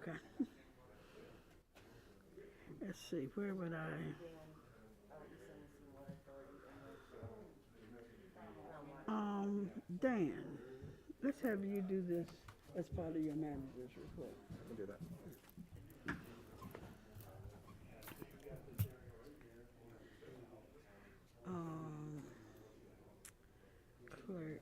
Okay. Let's see, where would I? Dan, let's have you do this as part of your manager's report. We'll do that. Clerk.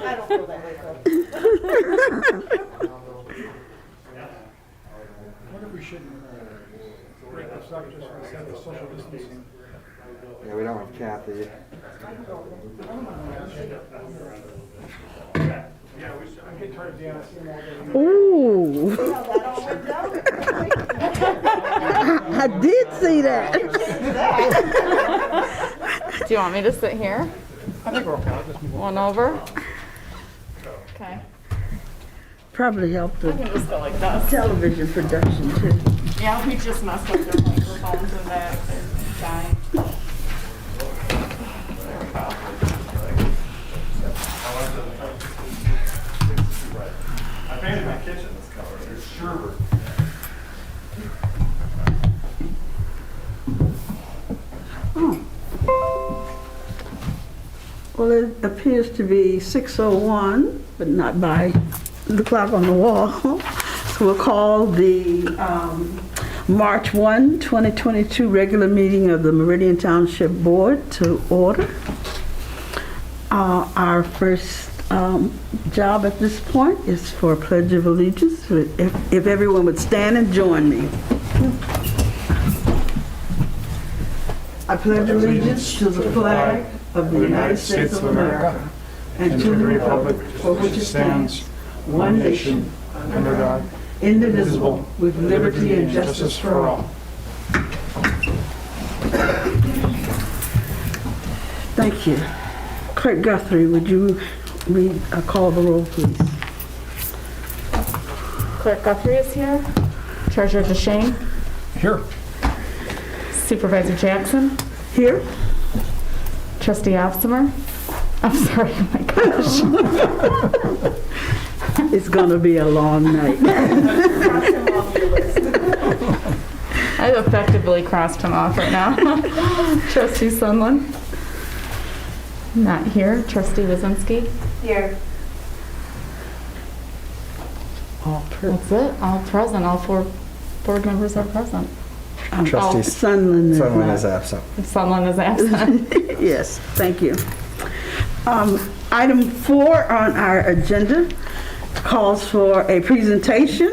I don't feel that way, though. What if we shouldn't break this up just for the sake of social distancing? Yeah, we don't have Kathy. I'm getting tired of dancing all day. Ooh, That all went down. I did see that. Do you want me to sit here? I think we're okay. I'll just move on. One over? Okay. Probably helped I the can just go like this. television production too. Yeah, we just messed up their microphones and that. They're dying. There we go. I painted my kitchen this color. There's sure. Well, it appears to be 6:01, but not by the clock on the wall. So we'll call the March 1, 2022 regular meeting of the Meridian Township Board to order. Our first job at this point is for a Pledge of Allegiance. If everyone would stand and join me. I pledge allegiance to the flag of the United States of America and to the republic for which it stands, one nation, under God, indivisible, with liberty and justice for all. Thank you. Clerk Guthrie, would you read a call the roll, please? Clerk Guthrie is here. Treasurer DeShane. Here. Supervisor Jackson. Here? Trustee Ofsimer. I'm sorry, oh my gosh. It's gonna be a long night. I've effectively crossed him off right now. Trustee Sunland. Not here. Trustee Wazinski. Here. That's it. All present. All four board members are present. Trustee Sunland Someone is is absent. Sunland is absent. Yes, thank you. Item 4 on our agenda calls for a presentation,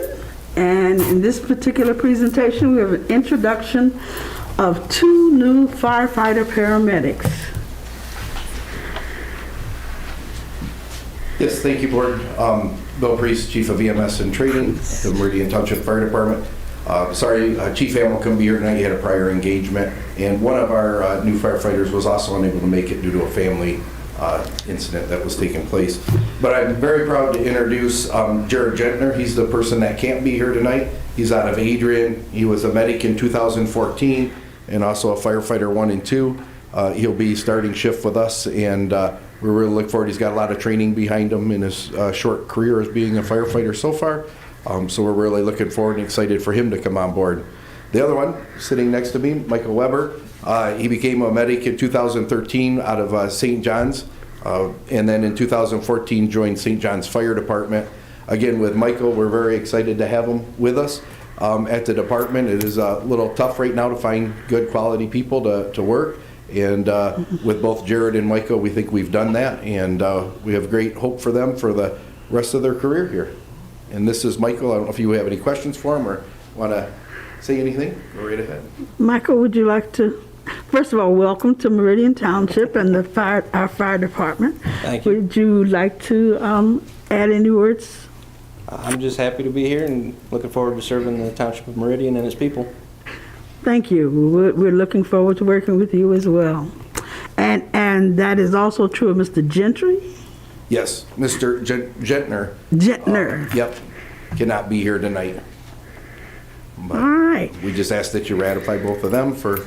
and in this particular presentation, we have an introduction of 2 new firefighter paramedics. Yes, thank you, Board. Bill Priest, Chief of EMS and Training at the Meridian Township Fire Department. Sorry, Chief Hamill couldn't be here tonight. He had a prior engagement. And one of our new firefighters was also unable to make it due to a family incident that was taking place. But I'm very proud to introduce Jared Gentner. He's the person that can't be here tonight. He's out of Adrian. He was a medic in 2014 and also a firefighter 1 and 2. He'll be starting shift with us, and we really look forward. He's got a lot of training behind him in his short career as being a firefighter so far. So we're really looking forward and excited for him to come on board. The other one, sitting next to me, Michael Weber. He became a medic in 2013 out of St. John's, and then in 2014 joined St. John's Fire Department. Again, with Michael, we're very excited to have him with us at the department. It is a little tough right now to find good quality people to work. And with both Jared and Michael, we think we've done that, and we have great hope for them for the rest of their career here. And this is Michael. I don't know if you have any questions for him or want to say anything. Go right ahead. Michael, would you like to, first of all, welcome to Meridian Township and our fire department. Thank you. Would you like to add any words? I'm just happy to be here and looking forward to serving the Township of Meridian and its people. Thank you. We're looking forward to working with you as well. And that is also true of Mr. Gentry? Yes, Mr. Gentner. Gentner. Yep, cannot be here tonight. But All right. we just ask that you ratify both of them for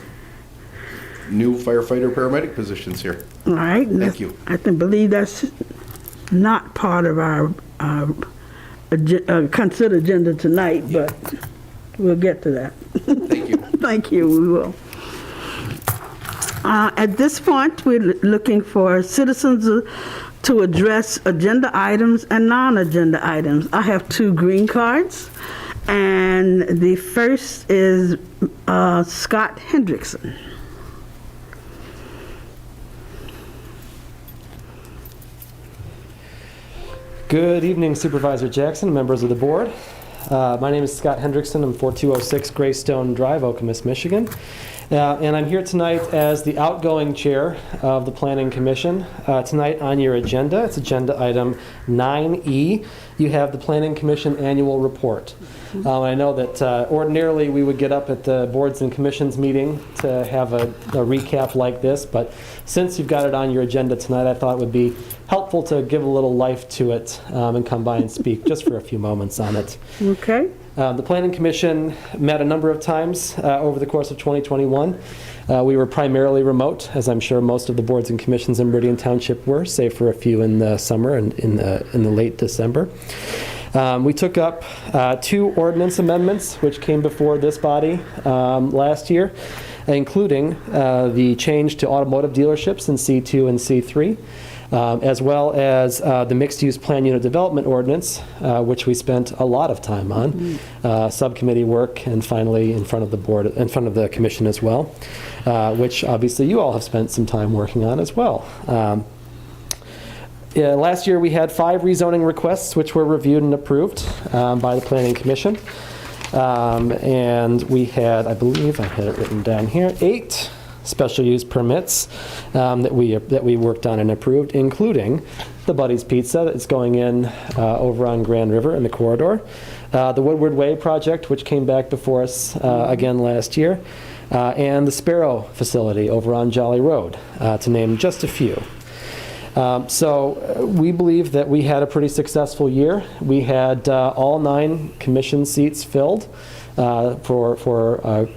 new firefighter paramedic positions here. All right. Thank you. I believe that's not part of our consent agenda tonight, but we'll get to that. Thank you. Thank you, we will. At this point, we're looking for citizens to address agenda items and non-agenda items. I have 2 green cards, and the first is Scott Hendrickson. Good evening, Supervisor Jackson, members of the board. My name is Scott Hendrickson. I'm 4206 Greystone Drive, Okemos, Michigan. And I'm here tonight as the outgoing chair of the Planning Commission. Tonight on your agenda, it's agenda item 9E. You have the Planning Commission annual report. I know that ordinarily we would get up at the boards and commissions meeting to have a recap like this, but since you've got it on your agenda tonight, I thought it would be helpful to give a little life to it and come by and speak just for a few moments on it. Okay. The Planning Commission met a number of times over the course of 2021. We were primarily remote, as I'm sure most of the boards and commissions in Meridian Township were, save for a few in the summer and in the late December. We took up 2 ordinance amendments, which came before this body last year, including the change to automotive dealerships in C2 and C3. As well as the mixed-use plan unit development ordinance, which we spent a lot of time on, subcommittee work, and finally in front of the board, in front of the commission as well, which obviously you all have spent some time working on as well. Last year we had 5 rezoning requests, which were reviewed and approved by the Planning Commission. And we had, I believe I had it written down here, 8 special use permits that we worked on and approved, including the Buddy's Pizza that's going in over on Grand River in the corridor, the Woodward Way project, which came back before us again last year, and the Sparrow facility over on Jolly Road, to name just a few. So we believe that we had a pretty successful year. We had all 9 commission seats filled for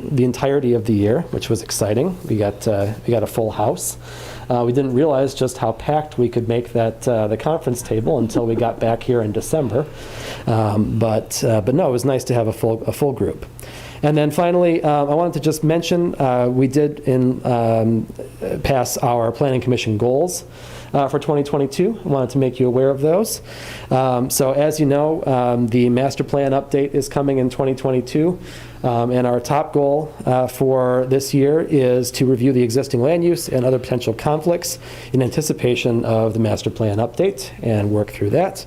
the entirety of the year, which was exciting. We got a full house. We didn't realize just how packed we could make that the conference table until we got back here in December. But no, it was nice to have a full group. And then finally, I wanted to just mention we did pass our Planning Commission goals for 2022. I wanted to make you aware of those. So as you know, the master plan update is coming in 2022. And our top goal for this year is to review the existing land use and other potential conflicts in anticipation of the master plan update and work through that.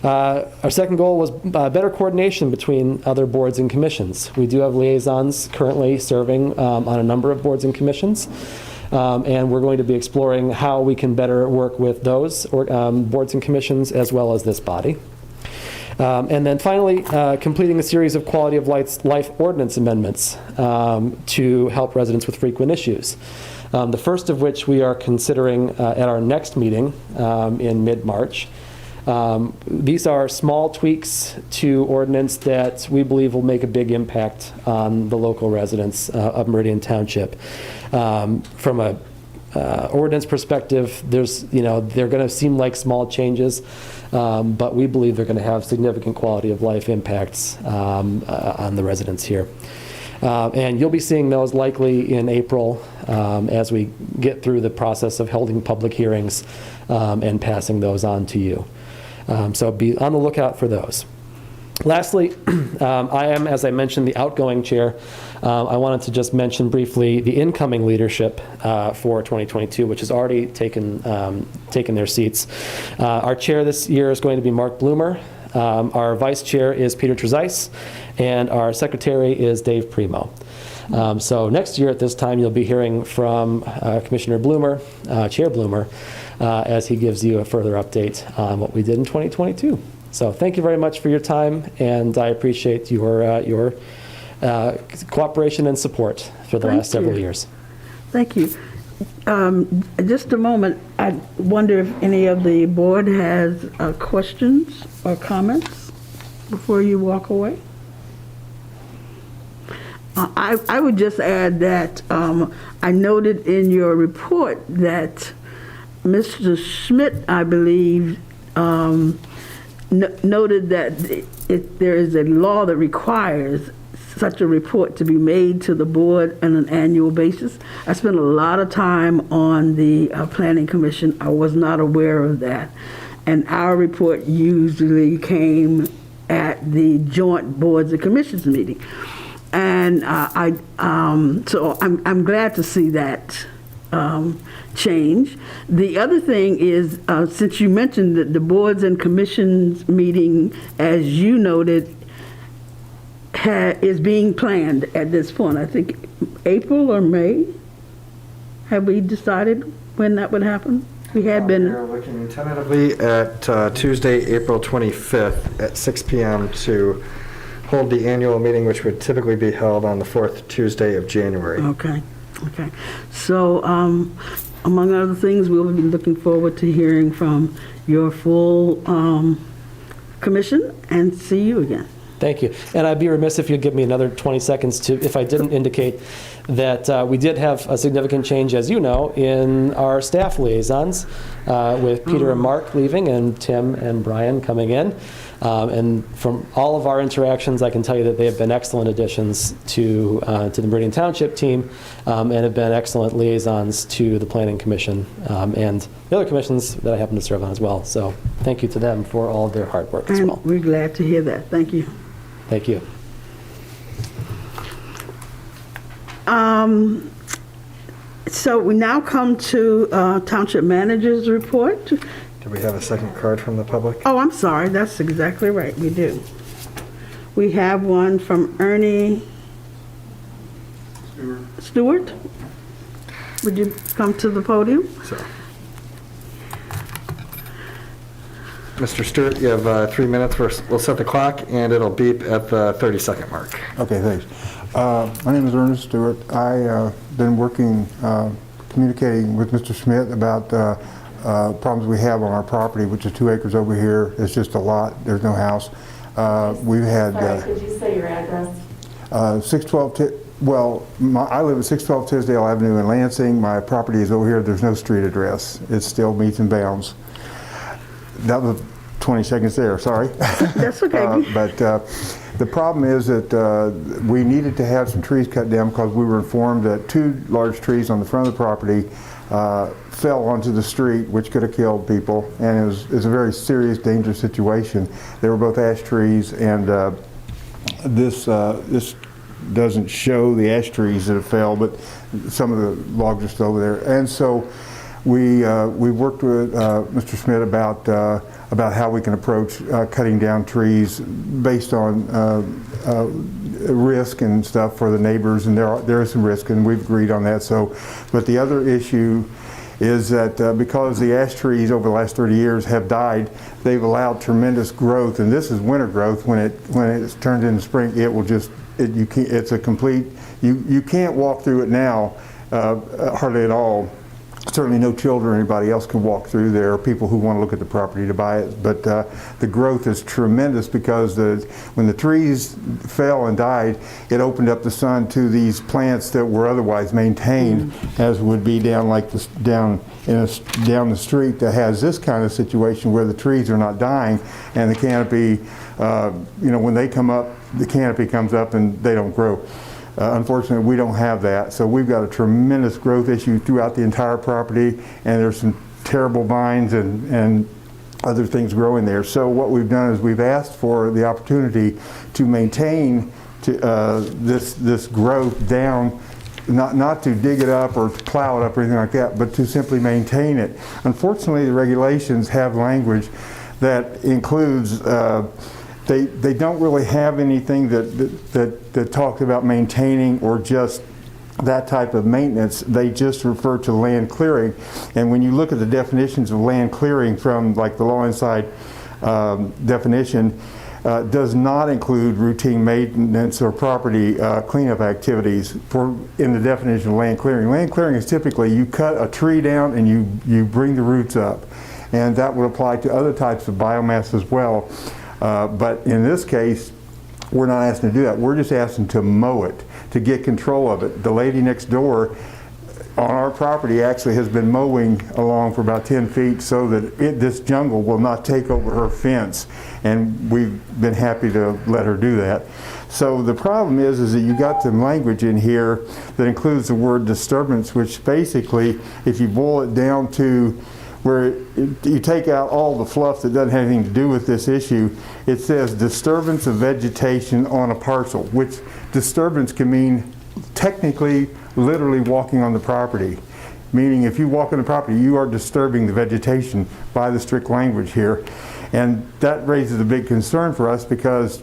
Our second goal was better coordination between other boards and commissions. We do have liaisons currently serving on a number of boards and commissions. And we're going to be exploring how we can better work with those boards and commissions as well as this body. And then finally, completing a series of quality of life ordinance amendments to help residents with frequent issues. The first of which we are considering at our next meeting in mid-March. These are small tweaks to ordinance that we believe will make a big impact on the local residents of Meridian Township. From a ordinance perspective, they're going to seem like small changes, but we believe they're going to have significant quality of life impacts on the residents here. And you'll be seeing those likely in April as we get through the process of holding public hearings and passing those on to you. So be on the lookout for those. Lastly, I am, as I mentioned, the outgoing chair. I wanted to just mention briefly the incoming leadership for 2022, which has already taken their seats. Our chair this year is going to be Mark Bloomer. Our vice chair is Peter Trezise, and our secretary is Dave Primo. So next year at this time, you'll be hearing from Commissioner Bloomer, Chair Bloomer, as he gives you a further update on what we did in 2022. So thank you very much for your time, and I appreciate your cooperation and support for the Thank last several you. years. Thank you. Just a moment, I wonder if any of the board has questions or comments before you walk away? I would just add that I noted in your report that Mr. Schmidt, I believe, noted that there is a law that requires such a report to be made to the board on an annual basis. I spent a lot of time on the Planning Commission. I was not aware of that. And our report usually came at the joint boards and commissions meeting. And so I'm glad to see that change. The other thing is, since you mentioned that the boards and commissions meeting, as you noted, is being planned at this point. I think April or May. Have we decided when that would happen? We had been. We're looking tentatively at Tuesday, April 25th at 6 p.m. to hold the annual meeting, which would typically be held on the fourth Tuesday of January. Okay. So, among other things, we'll be looking forward to hearing from your full commission and see you again. Thank you. And I'd be remiss if you'd give me another 20 seconds to, if I didn't indicate that we did have a significant change, as you know, in our staff liaisons, with Peter and Mark leaving and Tim and Brian coming in. And from all of our interactions, I can tell you that they have been excellent additions to the Meridian Township team, and have been excellent liaisons to the Planning Commission and the other commissions that I happen to serve on as well. So thank you to them for all of their hard work as well. And we're glad to hear that. Thank you. Thank you. So we now come to Township Manager's report. Do we have a second card from the public? Oh, I'm sorry. That's exactly right. We do. We have one from Ernie Stewart. Would you come to the podium? So, Mr. Stewart, you have 3 minutes. We'll set the clock, and it'll beep at the 30-second mark. Okay, thanks. My name is Ernest Stewart. I've been working, communicating with Mr. Schmidt about problems we have on our property, which is 2 acres over here. It's just a lot. There's no house. We've had... Sorry, could you say your address? 612... I live at 612 Tisdale Avenue in Lansing. My property is over here. There's no street address. It still meets and bounds. That was 20 seconds there, sorry. That's okay. But the problem is that we needed to have some trees cut down because we were informed that 2 large trees on the front of the property fell onto the street, which could have killed people, and it was a very serious, dangerous situation. They were both ash trees, and this doesn't show the ash trees that have fell, but some of the logs are still over there. And so we worked with Mr. Schmidt about how we can approach cutting down trees based on risk and stuff for the neighbors, and there is some risk, and we've agreed on that. So, but the other issue is that because the ash trees over the last 30 years have died, they've allowed tremendous growth, and this is winter growth. When it's turned into spring, it will just it's a complete. You can't walk through it now hardly at all. Certainly no children or anybody else can walk through there, or people who want to look at the property to buy it. But the growth is tremendous because when the trees fell and died, it opened up the sun to these plants that were otherwise maintained, as would be down like this, down the street that has this kind of situation where the trees are not dying, and the canopy, when they come up, the canopy comes up and they don't grow. Unfortunately, we don't have that, so we've got a tremendous growth issue throughout the entire property, and there's some terrible vines and other things growing there. So what we've done is we've asked for the opportunity to maintain this growth down, not to dig it up or plow it up or anything like that, but to simply maintain it. Unfortunately, the regulations have language that includes They don't really have anything that talks about maintaining or just that type of maintenance. They just refer to land clearing. And when you look at the definitions of land clearing from like the Law Inside definition, does not include routine maintenance or property cleanup activities in the definition of land clearing. Land clearing is typically you cut a tree down and you bring the roots up. And that would apply to other types of biomass as well. But in this case, we're not asking to do that. We're just asking to mow it, to get control of it. The lady next door on our property actually has been mowing along for about 10 feet so that this jungle will not take over her fence, and we've been happy to let her do that. So the problem is that you got some language in here that includes the word disturbance, which basically, if you boil it down to where you take out all the fluff that doesn't have anything to do with this issue, it says disturbance of vegetation on a parcel, which disturbance can mean technically literally walking on the property. Meaning if you walk on the property, you are disturbing the vegetation by the strict language here. And that raises a big concern for us because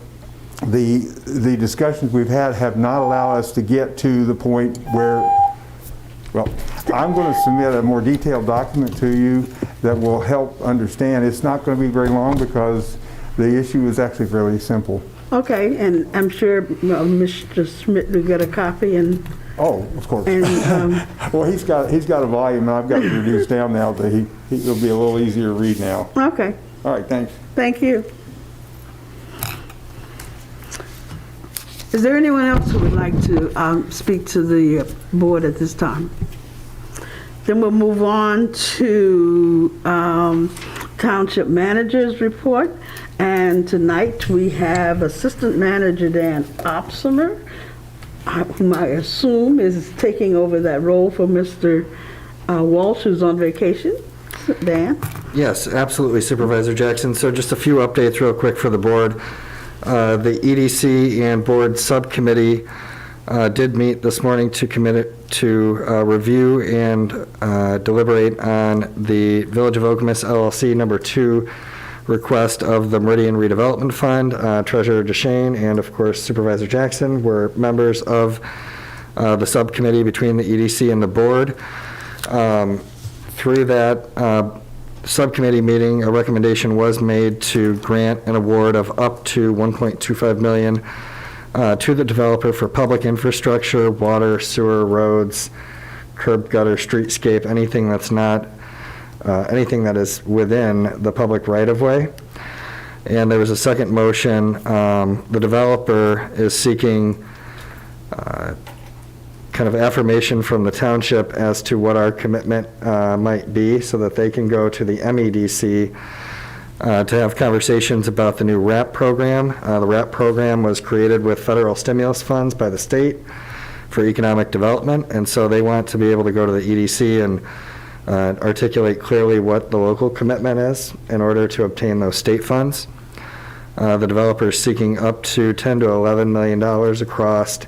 the discussions we've had have not allowed us to get to the point where, well, I'm going to submit a more detailed document to you that will help understand. It's not going to be very long because the issue is actually fairly simple. Okay, and I'm sure Mr. Smith will get a copy and... Oh, of course. And, well, he's got a volume, and I've got it reduced down now that it'll be a little easier to read now. Okay. All right, thanks. Thank you. Is there anyone else who would like to speak to the board at this time? Then we'll move on to Township Manager's Report. And tonight we have Assistant Manager Dan Opsimer, whom I assume is taking over that role for Mr. Walsh, who's on vacation. Dan? Yes, absolutely, Supervisor Jackson. So just a few updates real quick for the board. The EDC and board subcommittee did meet this morning to review and deliberate on the Village of Okemos LLC number 2 request of the Meridian Redevelopment Fund. Treasurer DeShane and, of course, Supervisor Jackson were members of the subcommittee between the EDC and the board. Through that subcommittee meeting, a recommendation was made to grant an award of up to $1.25 million to the developer for public infrastructure, water, sewer, roads, curb, gutter, streetscape, anything that's not anything that is within the public right-of-way. And there was a second motion. The developer is seeking kind of affirmation from the township as to what our commitment might be so that they can go to the MEDC to have conversations about the new RAP program. The RAP program was created with federal stimulus funds by the state for economic development, and so they want to be able to go to the EDC and articulate clearly what the local commitment is in order to obtain those state funds. The developer is seeking up to $10 to $11 million across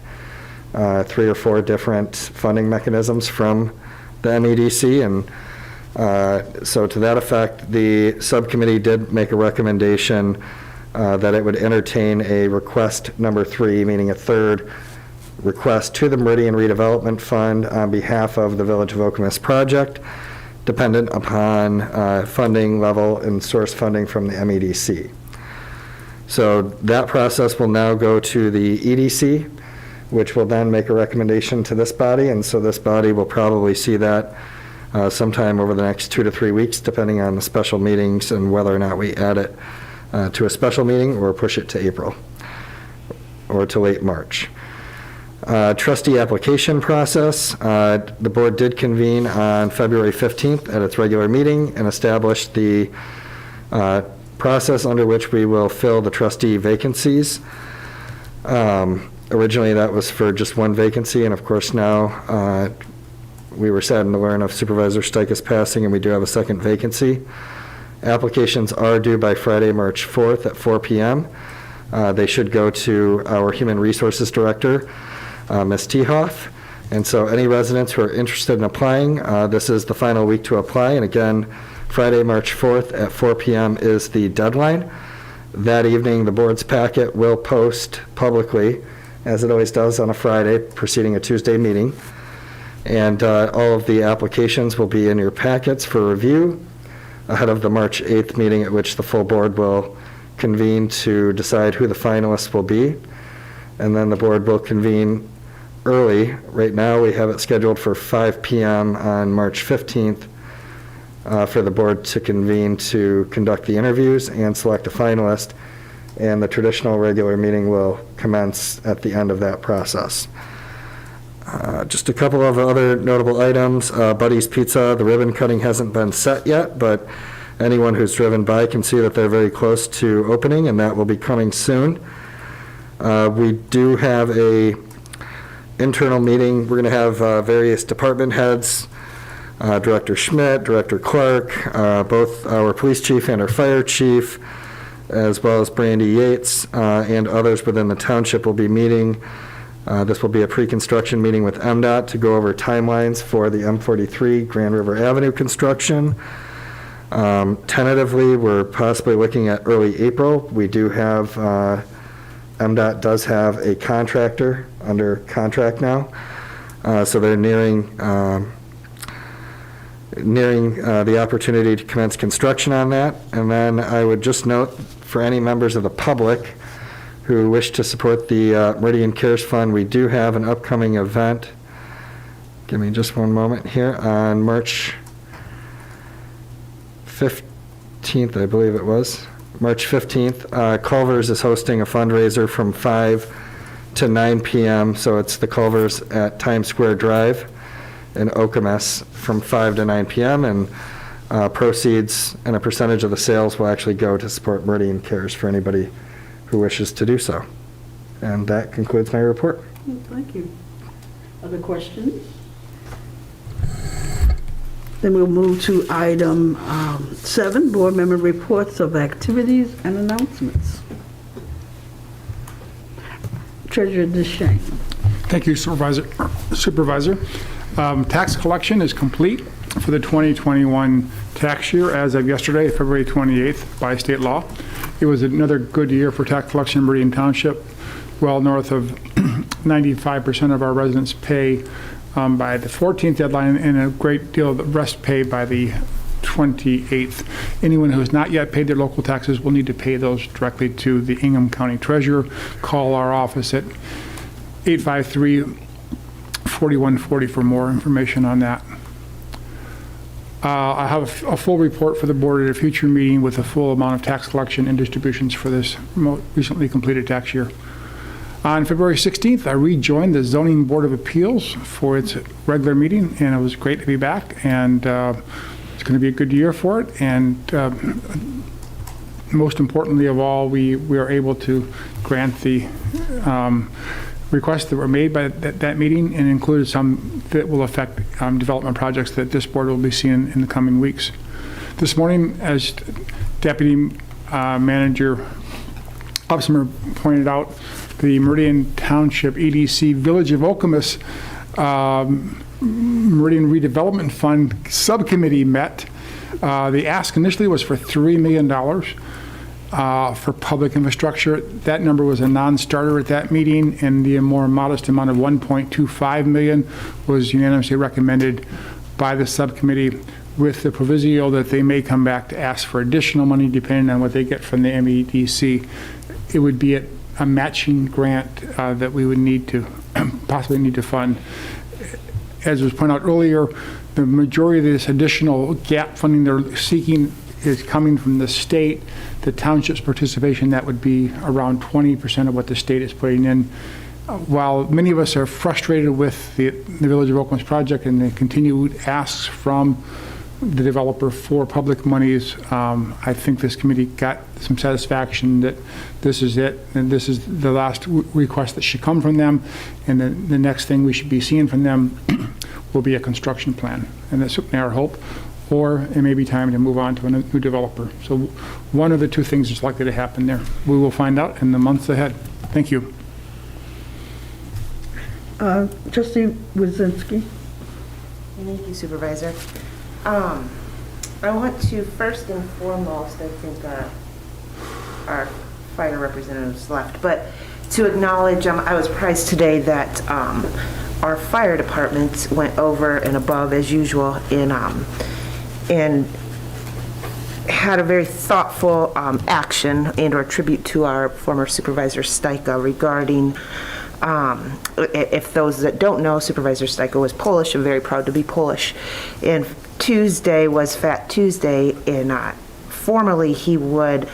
3 or 4 different funding mechanisms from the MEDC, and so to that effect, the subcommittee did make a recommendation that it would entertain a request number 3, meaning a third request to the Meridian Redevelopment Fund on behalf of the Village of Okemos project, dependent upon funding level and source funding from the MEDC. So that process will now go to the EDC, which will then make a recommendation to this body, and so this body will probably see that sometime over the next 2 to 3 weeks, depending on the special meetings and whether or not we add it to a special meeting or push it to April or to late March. Trustee application process. The board did convene on February 15th at its regular meeting and established the process under which we will fill the trustee vacancies. Originally, that was for just 1 vacancy, and of course now we were saddened to learn of Supervisor Stichus passing, and we do have a second vacancy. Applications are due by Friday, March 4th at 4 p.m. They should go to our Human Resources Director, Ms. Tehoff. And so any residents who are interested in applying, this is the final week to apply. And again, Friday, March 4th at 4 p.m. is the deadline. That evening, the board's packet will post publicly, as it always does on a Friday, preceding a Tuesday meeting. And all of the applications will be in your packets for review ahead of the March 8th meeting, at which the full board will convene to decide who the finalists will be, and then the board will convene early. Right now, we have it scheduled for 5 p.m. on March 15th for the board to convene to conduct the interviews and select a finalist, and the traditional regular meeting will commence at the end of that process. Just a couple of other notable items. Buddy's Pizza, the ribbon cutting hasn't been set yet, but anyone who's driven by can see that they're very close to opening, and that will be coming soon. We do have a internal meeting. We're going to have various department heads, Director Schmidt, Director Clark, both our police chief and our fire chief, as well as Brandy Yates, and others within the township will be meeting. This will be a pre-construction meeting with MDOT to go over timelines for the M43 Grand River Avenue construction. Tentatively, we're possibly looking at early April. We do have, MDOT does have a contractor under contract now, so they're nearing the opportunity to commence construction on that. And then I would just note for any members of the public who wish to support the Meridian Cares Fund, we do have an upcoming event. Give me just one moment here. On March 15th, I believe it was, March 15th, Culver's is hosting a fundraiser from 5 to 9 p.m. So it's the Culver's at Times Square Drive in Okemos from 5 to 9 p.m. And proceeds and a percentage of the sales will actually go to support Meridian Cares for anybody who wishes to do so. And that concludes my report. Thank you. Other questions? Then we'll move to item 7, board member reports of activities and announcements. Treasurer DeShane. Thank you, Supervisor. Tax collection is complete for the 2021 tax year as of yesterday, February 28th, by state law. It was another good year for tax collection in Meridian Township. Well north of 95% of our residents pay by the 14th deadline, and a great deal of the rest pay by the 28th. Anyone who has not yet paid their local taxes will need to pay those directly to the Ingham County Treasurer. Call our office at 853-4140 for more information on that. I have a full report for the board at a future meeting with a full amount of tax collection and distributions for this recently completed tax year. On February 16th, I rejoined the Zoning Board of Appeals for its regular meeting, and it was great to be back, and it's going to be a good year for it. And most importantly of all, we are able to grant the requests that were made by that meeting, and included some that will affect development projects that this board will be seeing in the coming weeks. This morning, as Deputy Manager Upsimer pointed out, the Meridian Township EDC Village of Okemos Meridian Redevelopment Fund Subcommittee met. The ask initially was for $3 million for public infrastructure. That number was a non-starter at that meeting, and the more modest amount of $1.25 million was unanimously recommended by the subcommittee, with the proviso that they may come back to ask for additional money depending on what they get from the MEDC. It would be a matching grant that we would need to possibly need to fund. As was pointed out earlier, the majority of this additional gap funding they're seeking is coming from the state. The township's participation, that would be around 20% of what the state is putting in. While many of us are frustrated with the Village of Okemos project and the continued asks from the developer for public monies, I think this committee got some satisfaction that this is it, and this is the last request that should come from them, and the next thing we should be seeing from them will be a construction plan, and that's certainly our hope. Or it may be time to move on to a new developer. So one of the two things is likely to happen there. We will find out in the months ahead. Thank you. Trustee Wazinski. Thank you, Supervisor. I want to first and foremost, I think our fire representatives left, but to acknowledge, I was surprised today that our fire department went over and above as usual in had a very thoughtful action and/or tribute to our former Supervisor Stajka regarding, if those that don't know, Supervisor Stajka was Polish and very proud to be Polish. And Tuesday was Fat Tuesday, and formerly he would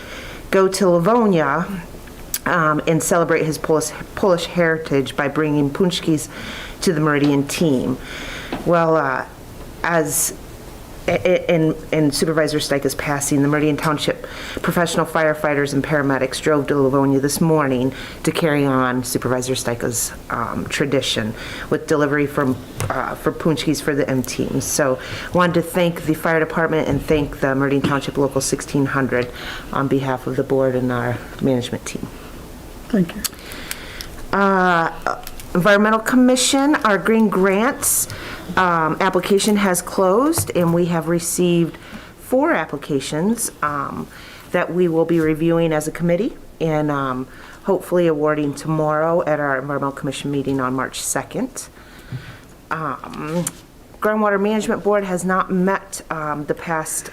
go to Livonia and celebrate his Polish heritage by bringing punchkis to the Meridian team. Well, as in Supervisor Stajka's passing, the Meridian Township professional firefighters and paramedics drove to Livonia this morning to carry on Supervisor Stajka's tradition with delivery for punchkis for the M teams. So wanted to thank the fire department and thank the Meridian Township Local 1600 on behalf of the board and our management team. Thank you. Environmental Commission, our green grants application has closed, and we have received 4 applications that we will be reviewing as a committee and hopefully awarding tomorrow at our Environmental Commission meeting on March 2nd. Groundwater Management Board has not met the past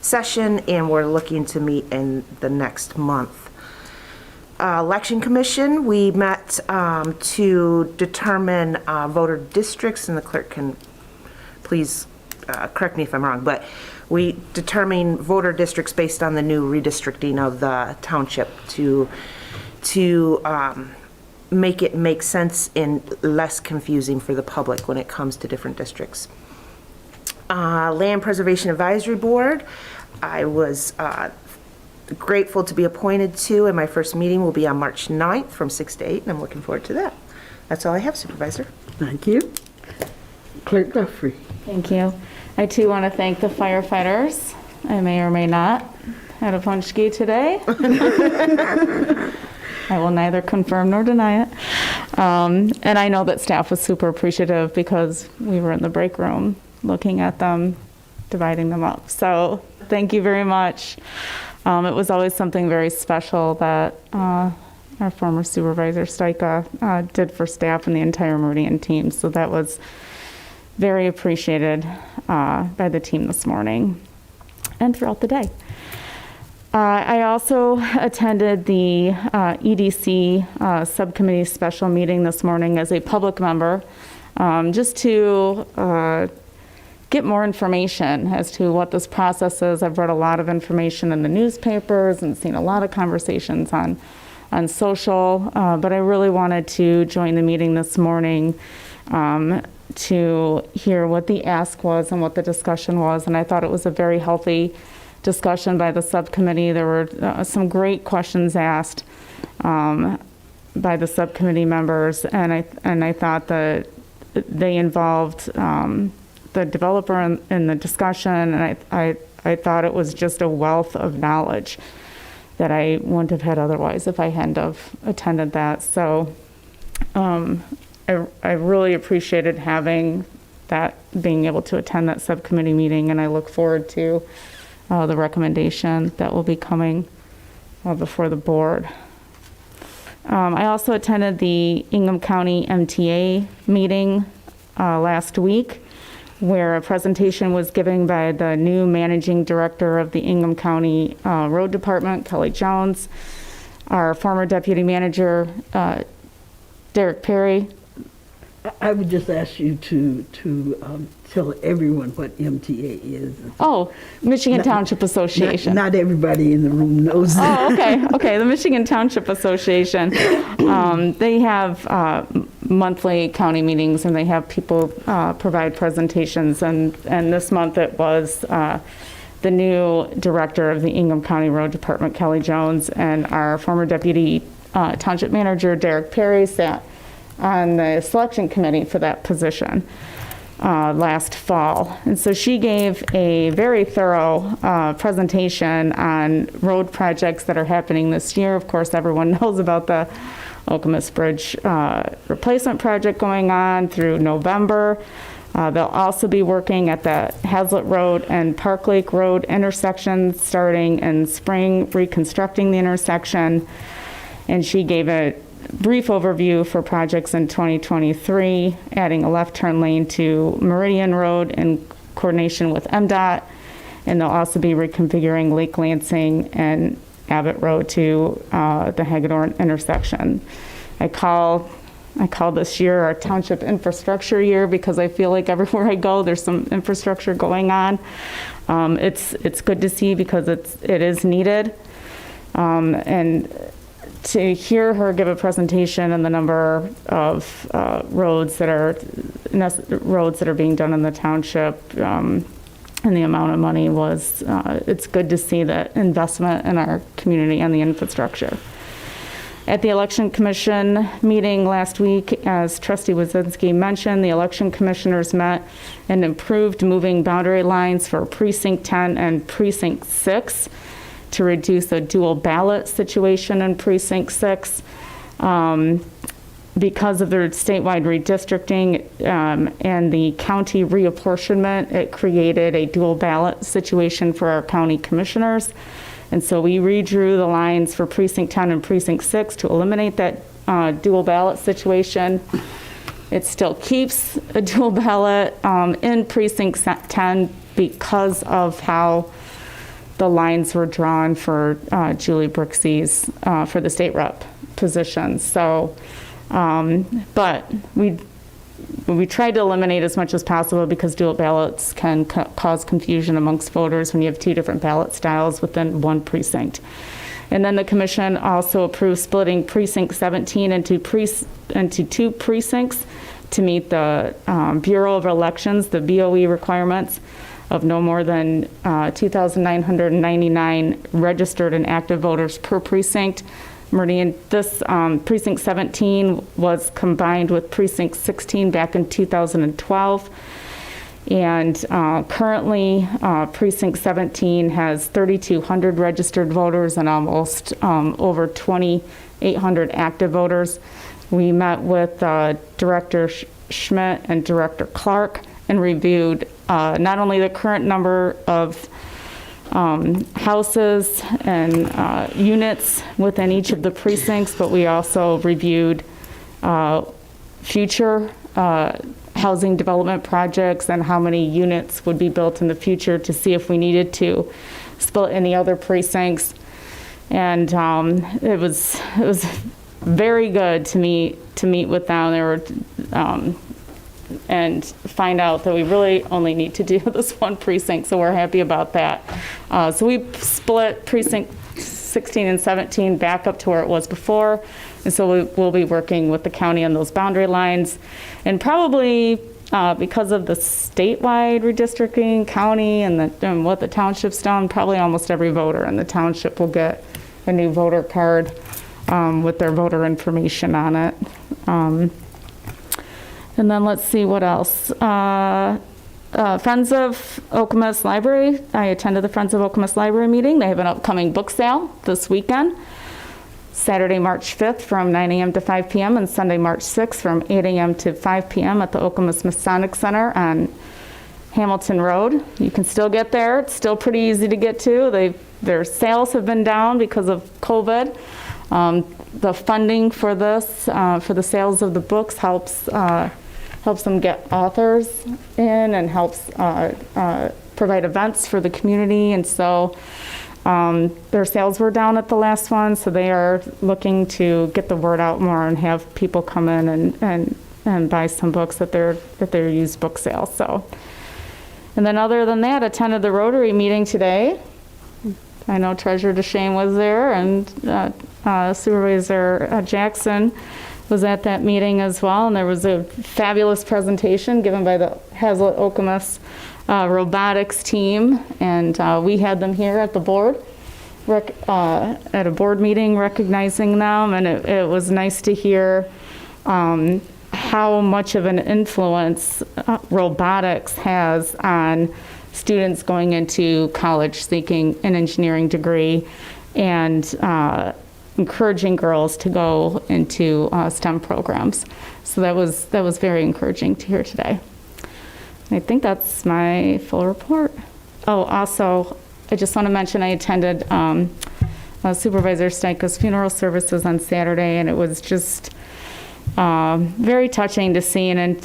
session, and we're looking to meet in the next month. Election Commission, we met to determine voter districts, and the clerk can please correct me if I'm wrong, but we determine voter districts based on the new redistricting of the township to make it make sense and less confusing for the public when it comes to different districts. Land Preservation Advisory Board, I was grateful to be appointed to, and my first meeting will be on March 9th from 6 to 8, and I'm looking forward to that. That's all I have, Supervisor. Thank you. Clerk Guthrie. Thank you. I too want to thank the firefighters. I may or may not had a punchki today. I will neither confirm nor deny it. And I know that staff was super appreciative because we were in the break room looking at them, dividing them up. So thank you very much. It was always something very special that our former Supervisor Stajka did for staff and the entire Meridian team. So that was very appreciated by the team this morning and throughout the day. I also attended the EDC subcommittee special meeting this morning as a public member, just to get more information as to what this process is. I've read a lot of information in the newspapers and seen a lot of conversations on social, but I really wanted to join the meeting this morning to hear what the ask was and what the discussion was, and I thought it was a very healthy discussion by the subcommittee. There were some great questions asked by the subcommittee members, and I thought that they involved the developer in the discussion, and I thought it was just a wealth of knowledge that I wouldn't have had otherwise if I hadn't have attended that. So I really appreciated having that, being able to attend that subcommittee meeting, and I look forward to the recommendation that will be coming before the board. I also attended the Ingham County MTA meeting last week, where a presentation was given by the new managing director of the Ingham County Road Department, Kelly Jones, our former deputy manager, Derek Perry. I would just ask you to tell everyone what MTA is. Oh, Michigan Township Association. Not everybody in the room knows that. Oh, okay. Okay, the Michigan Township Association. They have monthly county meetings, and they have people provide presentations. And this month it was the new director of the Ingham County Road Department, Kelly Jones, and our former deputy township manager, Derek Perry, sat on the selection committee for that position last fall. And so she gave a very thorough presentation on road projects that are happening this year. Of course, everyone knows about the Okemos Bridge replacement project going on through November. They'll also be working at the Hazlitt Road and Park Lake Road intersections starting in spring, reconstructing the intersection. And she gave a brief overview for projects in 2023, adding a left turn lane to Meridian Road in coordination with MDOT, And they'll also be reconfiguring Lake Lansing and Abbott Road to the Hagedorn intersection. I call this year our township infrastructure year because I feel like everywhere I go, there's some infrastructure going on. It's good to see because it is needed. And to hear her give a presentation and the number of roads that are being done in the township and the amount of money was, it's good to see that investment in our community and the infrastructure. At the Election Commission meeting last week, as Trustee Wazinski mentioned, the election commissioners met and improved moving boundary lines for Precinct 10 and Precinct 6 to reduce a dual ballot situation in Precinct 6. Because of their statewide redistricting and the county reapportionment, it created a dual ballot situation for our county commissioners. And so we redrew the lines for Precinct 10 and Precinct 6 to eliminate that dual ballot situation. It still keeps a dual ballot in Precinct 10 because of how the lines were drawn for Julie Brixey's for the state rep position. So, but we tried to eliminate as much as possible because dual ballots can cause confusion amongst voters when you have two different ballot styles within one precinct. And then the commission also approved splitting Precinct 17 into two precincts to meet the Bureau of Elections, the BOE requirements of no more than 2,999 registered and active voters per precinct. Meridian, this Precinct 17 was combined with Precinct 16 back in 2012. And currently, Precinct 17 has 3,200 registered voters and almost over 2,800 active voters. We met with Director Schmidt and Director Clark and reviewed not only the current number of houses and units within each of the precincts, but we also reviewed future housing development projects and how many units would be built in the future to see if we needed to split any other precincts. And it was very good to meet with them. They were and find out that we really only need to do this one precinct, so we're happy about that. So we split Precinct 16 and 17 back up to where it was before, and so we'll be working with the county on those boundary lines. And probably because of the statewide redistricting, county, and what the township's done, probably almost every voter in the township will get a new voter card with their voter information on it. And then let's see what else. Friends of Okemos Library. I attended the Friends of Okemos Library meeting. They have an upcoming book sale this weekend, Saturday, March 5th from 9 a.m. to 5 p.m. and Sunday, March 6th from 8 a.m. to 5 p.m. at the Okemos Masonic Center on Hamilton Road. You can still get there. It's still pretty easy to get to. Their sales have been down because of COVID. The funding for this, for the sales of the books helps them get authors in and helps provide events for the community. And so their sales were down at the last one, so they are looking to get the word out more and have people come in and buy some books at their used book sale. So, and then other than that, attended the Rotary meeting today. I know Treasurer DeShane was there, and Supervisor Jackson was at that meeting as well, and there was a fabulous presentation given by the Hazlitt Okemos robotics team, and we had them here at the board, at a board meeting recognizing them, and it was nice to hear how much of an influence robotics has on students going into college seeking an engineering degree, and encouraging girls to go into STEM programs. So that was very encouraging to hear today. I think that's my full report. Oh, also, I just want to mention I attended Supervisor Stanko's funeral services on Saturday, and it was just very touching to see and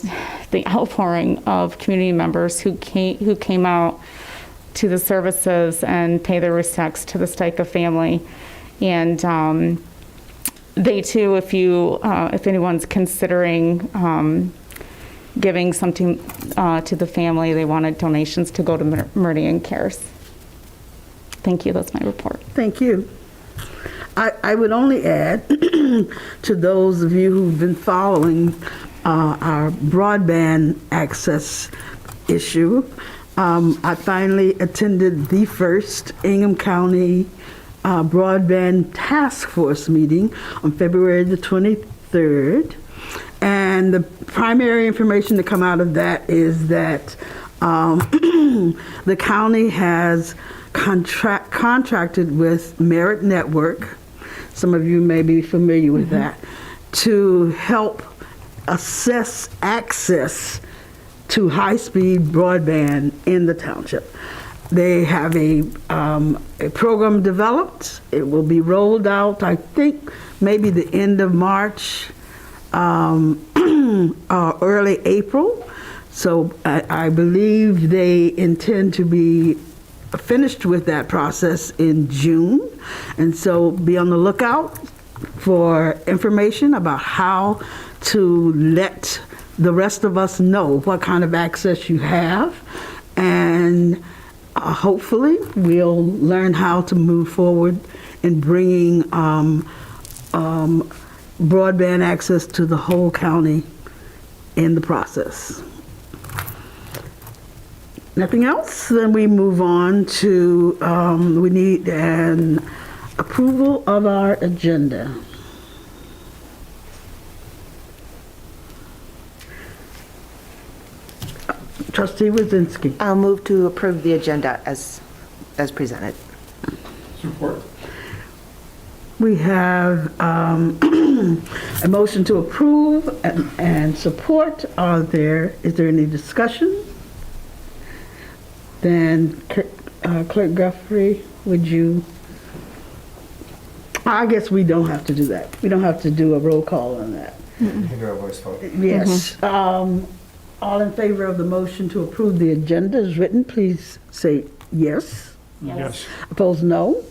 the outpouring of community members who came out to the services and pay their respects to the Steica family. And they too, if anyone's considering giving something to the family, they wanted donations to go to Meridian Cares. Thank you. That's my report. Thank you. I would only add to those of you who've been following our broadband access issue. I finally attended the first Ingham County Broadband Task Force meeting on February the 23rd. And the primary information to come out of that is that the county has contracted with Merit Network, some of you may be familiar with that, to help assess access to high-speed broadband in the township. They have a program developed. It will be rolled out, I think, maybe the end of March, early April. So I believe they intend to be finished with that process in June. And so be on the lookout for information about how to let the rest of us know what kind of access you have. And hopefully we'll learn how to move forward in bringing broadband access to the whole county in the process. Nothing else? Then we move on to, we need an approval of our agenda. Trustee Wazinski. I'll move to approve the agenda as presented. Support. We have a motion to approve and support. Is there any discussion? Then Clerk Guthrie, would you? I guess we don't have to do that. We don't have to do a roll call on that. You can do a voice vote. Yes. All in favor of the motion to approve the agenda as written, please say yes. Yes. Opposed, no.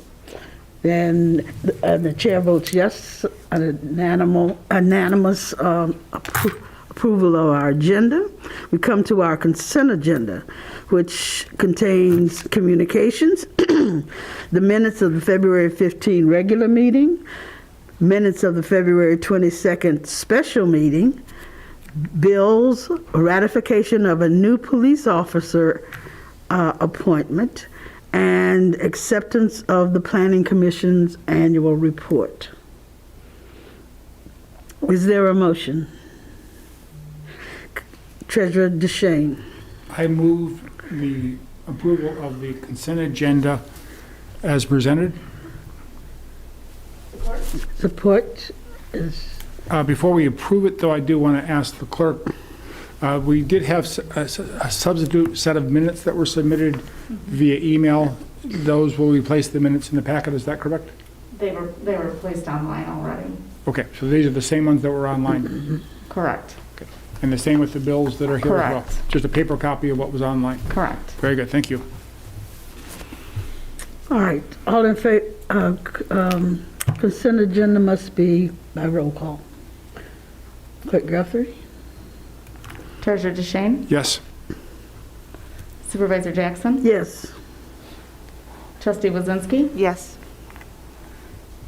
Then the chair votes yes, an unanimous approval of our agenda. We come to our consent agenda, which contains communications, the minutes of the February 15 regular meeting, minutes of the February 22nd special meeting, bills, ratification of a new police officer appointment, and acceptance of the Planning Commission's annual report. Is there a motion? Treasurer DeShane. I move the approval of the consent agenda as presented. Support is, Before we approve it, though, I do want to ask the clerk, we did have a substitute set of minutes that were submitted via email. Those will replace the minutes in the packet, is that correct? They were placed online already. Okay, so these are the same ones that were online? Correct. And the same with the bills that are here as well? Correct. Just a paper copy of what was online? Correct. Very good, thank you. all right, all in favor, consent agenda must be by roll call. Clerk Guthrie? Treasurer DeShane? Yes. Supervisor Jackson? Yes. Trustee Wazinski? Yes.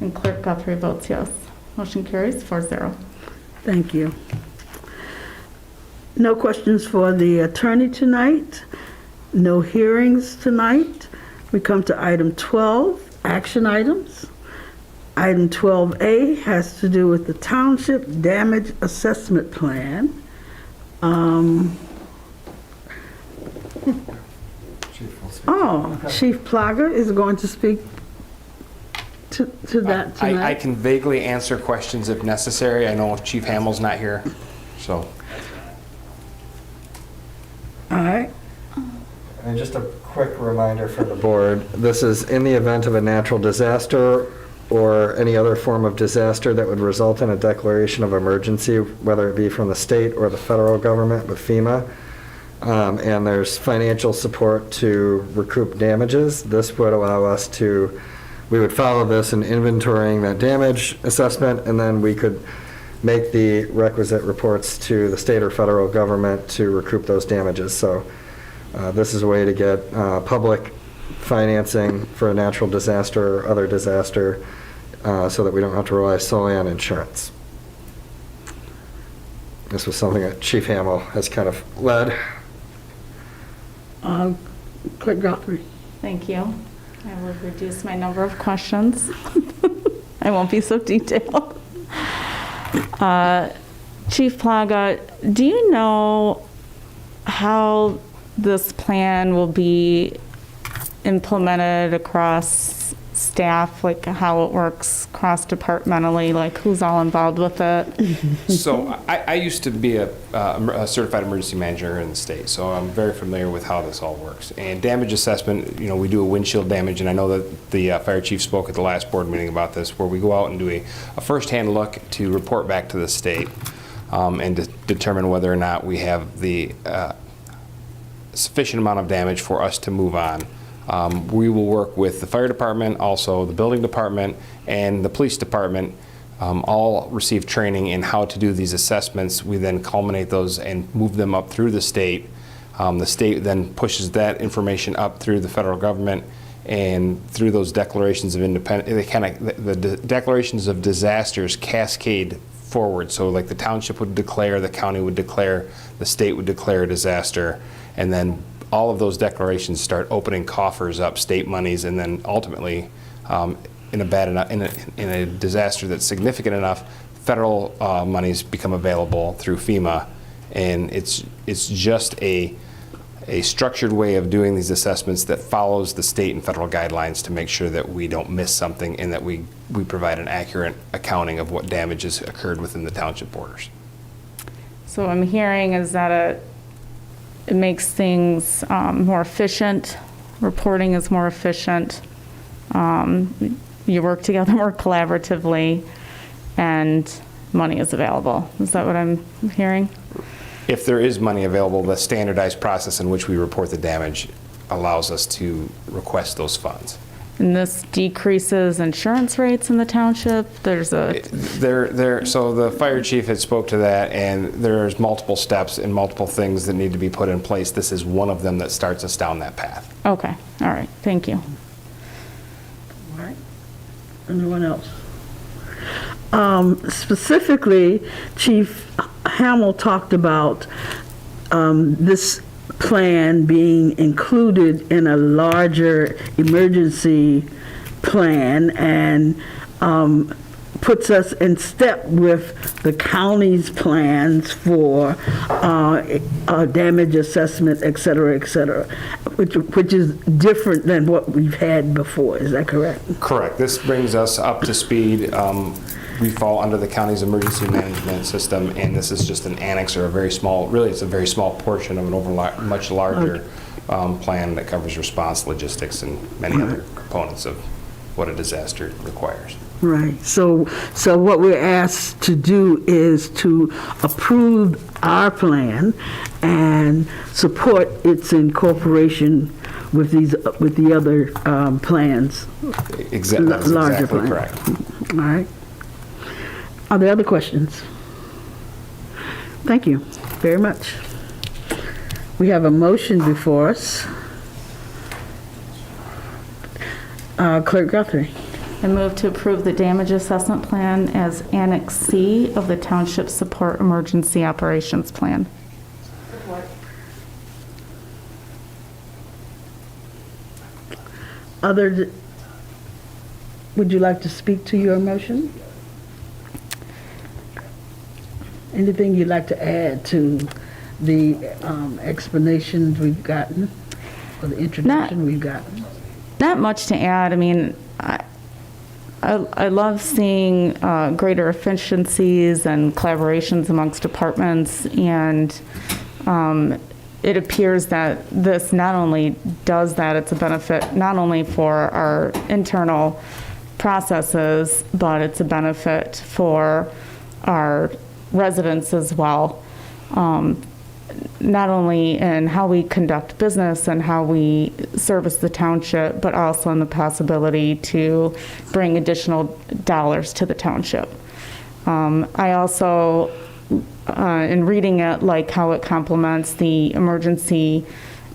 And Clerk Guthrie votes yes. Motion carries 4-0. Thank you. No questions for the attorney tonight. No hearings tonight. We come to item 12, action items. Item 12A has to do with the Township Damage Assessment Plan. Chief Plager is going to speak to that tonight. I can vaguely answer questions if necessary. I know Chief Hamill's not here, so. All right. And just a quick reminder for the board, this is in the event of a natural disaster or any other form of disaster that would result in a declaration of emergency, whether it be from the state or the federal government with FEMA. And there's financial support to recoup damages. This would allow us to, we would follow this in inventorying that damage assessment, and then we could make the requisite reports to the state or federal government to recoup those damages. So this is a way to get public financing for a natural disaster or other disaster so that we don't have to rely solely on insurance. This was something that Chief Hamill has kind of led. Clerk Guthrie. Thank you. I will reduce my number of questions. I won't be so detailed. Chief Plaga, do you know how this plan will be implemented across staff, like how it works cross-departmentally, like who's all involved with it? So I used to be a certified emergency manager in the state, so I'm very familiar with how this all works. And damage assessment, we do a windshield damage, and I know that the fire chief spoke at the last board meeting about this, where we go out and do a first-hand look to report back to the state and to determine whether or not we have the sufficient amount of damage for us to move on. We will work with the fire department, also the building department, and the police department. All receive training in how to do these assessments. We then culminate those and move them up through the state. The state then pushes that information up through the federal government, and through those declarations of independence, the declarations of disasters cascade forward. So like the township would declare, the county would declare, the state would declare a disaster, and then all of those declarations start opening coffers up, state monies, and then ultimately, in a disaster that's significant enough, federal monies become available through FEMA, and it's just a structured way of doing these assessments that follows the state and federal guidelines to make sure that we don't miss something and that we provide an accurate accounting of what damages occurred within the township borders. So what I'm hearing is that it makes things more efficient, reporting is more efficient, you work together more collaboratively, and money is available. Is that what I'm hearing? If there is money available, the standardized process in which we report the damage allows us to request those funds. And this decreases insurance rates in the township? There's a... So the fire chief had spoke to that, and there's multiple steps and multiple things that need to be put in place. This is one of them that starts us down that path. Okay, all right, thank you. All right. Anyone else? Specifically, Chief Hamill talked about this plan being included in a larger emergency plan and puts us in step with the county's plans for damage assessment, et cetera, which is different than what we've had before. Is that correct? Correct. This brings us up to speed. We fall under the county's emergency management system, and this is just an annex or a very small, really it's a very small portion of an much larger plan that covers response, logistics, and many other components of what a disaster requires. Right. So what we're asked to do is to approve our plan and support its incorporation with the other plans. Exactly. That's larger exactly plan. correct. All right. Are there other questions? Thank you very much. We have a motion before us. Clerk Guthrie. I move to approve the damage assessment plan as Annex C of the Township Support Emergency Operations Plan. Would you like to speak to your motion? Anything you'd like to add to the explanations we've gotten, or the introduction we've gotten? Not much to add. I mean, I love seeing greater efficiencies and collaborations amongst departments, and it appears that this not only does that, it's a benefit not only for our internal processes, but it's a benefit for our residents as well. not only in how we conduct business and how we service the township, but also in the possibility to bring additional dollars to the township. I also, in reading it, like how it complements the emergency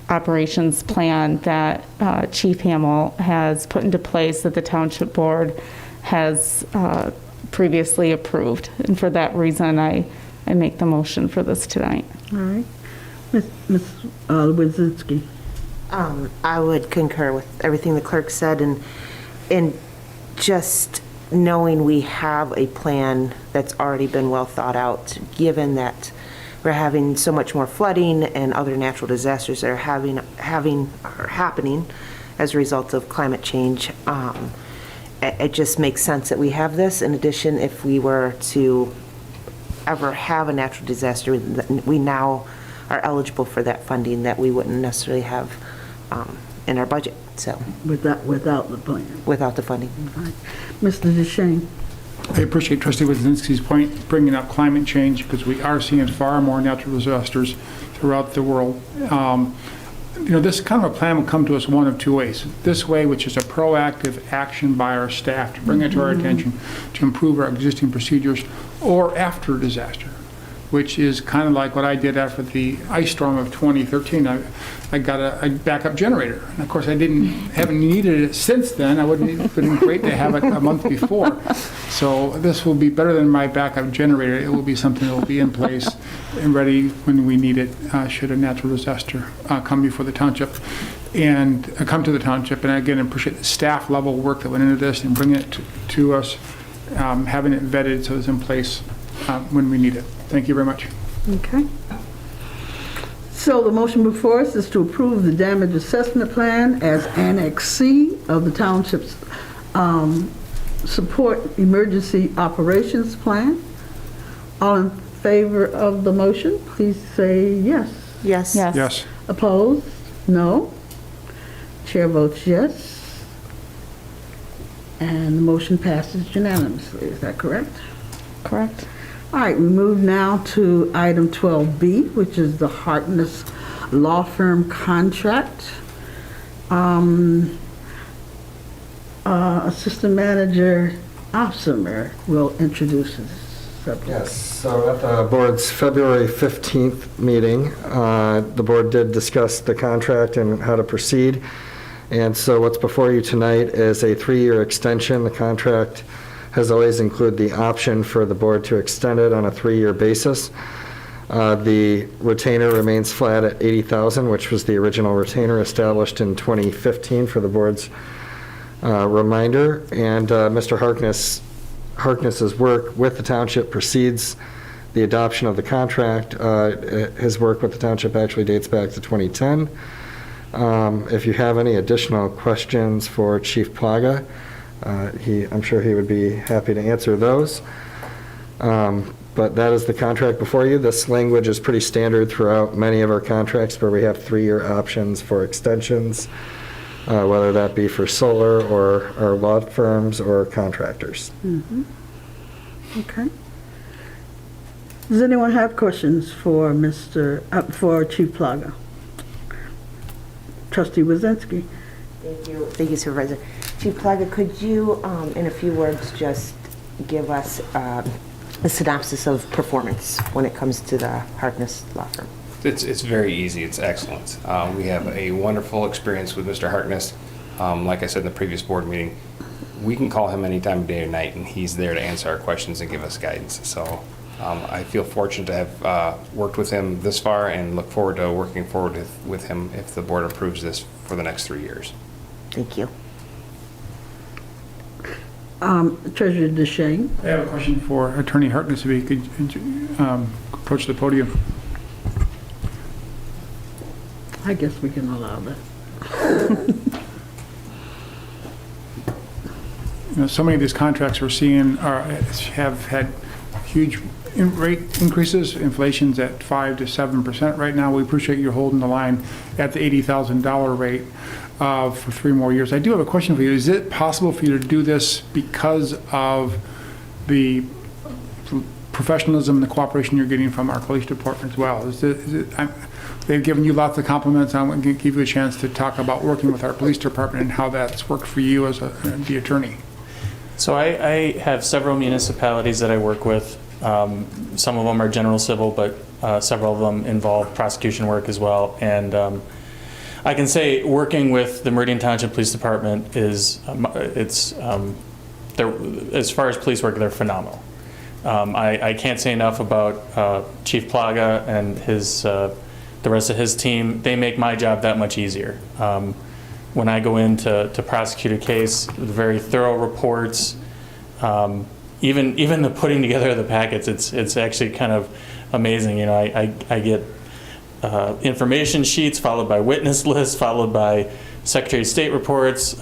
operations plan that Chief Hamill has put into place that the Township Board has previously approved. And for that reason, I make the motion for this tonight. All right. Ms. Lewizinski. I would concur with everything the clerk said, and just knowing we have a plan that's already been well thought out, given that we're having so much more flooding and other natural disasters that are happening as a result of climate change. It just makes sense that we have this. In addition, if we were to ever have a natural disaster, we now are eligible for that funding that we wouldn't necessarily have in our budget, so. Without the plan. Without the funding. All right. Mr. DeShane. I appreciate Trustee Wazinski's point, bringing up climate change, because we are seeing far more natural disasters throughout the world. This kind of a plan will come to us one of two ways. This way, which is a proactive action by our staff to bring it to our attention, to improve our existing procedures, or after a disaster, which is kind of like what I did after the ice storm of 2013. I got a backup generator. And of course, haven't needed it since then. It would have been great to have it a month before. So this will be better than my backup generator. It will be something that will be in place and ready when we need it, should a natural disaster come before the township and come to the township. And again, I appreciate the staff level work that went into this and bringing it to us, having it vetted so it's in place when we need it. Thank you very much. Okay. So the motion before us is to approve the damage assessment plan as Annex C of the township's support emergency operations plan. All in favor of the motion, please say yes. Yes. Yes. Yes. Opposed? No. Chair votes yes. And the motion passes unanimously. Is that correct? Correct. All right, we move now to item 12B, which is the Harkness Law Firm contract. Assistant Manager Officer will introduce this subject. Yes, so at the board's February 15th meeting, the board did discuss the contract and how to proceed. And so what's before you tonight is a 3-year extension. The contract has always included the option for the board to extend it on a 3-year basis. The retainer remains flat at $80,000, which was the original retainer established in 2015 for the board's reminder. And Mr. Harkness's work with the township precedes the adoption of the contract. His work with the township actually dates back to 2010. If you have any additional questions for Chief Plaga, I'm sure he would be happy to answer those. But that is the contract before you. This language is pretty standard throughout many of our contracts where we have 3-year options for extensions, whether that be for solar or our law firms or contractors. Mm-hmm. Okay. Does anyone have questions for for Chief Plaga? Trustee Wazinski. Thank you. Thank you, Supervisor. Chief Plaga, could you, in a few words, just give us a synopsis of performance when it comes to the Harkness Law Firm? It's very easy. It's excellent. We have a wonderful experience with Mr. Harkness. Like I said in the previous board meeting, we can call him any time of day or night, and he's there to answer our questions and give us guidance. So I feel fortunate to have worked with him this far and look forward to working forward with him if the board approves this for the next 3 years. Thank you. Treasurer DeShane. I have a question for Attorney Harkness, if he could approach the podium. I guess we can allow that. So many of these contracts we're seeing have had huge rate increases. Inflation's at 5 to 7% right now. We appreciate you holding the line at the $80,000 rate for 3 more years. I do have a question for you. Is it possible for you to do this because of the professionalism and the cooperation you're getting from our police department as well. They've given you lots of compliments. I want to give you a chance to talk about working with our police department and how that's worked for you as the attorney. So I have several municipalities that I work with. Some of them are general civil, but several of them involve prosecution work as well. And I can say working with the Meridian Township Police Department is, as far as police work, they're phenomenal. I can't say enough about Chief Plaga and the rest of his team. They make my job that much easier. When I go in to prosecute a case, very thorough reports, even the putting together of the packets, it's actually kind of amazing. You know, I get information sheets followed by witness lists, followed by Secretary of State reports,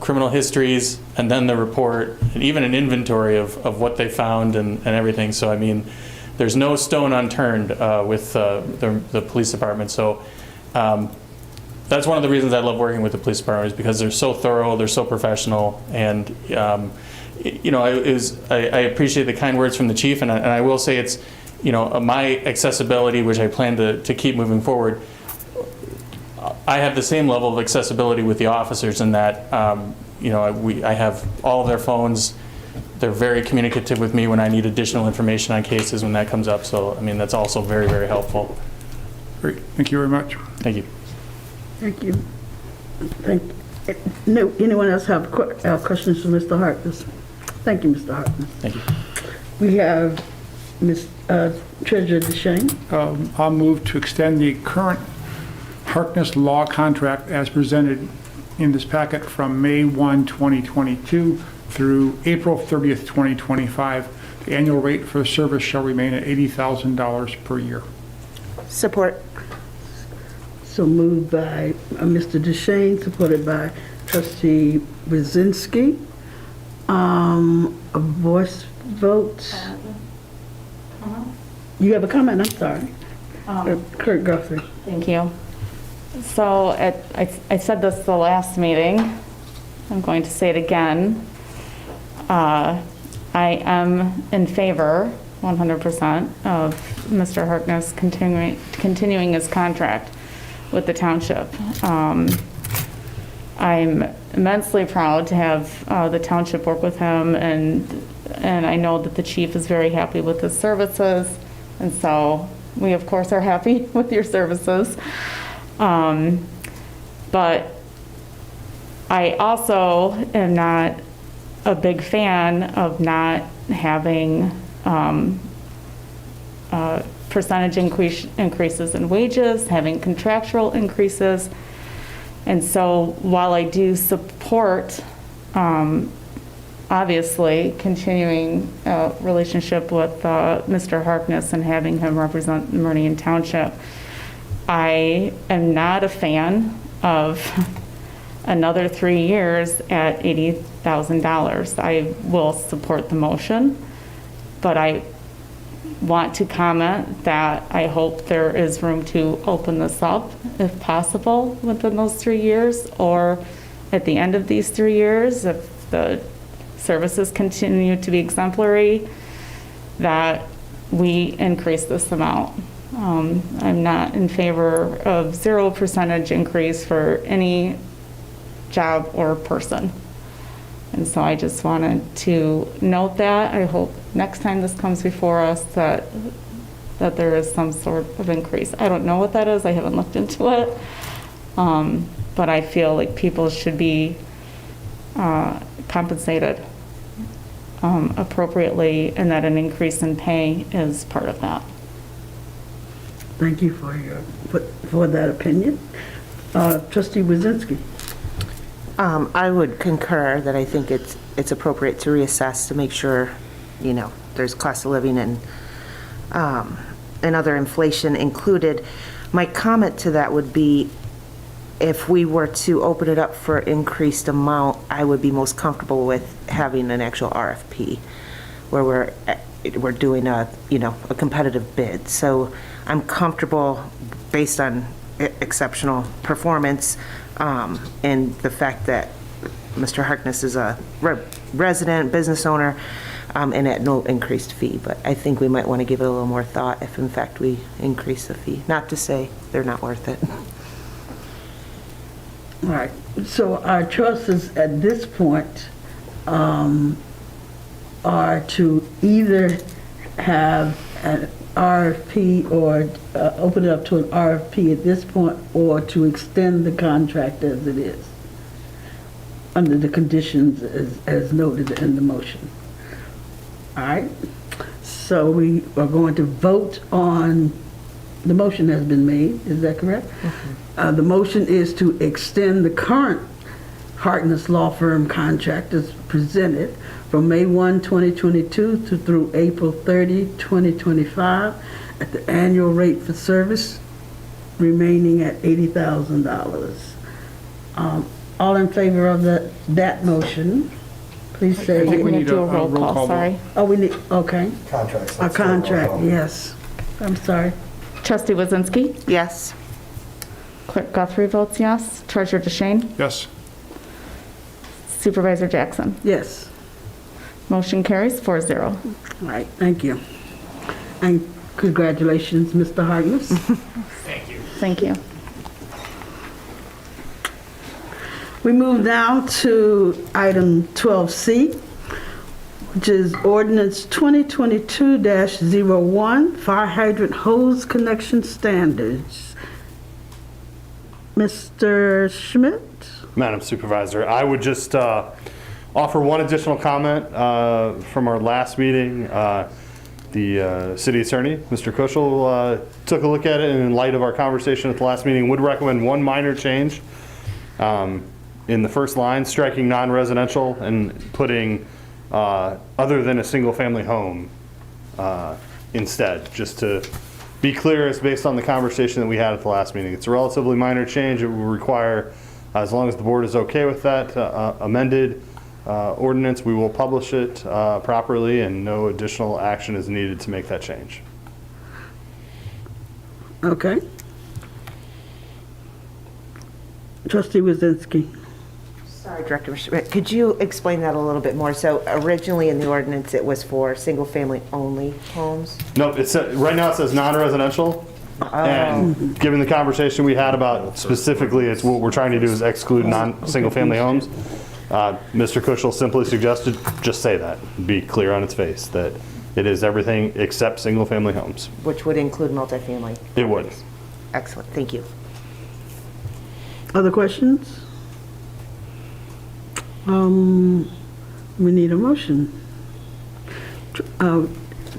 criminal histories, and then the report, and even an inventory of what they found and everything. So, I mean, there's no stone unturned with the police department. So that's one of the reasons I love working with the police department, is because they're so thorough, they're so professional, and you know, I appreciate the kind words from the chief, and I will say it's, you know, my accessibility, which I plan to keep moving forward. I have the same level of accessibility with the officers in that, you know, I have all of their phones. They're very communicative with me when I need additional information on cases when that comes up. So, I mean, that's also very, very helpful. Great. Thank you very much. Thank you. Thank you. No, anyone else have questions for Mr. Harkness? Thank you, Mr. Harkness. Thank you. We have Ms. Treasurer DeShane. I'll move to extend the current Harkness Law contract as presented in this packet from May 1, 2022 through April 30th, 2025. The annual rate for the service shall remain at $80,000 per year. Support. So moved by Mr. DeShane, supported by Trustee Brzezinski. A voice vote. You have a comment? I'm sorry. Kurt Guthrie. Thank you. So I said this the last meeting. I'm going to say it again. I am in favor 100% of Mr. Harkness continuing his contract with the township. I'm immensely proud to have the township work with him, and I know that the chief is very happy with his services, and so we of course are happy with your services. But I also am not a big fan of not having percentage increases in wages, having contractual increases. And so while I do support, obviously, continuing a relationship with Mr. Harkness and having him represent Meridian Township, I am not a fan of another 3 years at $80,000. I will support the motion, but I want to comment that I hope there is room to open this up, if possible, within those 3 years, or at the end of these 3 years, if the services continue to be exemplary, that we increase this amount. I'm not in favor of 0% increase for any job or person. And so I just wanted to note that. I hope next time this comes before us that there is some sort of increase. I don't know what that is. I haven't looked into it. But I feel like people should be compensated appropriately, and that an increase in pay is part of that. Thank you for that opinion. Trustee Brzezinski. I would concur that I think it's appropriate to reassess to make sure, you know, there's cost of living and other inflation included. My comment to that would be, if we were to open it up for increased amount, I would be most comfortable with having an actual RFP where we're doing a competitive bid. So I'm comfortable based on exceptional performance and the fact that Mr. Harkness is a resident business owner. and at no increased fee. But I think we might want to give it a little more thought if in fact we increase the fee. Not to say they're not worth it. All right, so our choices at this point are to either have an RFP or open it up to an RFP at this point, or to extend the contract as it is, under the conditions as noted in the motion. All right, so we are going to vote on, the motion has been made, is that correct? Mm-hmm. The motion is to extend the current Harkness Law Firm contract as presented from May 1, 2022 through April 30, 2025 at the annual rate for service remaining at $80,000. All in favor of that motion, please say. I think we need do a a roll call, vote. sorry. Oh, we need, okay. Contracts. A contract, yes. I'm sorry. Trustee Wazinski? Yes. Clerk Guthrie votes yes. Treasurer DeShane? Yes. Supervisor Jackson? Yes. Motion carries 4-0. All right, thank you. And congratulations, Mr. Harkness. Thank you. We move now to item 12C, which is ordinance 2022-01, fire hydrant hose connection standards. Mr. Schmidt? Madam Supervisor, I would just offer one additional comment from our last meeting. The city attorney, Mr. Kushel, took a look at it, and in light of our conversation at the last meeting, would recommend one minor change in the first line, striking non-residential and putting other than a single-family home instead, just to be clear. It's based on the conversation that we had at the last meeting. It's a relatively minor change. It will require, as long as the board is okay with that amended ordinance, we will publish it properly, and no additional action is needed to make that change. Okay. Trustee Wazinski? Sorry, Director Schmidt, could you explain that a little bit more? So originally in the ordinance, it was for single-family only homes? No, right now it says non-residential. And given the conversation we had about specifically, it's what we're trying to do is exclude non-single-family homes. Mr. Kushel simply suggested just say that, be clear on its face, that it is everything except single-family homes. Which would include multifamily? It would. Excellent, thank you. Other questions? We need a motion.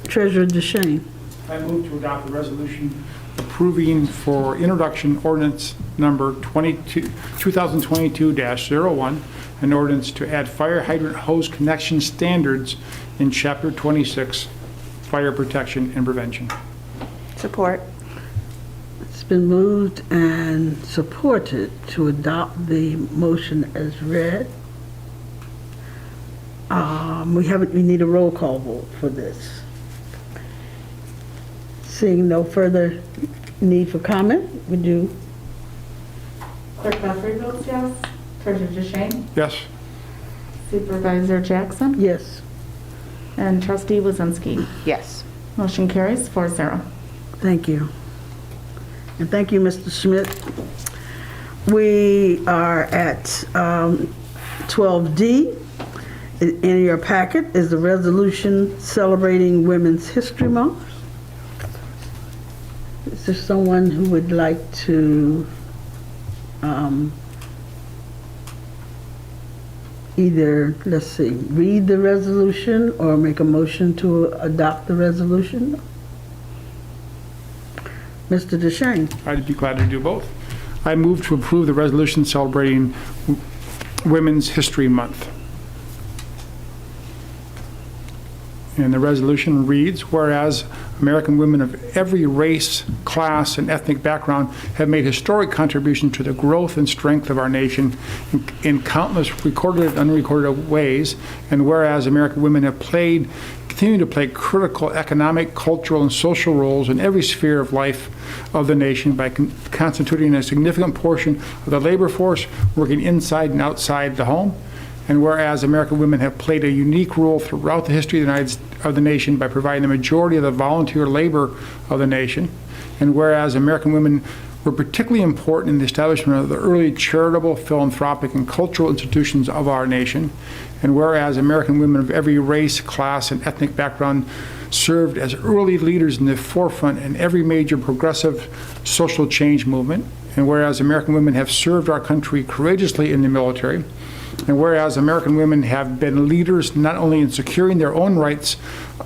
Treasurer DeShane? I move to adopt the resolution approving for introduction ordinance number 2022-01, an ordinance to add fire hydrant hose connection standards in Chapter 26, Fire Protection and Prevention. Support. It's been moved and supported to adopt the motion as read. We need a roll call vote for this. Seeing no further need for comment, would you? Clerk Guthrie votes yes. Treasurer DeShane? Yes. Supervisor Jackson? Yes. And Trustee Wazinski? Yes. Motion carries 4-0. Thank you. And thank you, Mr. Schmidt. We are at 12D. In your packet is the resolution celebrating Women's History Month. Is there someone who would like to either, let's see, read the resolution or make a motion to adopt the resolution? Mr. DeShane? I'd be glad to do both. I move to approve the resolution celebrating Women's History Month. And the resolution reads, whereas American women of every race, class, and ethnic background have made historic contributions to the growth and strength of our nation in countless recorded and unrecorded ways, and whereas American women have continue to play critical economic, cultural, and social roles in every sphere of life of the nation by constituting a significant portion of the labor force working inside and outside the home. And whereas American women have played a unique role throughout the history of the nation by providing the majority of the volunteer labor of the nation. And whereas American women were particularly important in the establishment of the early charitable, philanthropic, and cultural institutions of our nation. And whereas American women of every race, class, and ethnic background served as early leaders in the forefront in every major progressive social change movement. And whereas American women have served our country courageously in the military. And whereas American women have been leaders not only in securing their own rights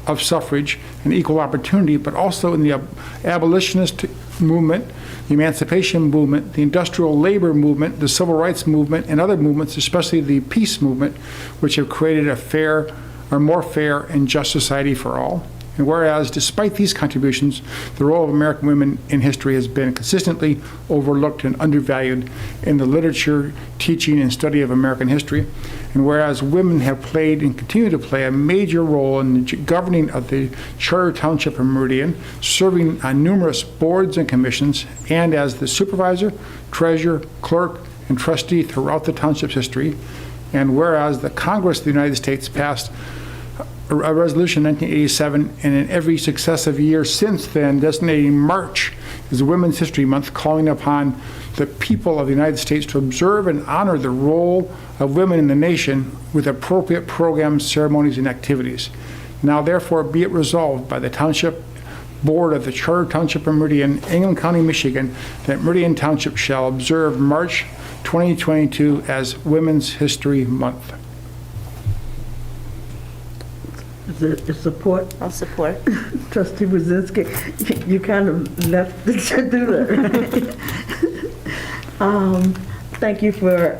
of suffrage and equal opportunity, but also in the abolitionist movement, the emancipation movement, the industrial labor movement, the civil rights movement, and other movements, especially the peace movement, which have created a more fair and just society for all. And whereas, despite these contributions, the role of American women in history has been consistently overlooked and undervalued in the literature, teaching, and study of American history. And whereas women have played and continue to play a major role in the governing of the Charter Township of Meridian, serving on numerous boards and commissions, and as the supervisor, treasurer, clerk, and trustee throughout the township's history. And whereas the Congress of the United States passed a resolution in 1987, and in every successive year since then, designating March as Women's History Month, calling upon the people of the United States to observe and honor the role of women in the nation with appropriate programs, ceremonies, and activities. Now, therefore, be it resolved by the Township Board of the Charter Township of Meridian, Ingham County, Michigan, that Meridian Township shall observe March 2022 as Women's History Month. Is there support? I'll support. Trustee Brzezinski, you kind of left to do that, right? Thank you for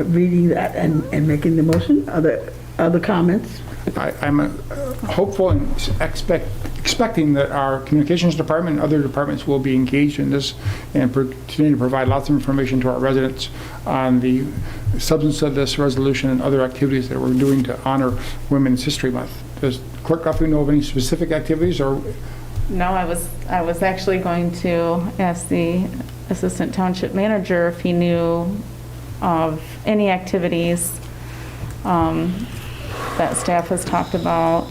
reading that and making the motion. Other comments? I'm hopeful and expecting that our communications department and other departments will be engaged in this and continue to provide lots of information to our residents on the substance of this resolution and other activities that we're doing to honor Women's History Month. Does Clerk Guthrie know of any specific activities or? No, I was actually going to ask the Assistant Township Manager if he knew of any activities that staff has talked about.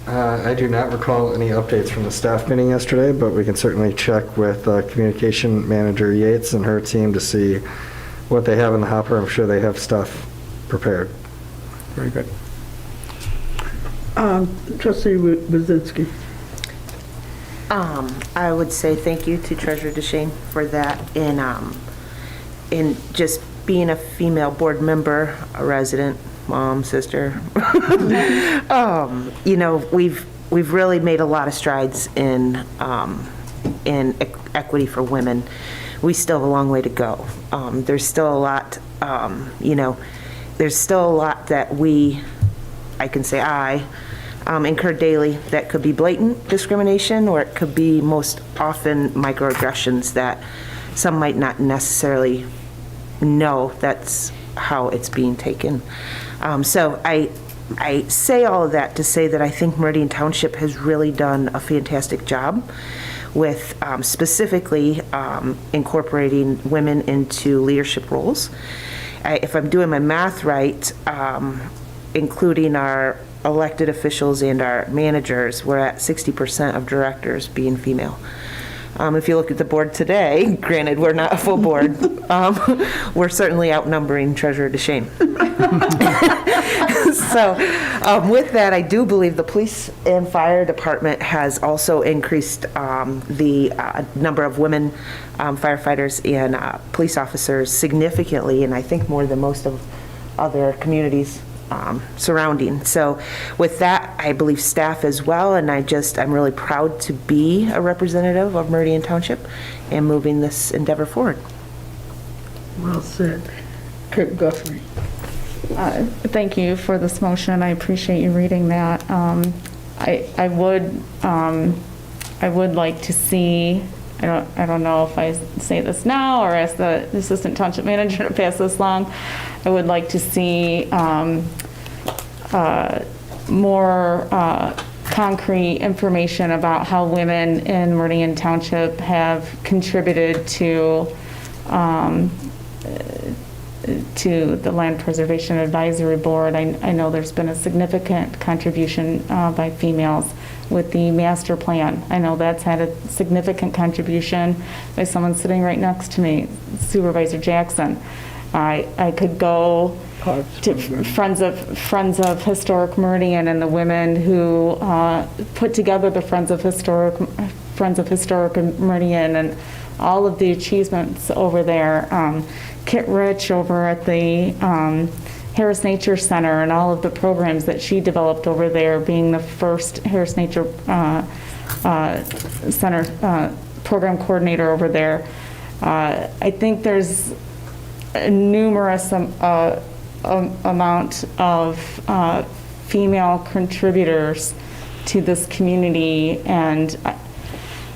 I do not recall any updates from the staff meeting yesterday, but we can certainly check with Communication Manager Yates and her team to see what they have in the hopper. I'm sure they have stuff prepared. Very good. Trustee Brzezinski. I would say thank you to Treasurer DeShane for that, in just being a female board member, a resident, mom, sister. You know, we've really made a lot of strides in equity for women. We still have a long way to go. There's still a lot, there's still a lot that I can say incur daily that could be blatant discrimination, or it could be most often microaggressions that some might not necessarily know that's how it's being taken. So I say all of that to say that I think Meridian Township has really done a fantastic job with specifically incorporating women into leadership roles. If I'm doing my math right, including our elected officials and our managers, we're at 60% of directors being female. If you look at the board today, granted, we're not a full board, we're certainly outnumbering Treasurer DeShane. So with that, I do believe the police and fire department has also increased the number of women firefighters and police officers significantly, and I think more than most of other communities surrounding. So with that, I believe staff as well, and I'm really proud to be a representative of Meridian Township and moving this endeavor forward. Well said. Clerk Guthrie. Thank you for this motion. I appreciate you reading that. I would like to see, I don't know if I say this now or ask the Assistant Township Manager to pass this along. I would like to see more concrete information about how women in Meridian Township have contributed to to the Land Preservation Advisory Board. I know there's been a significant contribution by females with the master plan. I know that's had a significant contribution by someone sitting right next to me, Supervisor Jackson. I could go to Friends of Historic Meridian and the women who put together the Friends of Historic Meridian and all of the achievements over there. Kit Rich over at the Harris Nature Center and all of the programs that she developed over there, being the first Harris Nature Center program coordinator over there. I think there's a numerous amount of female contributors to this community, and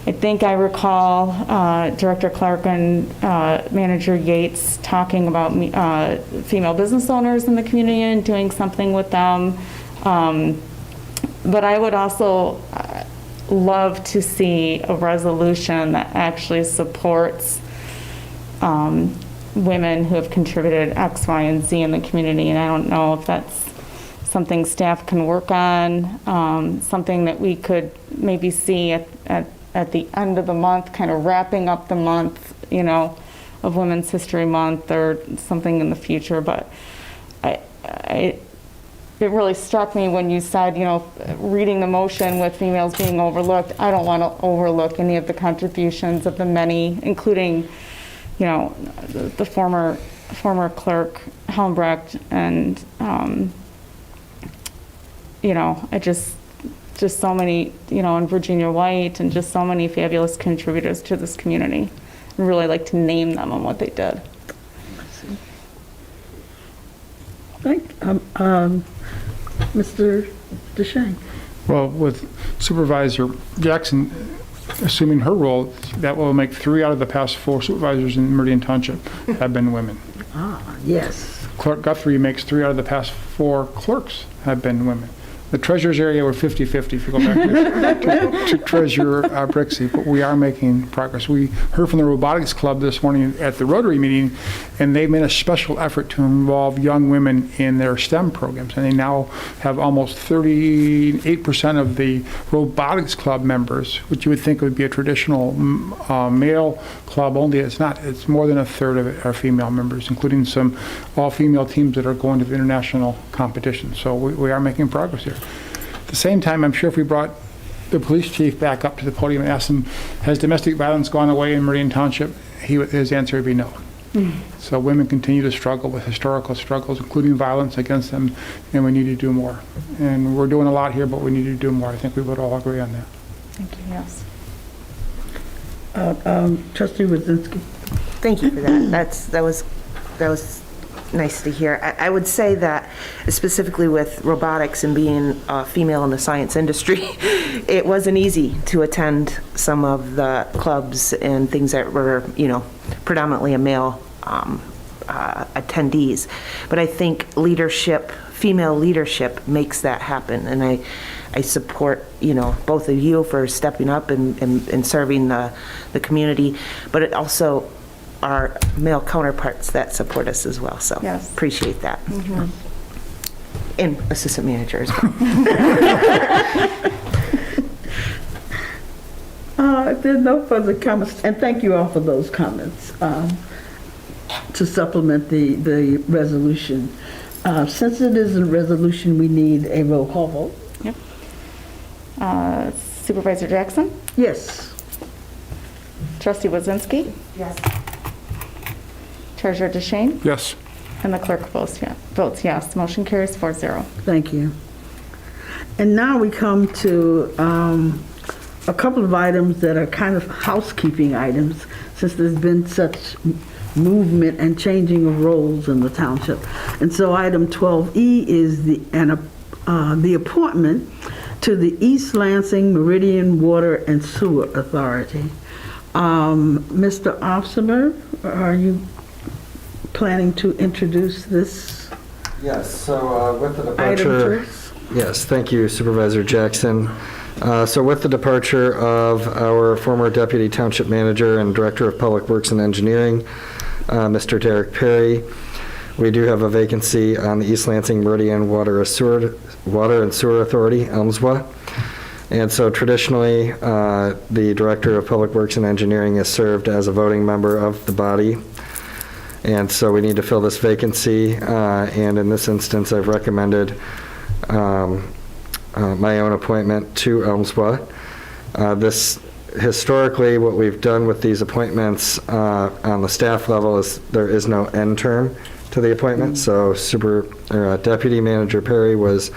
I think I recall Director Clark and Manager Yates talking about female business owners in the community and doing something with them. But I would also love to see a resolution that actually supports women who have contributed X, Y, and Z in the community. And I don't know if that's something staff can work on, something that we could maybe see at the end of the month, kind of wrapping up the month, you know, of Women's History Month or something in the future. But it really struck me when you said, you know, reading the motion with females being overlooked. I don't want to overlook any of the contributions of the many, including, you know, the former clerk Helmbrecht, and you know, just so many, you know, and Virginia White, and just so many fabulous contributors to this community. I'd really like to name them and what they did. Mr. DeShane. Well, with Supervisor Jackson assuming her role, that will make 3 out of the past 4 supervisors in Meridian Township have been women. Yes. Clerk Guthrie makes 3 out of the past 4 clerks have been women. The treasurer's area were 50-50 if you go back to Treasurer Brixey, but we are making progress. We heard from the Robotics Club this morning at the Rotary meeting, and they made a special effort to involve young women in their STEM programs, and they now have almost 38% of the Robotics Club members, which you would think would be a traditional male club, only it's not. It's more than a third of it are female members, including some all-female teams that are going to the international competition. So we are making progress here. At the same time, I'm sure if we brought the police chief back up to the podium and asked him, has domestic violence gone away in Meridian Township, his answer would be no. So women continue to struggle with historical struggles, including violence against them, and we need to do more. And we're doing a lot here, but we need to do more. I think we would all agree on that. Thank you, yes. Trustee Wazinski. Thank you for that. That was nice to hear. I would say that specifically with robotics and being a female in the science industry, it wasn't easy to attend some of the clubs and things that were, you know, predominantly a male attendees. But I think leadership, female leadership, makes that happen, and I support, you know, both of you for stepping up and serving the community, but it also our male counterparts that support us as well. So yes. Appreciate that. And assistant manager as well. If there's no further comments, and thank you all for those comments to supplement the resolution. Since it is a resolution, we need a roll call vote. Yep. Supervisor Jackson? Yes. Trustee Wazinski? Yes. Treasurer DeShane? Yes. And the clerk votes yes. Motion carries 4-0. Thank you. And now we come to a couple of items that are kind of housekeeping items, since there's been such movement and changing of roles in the township. And so item 12E is the appointment to the East Lansing Meridian Water and Sewer Authority. Mr. Officer, are you planning to introduce this? Yes, so with the Item departure, first? yes, thank you, Supervisor Jackson. So with the departure of our former Deputy Township Manager and Director of Public Works and Engineering, Mr. Derek Perry, We do have a vacancy on the East Lansing Meridian Water and Sewer Authority, ELMSWA. And so traditionally, the Director of Public Works and Engineering has served as a voting member of the body. And so we need to fill this vacancy, and in this instance, I've recommended my own appointment to ELMSWA. Historically, what we've done with these appointments on the staff level is there is no end term to the appointment. So Deputy Manager Perry was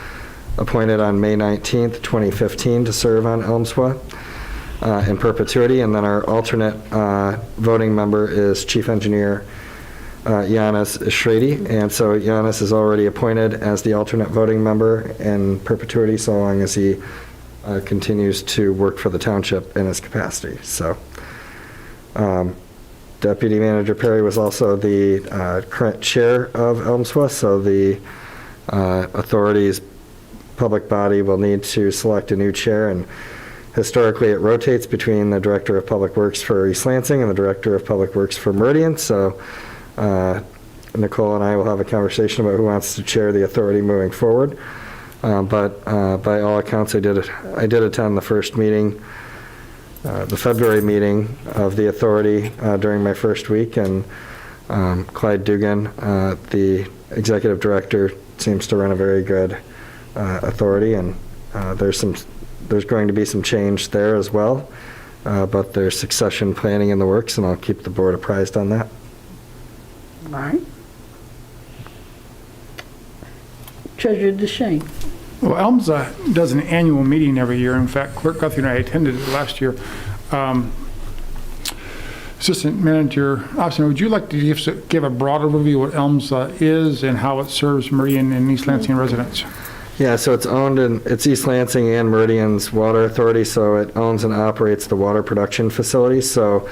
appointed on May 19th, 2015 to serve on ELMSWA in perpetuity, and then our alternate voting member is Chief Engineer Yanis Shrady, and so Yanis is already appointed as the alternate voting member in perpetuity so long as he continues to work for the township in his capacity. So Deputy Manager Perry was also the current chair of ELMSWA, so the authority's public body will need to select a new chair, and historically it rotates between the Director of Public Works for East Lansing and the Director of Public Works for Meridian. So Nicole and I will have a conversation about who wants to chair the authority moving forward. But by all accounts, I did attend the first meeting, the February meeting of the authority during my first week, and Clyde Dugan, the executive director, seems to run a very good authority, and there's going to be some change there as well, but there's succession planning in the works, and I'll keep the board apprised on that. All right. Treasurer DeShane. Well, ELMSWA does an annual meeting every year. In fact, Clerk Guthrie and I attended it last year. Assistant Manager Opsner, would you like to give a broad overview of what ELMSWA is and how it serves Meridian and East Lansing residents? Yeah, so it's owned in, it's East Lansing and Meridian's water authority, so it owns and operates the water production facilities. So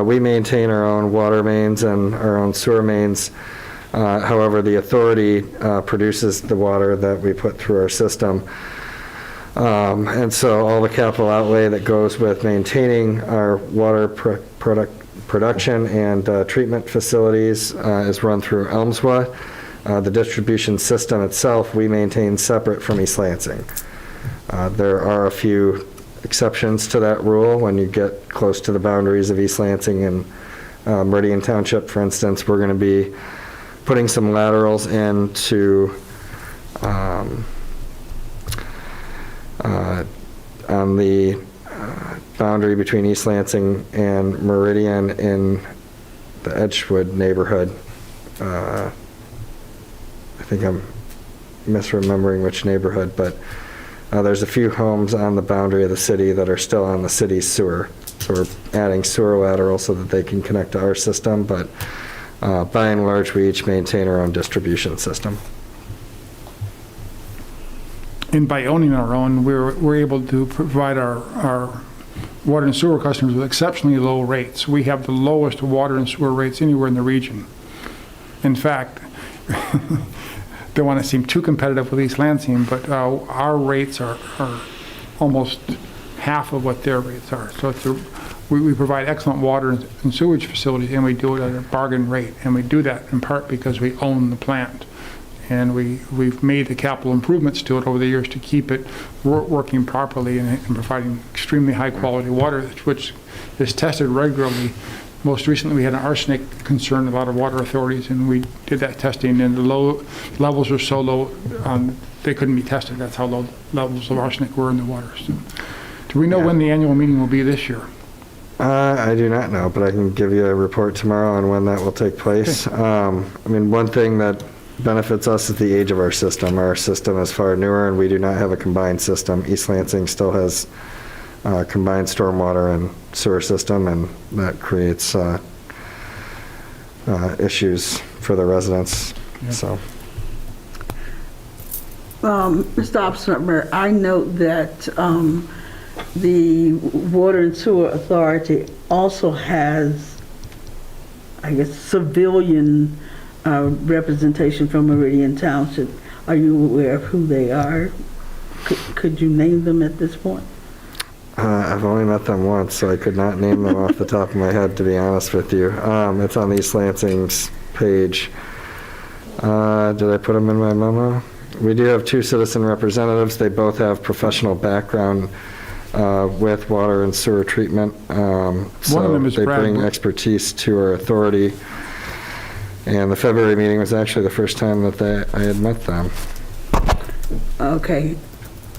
we maintain our own water mains and our own sewer mains. However, the authority produces the water that we put through our system. And so all the capital outlay that goes with maintaining our water production and treatment facilities is run through ELMSWA. The distribution system itself we maintain separate from East Lansing. There are a few exceptions to that rule when you get close to the boundaries of East Lansing and Meridian Township. For instance, we're going to be putting some laterals into on the boundary between East Lansing and Meridian in the Edgewood neighborhood. I think I'm misremembering which neighborhood, but there's a few homes on the boundary of the city that are still on the city's sewer. So we're adding sewer laterals so that they can connect to our system, but by and large, we each maintain our own distribution system. And by owning our own, we're able to provide our water and sewer customers with exceptionally low rates. We have the lowest water and sewer rates anywhere in the region. In fact, don't want to seem too competitive with East Lansing, but our rates are almost half of what their rates are. So we provide excellent water and sewage facilities, and we do it at a bargain rate. And we do that in part because we own the plant. And we've made the capital improvements to it over the years to keep it working properly and providing extremely high quality water, which is tested regularly. Most recently, we had an arsenic concern in a lot of water authorities, and we did that testing, and the low levels were so low they couldn't be tested. That's how low levels of arsenic were in the water. So, do we know when the annual meeting will be this year? I do not know, but I can give you a report tomorrow on when that will take place. Okay. I mean, one thing that benefits us is the age of our system. Our system is far newer, and we do not have a combined system. East Lansing still has combined stormwater and sewer system, and that creates issues for the residents. Yep. So, Mr. Opsner, I note that the Water and Sewer Authority also has, I guess, civilian representation from Meridian Township. Are you aware of who they are? Could you name them at this point? I've only met them once, so I could not name them off the top of my head, to be honest with you. It's on East Lansing's page. Did I put them in my memo? We do have 2 citizen representatives. They both have professional background with water and sewer treatment. One of them is they Brad bring Bro- expertise to our authority. And the February meeting was actually the first time that I had met them. Okay.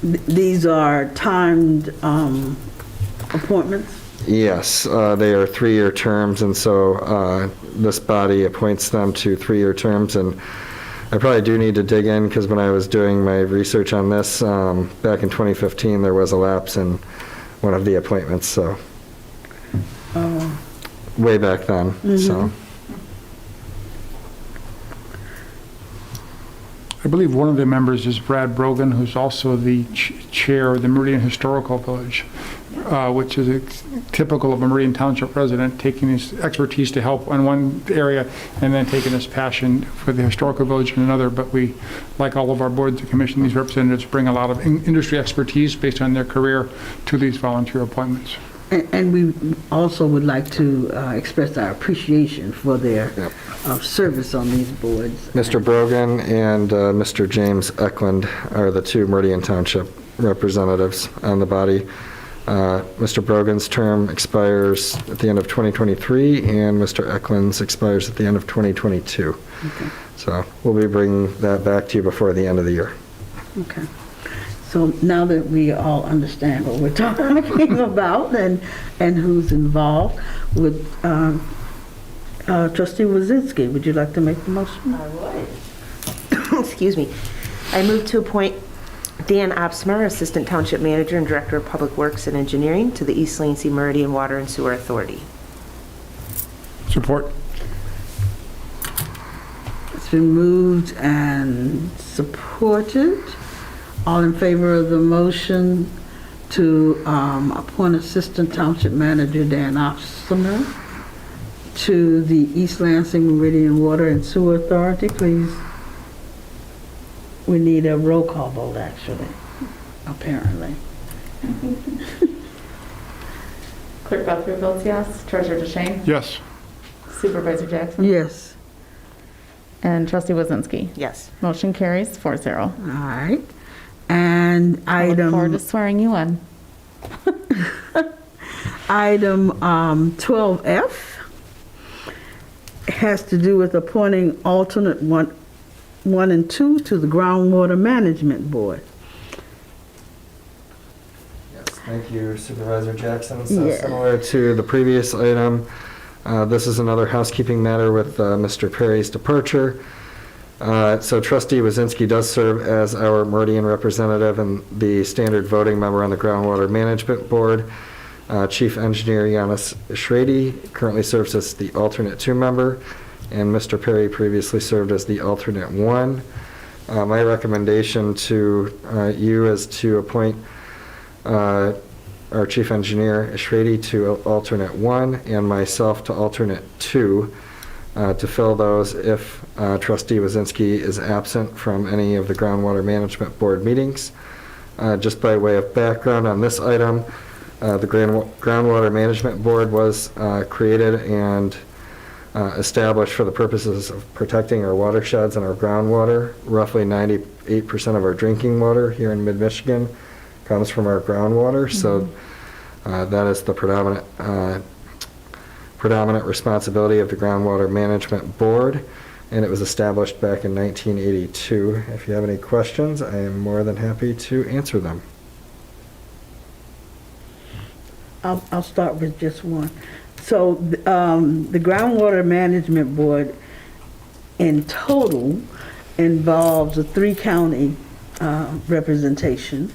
These are timed appointments? Yes, they are 3-year terms, and so this body appoints them to 3-year terms. And I probably do need to dig in, because when I was doing my research on this, back in 2015, there was a lapse in one of the appointments, so way back then, so. I believe one of the members is Brad Brogan, who's also the chair of the Meridian Historical Village, which is typical of a Meridian Township resident, taking his expertise to help in one area and then taking his passion for the historical village in another. But we, like all of our boards and commissions, these representatives bring a lot of industry expertise based on their career to these volunteer appointments. And we also would like to express our appreciation for their service on these boards. Mr. Brogan and Mr. James Eklund are the 2 Meridian Township representatives on the body. Mr. Brogan's term expires at the end of 2023, and Mr. Eklund's expires at the end of 2022. Okay. So we'll be bringing that back to you before the end of the year. Okay. So now that we all understand what we're talking about and who's involved, would Trustee Wazinski, would you like to make the motion? I would. Excuse me. I move to appoint Dan Opsmer, Assistant Township Manager and Director of Public Works and Engineering, to the East Lansing Meridian Water and Sewer Authority. Support. It's been moved and supported. All in favor of the motion to appoint Assistant Township Manager Dan Opsmer to the East Lansing Meridian Water and Sewer Authority, please? We need a roll call vote, actually, apparently. Clerk Guthrie votes yes. Treasurer DeShane? Yes. Supervisor Jackson? Yes. And Trustee Wazinski? Yes. Motion carries 4-0. All right. And I look forward to item swearing you in. 12F has to do with appointing alternate one and two to the Groundwater Management Board. Yes, thank you, Supervisor Jackson. So Yeah. similar to the previous item, this is another housekeeping matter with Mr. Perry's departure. So Trustee Wazinski does serve as our Meridian representative and the standard voting member on the Groundwater Management Board. Chief Engineer Yanis Shrady currently serves as the alternate 2 member, and Mr. Perry previously served as the alternate 1. My recommendation to you is to appoint our Chief Engineer Shrady to alternate 1 and myself to alternate 2. To fill those if Trustee Wazinski is absent from any of the Groundwater Management Board meetings. Just by way of background on this item, the Groundwater Management Board was created and established for the purposes of protecting our watersheds and our groundwater. Roughly 98% of our drinking water here in mid-Michigan comes from our groundwater, so that is the predominant responsibility of the Groundwater Management Board, and it was established back in 1982. If you have any questions, I am more than happy to answer them. I'll start with just one. So the Groundwater Management Board in total involves a 3-county representation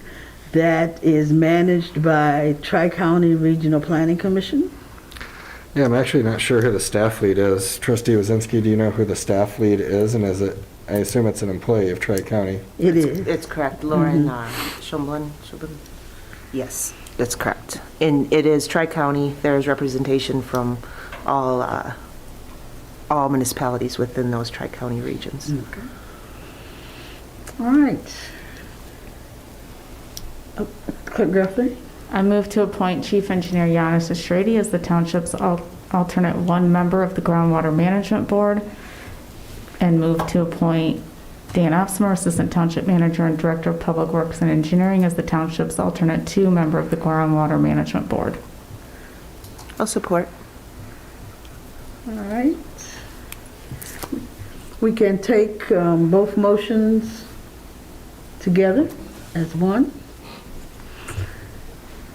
that is managed by Tri-County Regional Planning Commission. Yeah, I'm actually not sure who the staff lead is. Trustee Wazinski, do you know who the staff lead is, and is it, I assume it's an employee of Tri-County? It is. It's correct. Lauren Shumblin. Yes, that's correct. And it is Tri-County. There is representation from all municipalities within those Tri-County regions. Okay. All right. Clerk Guthrie? I move to appoint Chief Engineer Yanis Shrady as the township's alternate 1 member of the Groundwater Management Board And move to appoint Dan Opsmer, Assistant Township Manager and Director of Public Works and Engineering, as the township's alternate 2 member of the Groundwater Management Board. I'll support. All right. We can take both motions together as one.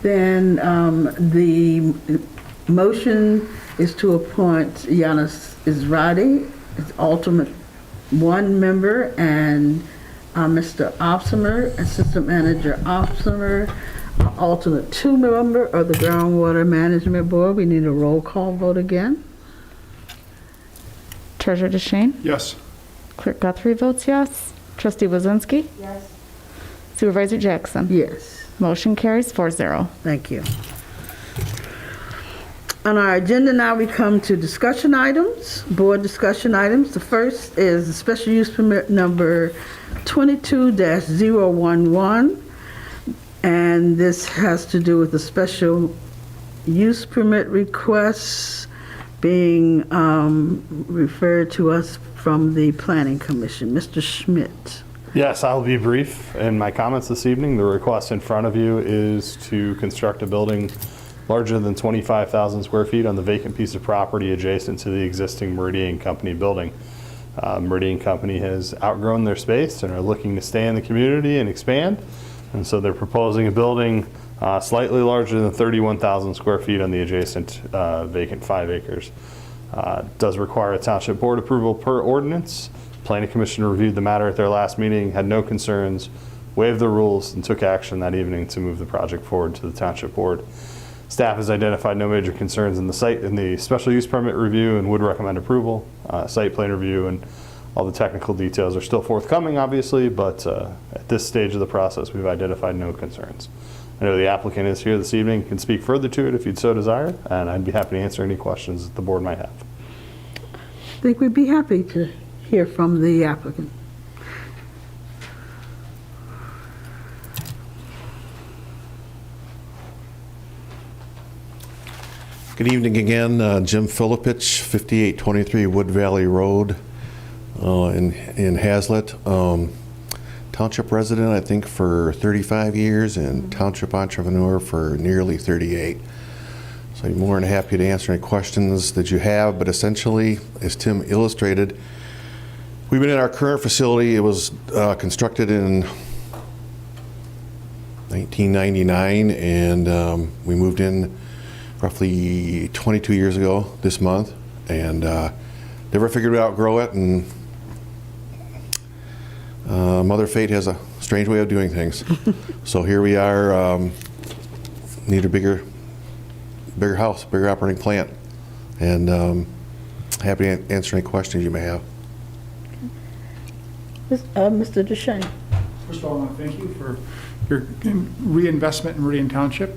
Then the motion is to appoint Yanis Izradi as alternate 1 member, and Mr. Opsimer, Assistant Manager Opsimer, alternate 2 member of the Groundwater Management Board. We need a roll call vote again. Treasurer DeShane? Yes. Clerk Guthrie votes yes. Trustee Wazinski? Yes. Supervisor Jackson? Yes. Motion carries 4-0. Thank you. On our agenda now, we come to discussion items, board discussion items. The first is the special use permit number 22-011, and this has to do with the special use permit requests being referred to us from the Planning Commission. Mr. Schmidt. Yes, I'll be brief in my comments this evening. The request in front of you is to construct a building larger than 25,000 square feet on the vacant piece of property adjacent to the existing Meridian Company building. Meridian Company has outgrown their space and are looking to stay in the community and expand. And so they're proposing a building slightly larger than 31,000 square feet on the adjacent vacant 5 acres. Does require a township board approval per ordinance. Planning Commission reviewed the matter at their last meeting, had no concerns, waived the rules, and took action that evening to move the project forward to the township board. Staff has identified no major concerns in the special use permit review and would recommend approval. Site plan review and all the technical details are still forthcoming, obviously, but at this stage of the process, we've identified no concerns. I know the applicant is here this evening, can speak further to it if you'd so desire, and I'd be happy to answer any questions that the board might have. I think we'd be happy to hear from the applicant. Good evening again. Jim Filipich, 5823 Wood Valley Road in Hazlet. Township resident, I think, for 35 years and township entrepreneur for nearly 38. So I'm more than happy to answer any questions that you have, but essentially, as Tim illustrated, we've been in our current facility. It was constructed in 1999, and we moved in roughly 22 years ago this month, and never figured we'd outgrow it, and Mother Fate has a strange way of doing things. So here we are, need a bigger house, bigger operating plant, and happy to answer any questions you may have. Mr. DeShane. First of all, I want to thank you for your reinvestment in Meridian Township.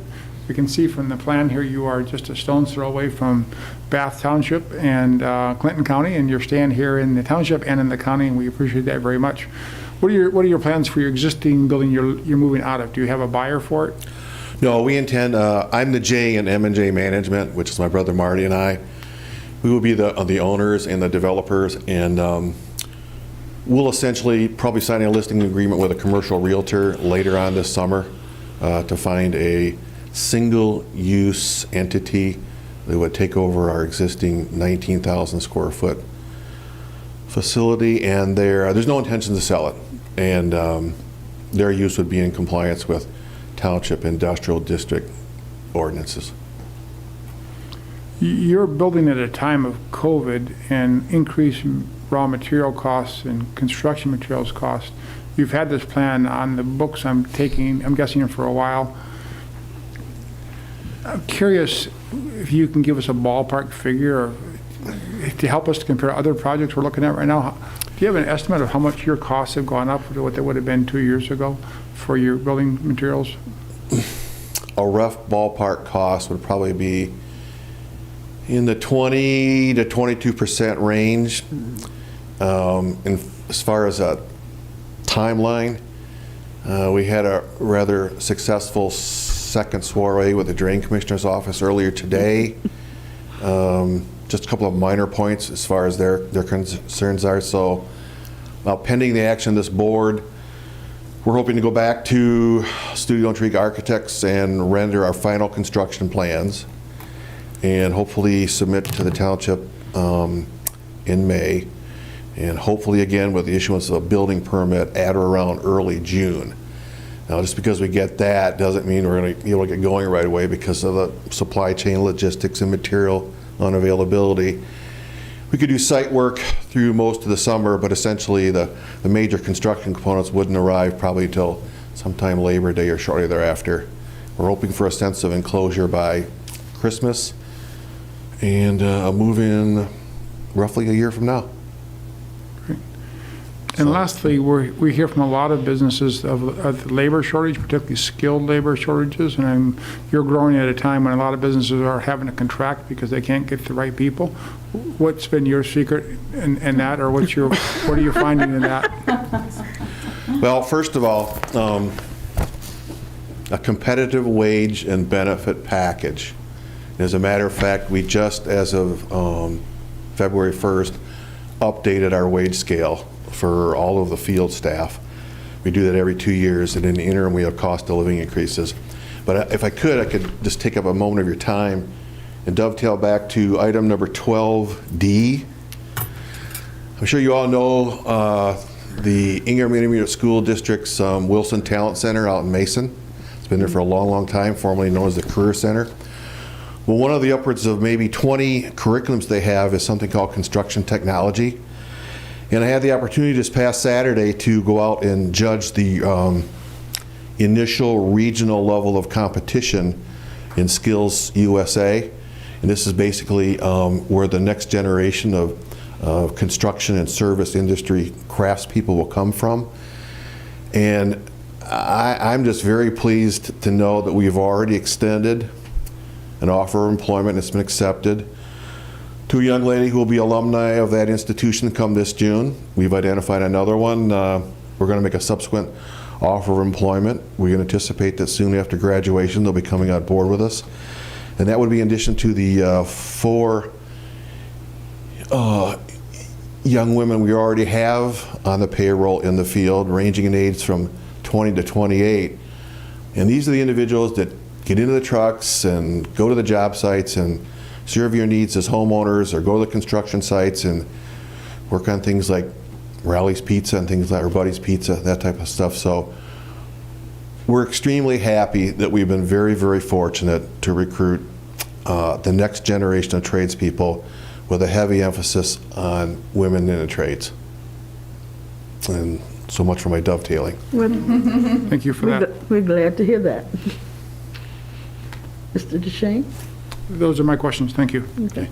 We can see from the plan here you are just a stone's throw away from Bath Township and Clinton County, and you're staying here in the township and in the county, and we appreciate that very much. What are your plans for your existing building you're moving out of? Do you have a buyer for it? No, we intend, I'm the J in M&J Management, which is my brother Marty and I. We will be the owners and the developers, and we'll essentially probably sign a listing agreement with a commercial realtor later on this summer to find a single-use entity that would take over our existing 19,000 square foot facility, and there's no intention to sell it, and their use would be in compliance with township industrial district ordinances. You're building at a time of COVID and increased raw material costs and construction materials costs. You've had this plan on the books, I'm guessing, for a while. I'm curious if you can give us a ballpark figure or to help us to compare other projects we're looking at right now. Do you have an estimate of how much your costs have gone up to what they would have been 2 years ago for your building materials? A rough ballpark cost would probably be in the 20 to 22% range. And as far as a timeline, we had a rather successful second soiree with the Drain Commissioner's office earlier today, just just a couple of minor points as far as their concerns are. So now pending the action of this board, we're hoping to go back to Studio Intrigue Architects and render our final construction plans and hopefully submit to the township in May, and hopefully again with the issuance of a building permit at or around early June. Now, just because we get that doesn't mean we're going to be able to get going right away because of the supply chain logistics and material unavailability. We could do site work through most of the summer, but essentially the major construction components wouldn't arrive probably until sometime Labor Day or shortly thereafter. We're hoping for a sense of enclosure by Christmas and a move-in roughly a year from now. And lastly, we hear from a lot of businesses of the labor shortage, particularly skilled labor shortages, and you're growing at a time when a lot of businesses are having to contract because they can't get the right people. What's been your secret in that, or what are you finding in that? Well, first of all, a competitive wage and benefit package. As a matter of fact, we just, as of February 1st, updated our wage scale for all of the field staff. We do that every 2 years, and in the interim we have cost of living increases. But if I could just take up a moment of your time and dovetail back to item number 12D. I'm sure you all know the Ingham Intermediate School District's Wilson Talent Center out in Mason. It's been there for a long, long time, formerly known as the Career Center. Well, one of the upwards of maybe 20 curriculums they have is something called construction technology. And I had the opportunity this past Saturday to go out and judge the initial regional level of competition in Skills USA. And this is basically where the next generation of construction and service industry craftspeople will come from. And I'm just very pleased to know that we've already extended an offer of employment that's been accepted to a young lady who will be alumni of that institution come this June. We've identified another one. We're going to make a subsequent offer of employment. We can anticipate that soon after graduation they'll be coming on board with us. And that would be in addition to the 4 young women we already have on the payroll in the field, ranging in age from 20 to 28. And these are the individuals that get into the trucks and go to the job sites and serve your needs as homeowners, or go to the construction sites and work on things like Rally's Pizza and things like, or Buddy's Pizza, that type of stuff. So we're extremely happy that we've been very, very fortunate to recruit the next generation of tradespeople with a heavy emphasis on women in the trades. And so much for my dovetailing. Thank you for that. We're glad to hear that. Mr. DeShane? Those are my questions. Thank you. Okay.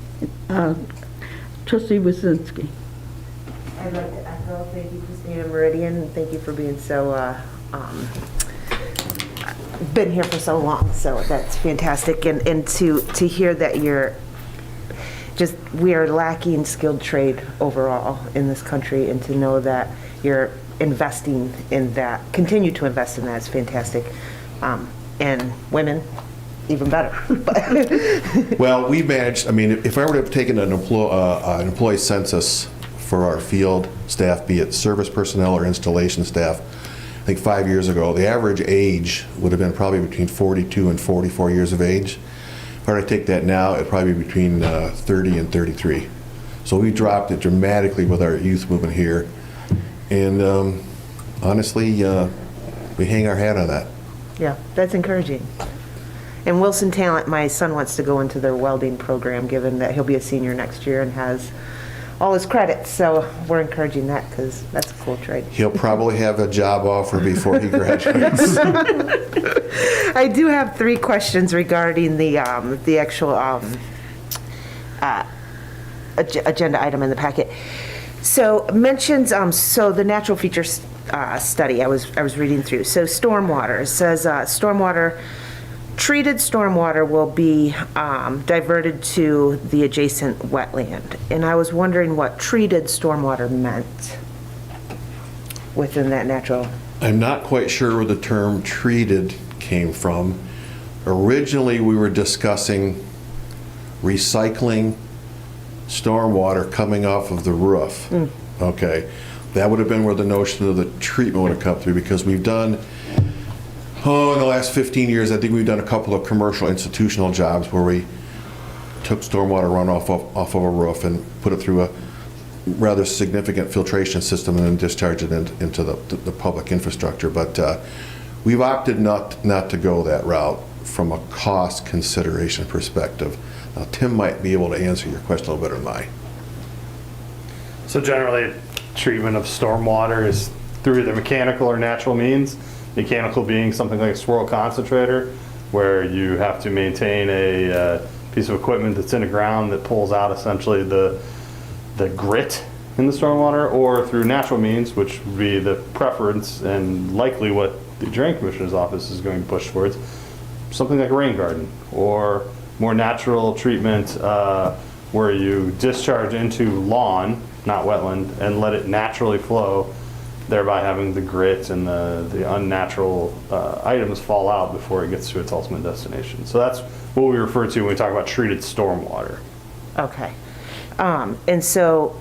Trustee Wazinski? I'd like to echo, thank you, Christina Meridian, and thank you for being so, been here for so long, so that's fantastic. And to hear that we are lacking skilled trade overall in this country, and to know that you're investing in that, continue to invest in that is fantastic. And women, even better. Well, we managed, I mean, if I were to have taken an employee census for our field staff, be it service personnel or installation staff, I think 5 years ago, the average age would have been probably between 42 and 44 years of age. If I were to take that now, it'd probably be between 30 and 33. So we dropped it dramatically with our youth movement here. And honestly, we hang our hat on that. Yeah, that's encouraging. And Wilson Talent, my son wants to go into their welding program, given that he'll be a senior next year and has all his credits. So we're encouraging that, because that's a cool trade. He'll probably have a job offer before he graduates. I do have 3 questions regarding the actual agenda item in the packet. So mentions, so the natural features study I was reading through. So stormwater, it says treated stormwater will be diverted to the adjacent wetland. And I was wondering what treated stormwater meant within that natural. I'm not quite sure where the term treated came from. Originally, we were discussing recycling stormwater coming off of the roof. Okay, that would have been where the notion of the treatment would have come through, because we've done, in the last 15 years, I think we've done a couple of commercial institutional jobs where we took stormwater runoff off of a roof and put it through a rather significant filtration system and then discharged it into the public infrastructure. But we've opted not to go that route from a cost consideration perspective. Now, Tim might be able to answer your question a little better than I. So generally, treatment of stormwater is through either mechanical or natural means. Mechanical being something like a swirl concentrator, where you have to maintain a piece of equipment that's in the ground that pulls out essentially the grit in the stormwater, or through natural means, which would be the preference and likely what the Drain Commissioner's office is going to push towards, something like a rain garden, or more natural treatment where you discharge into lawn, not wetland, and let it naturally flow, thereby having the grit and the unnatural items fall out before it gets to its ultimate destination. So that's what we refer to when we talk about treated stormwater. Okay. And so,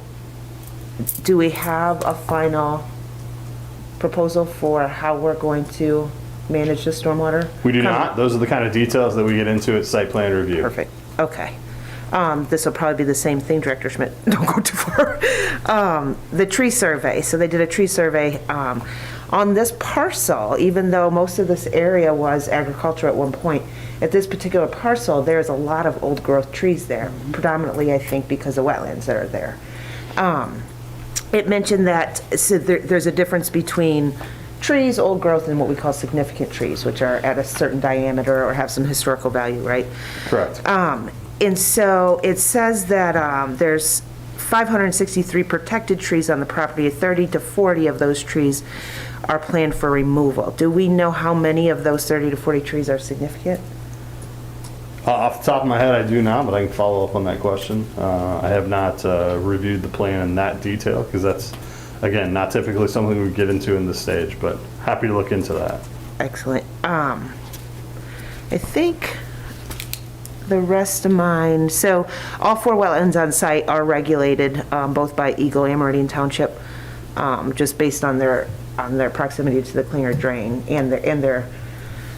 do we have a final proposal for how we're going to manage the stormwater? We do not. Those are the kind of details that we get into at site plan review. Perfect. Okay. This will probably be the same thing, Director Schmidt. Don't go too far. The tree survey. So they did a tree survey on this parcel, even though most of this area was agriculture at one point. At this particular parcel, there's a lot of old growth trees there, predominantly, I think, because of wetlands that are there. It mentioned that there's a difference between trees, old growth, and what we call significant trees, which are at a certain diameter or have some historical value, right? Correct. And so it says that there's 563 protected trees on the property. 30 to 40 of those trees are planned for removal. Do we know how many of those 30 to 40 trees are significant? Off the top of my head, I do not, but I can follow up on that question. I have not reviewed the plan in that detail, because that's, again, not typically something we get into in this stage, but happy to look into that. Excellent. I think the rest of mine, so all 4 wetlands on site are regulated both by Eagle and Meridian Township, just based on their proximity to the Klinger Drain and their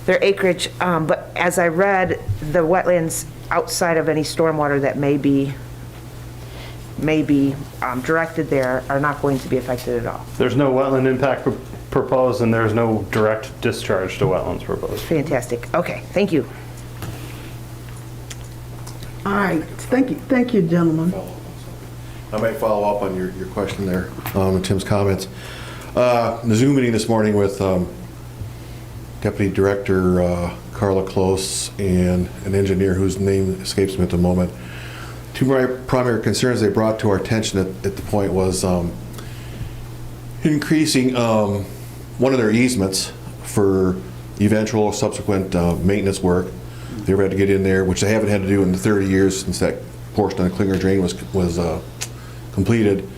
acreage. But as I read, the wetlands outside of any stormwater that may be directed there are not going to be affected at all. There's no wetland impact proposed, and there's no direct discharge to wetlands proposed. Fantastic. Okay, thank you. All right, thank you, gentlemen. I might follow up on your question there, Tim's comments. The Zoom meeting this morning with Deputy Director Carla Close and an engineer whose name escapes me at the moment. 2 primary concerns they brought to our attention at the point was increasing one of their easements for eventual subsequent maintenance work. They ever had to get in there, which they haven't had to do in the 30 years since that portion of the Klinger Drain was completed.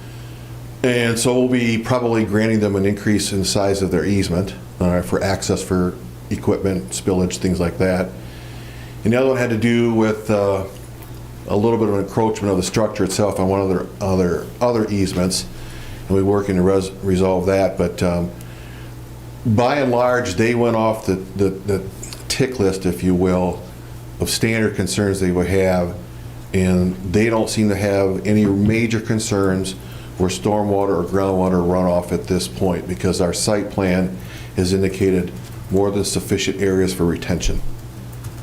And so we'll be probably granting them an increase in the size of their easement for access for equipment, spillage, things like that. And the other one had to do with a little bit of an encroachment of the structure itself on one of their other easements, and we're working to resolve that. But by and large, they went off the tick list, if you will, of standard concerns they would have, and they don't seem to have any major concerns for stormwater or groundwater runoff at this point, because our site plan has indicated more than sufficient areas for retention.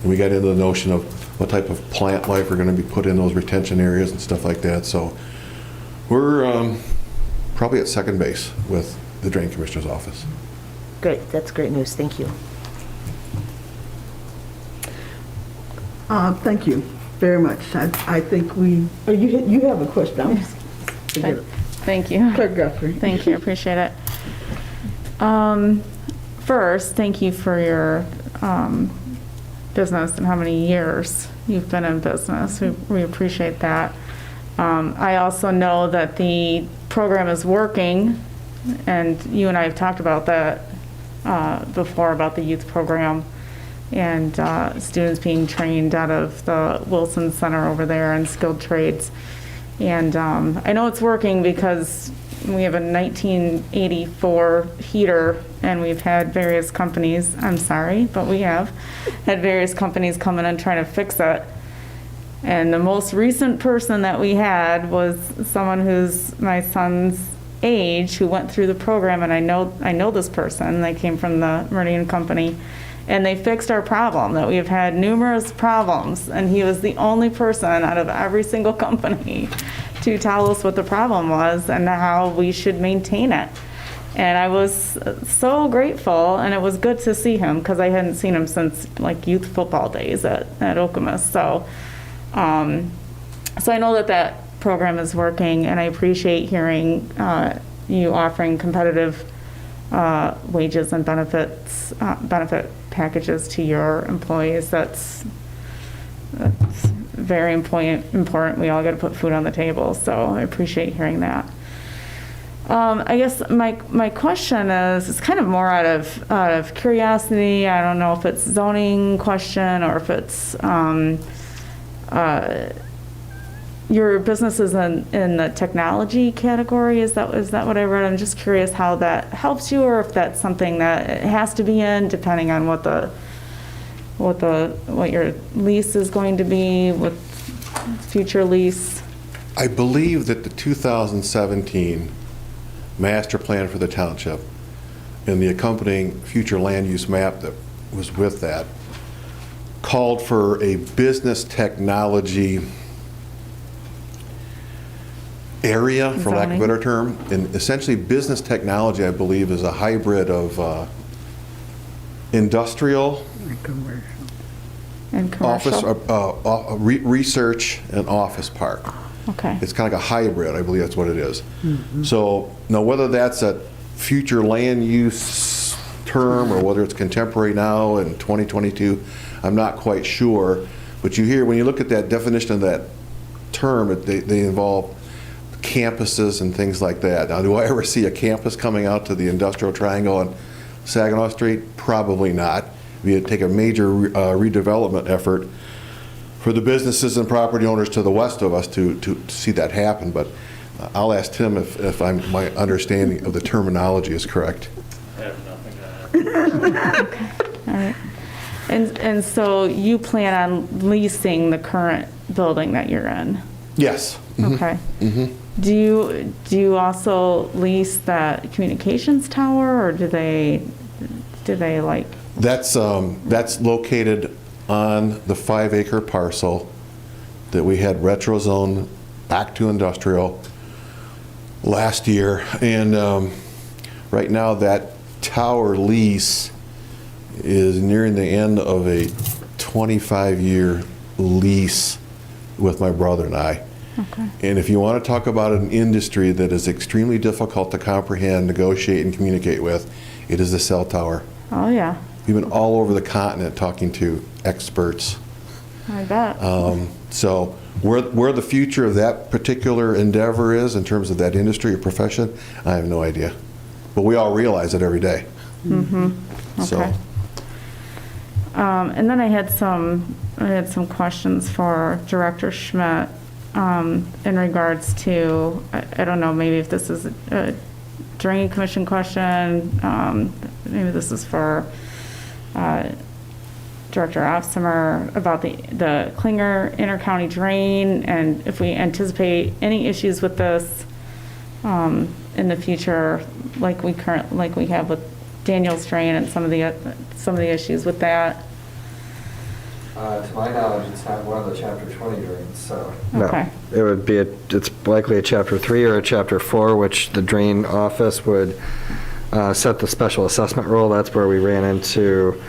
And we got into the notion of what type of plant life are going to be put in those retention areas and stuff like that. So we're probably at second base with the Drain Commissioner's office. Great, that's great news. Thank you. Thank you very much. I think you have a question. Thank you. Clerk Guthrie. Thank you, appreciate it. First, thank you for your business and how many years you've been in business. We appreciate that. I also know that the program is working, and you and I have talked about that before, about the youth program and students being trained out of the Wilson Center over there in skilled trades. And I know it's working because we have a 1984 heater, and we've had various companies, I'm sorry, but we have had various companies come in and try to fix it. And the most recent person that we had was someone who's my son's age, who went through the program, and I know this person. They came from the Meridian company, and they fixed our problem. That we've had numerous problems, and he was the only person out of every single company to tell us what the problem was and how we should maintain it. And I was so grateful, and it was good to see him because I hadn't seen him since like youth football days at Okemos. So I know that program is working, and I appreciate hearing you offering competitive wages and benefits, benefit packages to your employees. That's very important. We all got to put food on the table, so I appreciate hearing that. I guess my question is, it's kind of more out of curiosity. I don't know if it's zoning question or if it's your business is in the technology category. Is that what I read? I'm just curious how that helps you, or if that's something that it has to be in, depending on what your lease is going to be with future lease. I believe that the 2017 master plan for the township and the accompanying future land use map that was with that called for a business technology area, for lack of a better term. And essentially business technology, I believe, is a hybrid of industrial And commercial? office, research and office park. Okay. It's kind of like a hybrid, I believe that's what it is. So now whether that's a future land use term or whether it's contemporary now in 2022, I'm not quite sure. But you hear, when you look at that definition of that term, they involve campuses and things like that. Now, do I ever see a campus coming out to the industrial triangle on Saginaw Street? Probably not. It'd take a major redevelopment effort for the businesses and property owners to the west of us to see that happen. But I'll ask Tim if my understanding of the terminology is correct. I have nothing to add. Okay. All right. And so you plan on leasing the current building that you're in? Yes. Okay. Do you also lease that communications tower, or do they like? That's located on the 5-acre parcel that we had retro zone back to industrial last year. And right now that tower lease is nearing the end of a 25-year lease with my brother and I. Okay. And if you want to talk about an industry that is extremely difficult to comprehend, negotiate, and communicate with, it is the cell tower. Oh, yeah. We've been all over the continent talking to experts. I bet. So where the future of that particular endeavor is in terms of that industry or profession, I have no idea. But we all realize it every day. Okay. So. And then I had some questions for Director Schmidt in regards to, I don't know, maybe if this is a Drain Commission question, maybe this is for Director Opsimer about the Klinger Intercounty Drain, and if we anticipate any issues with this in the future, like we have with Daniel's Drain and some of the issues with that. To my knowledge, it's not one of the Chapter 20 drains, so. Okay. No, it would be, it's likely a Chapter 3 or a Chapter 4, which the drain office would set the special assessment rule. That's where we ran into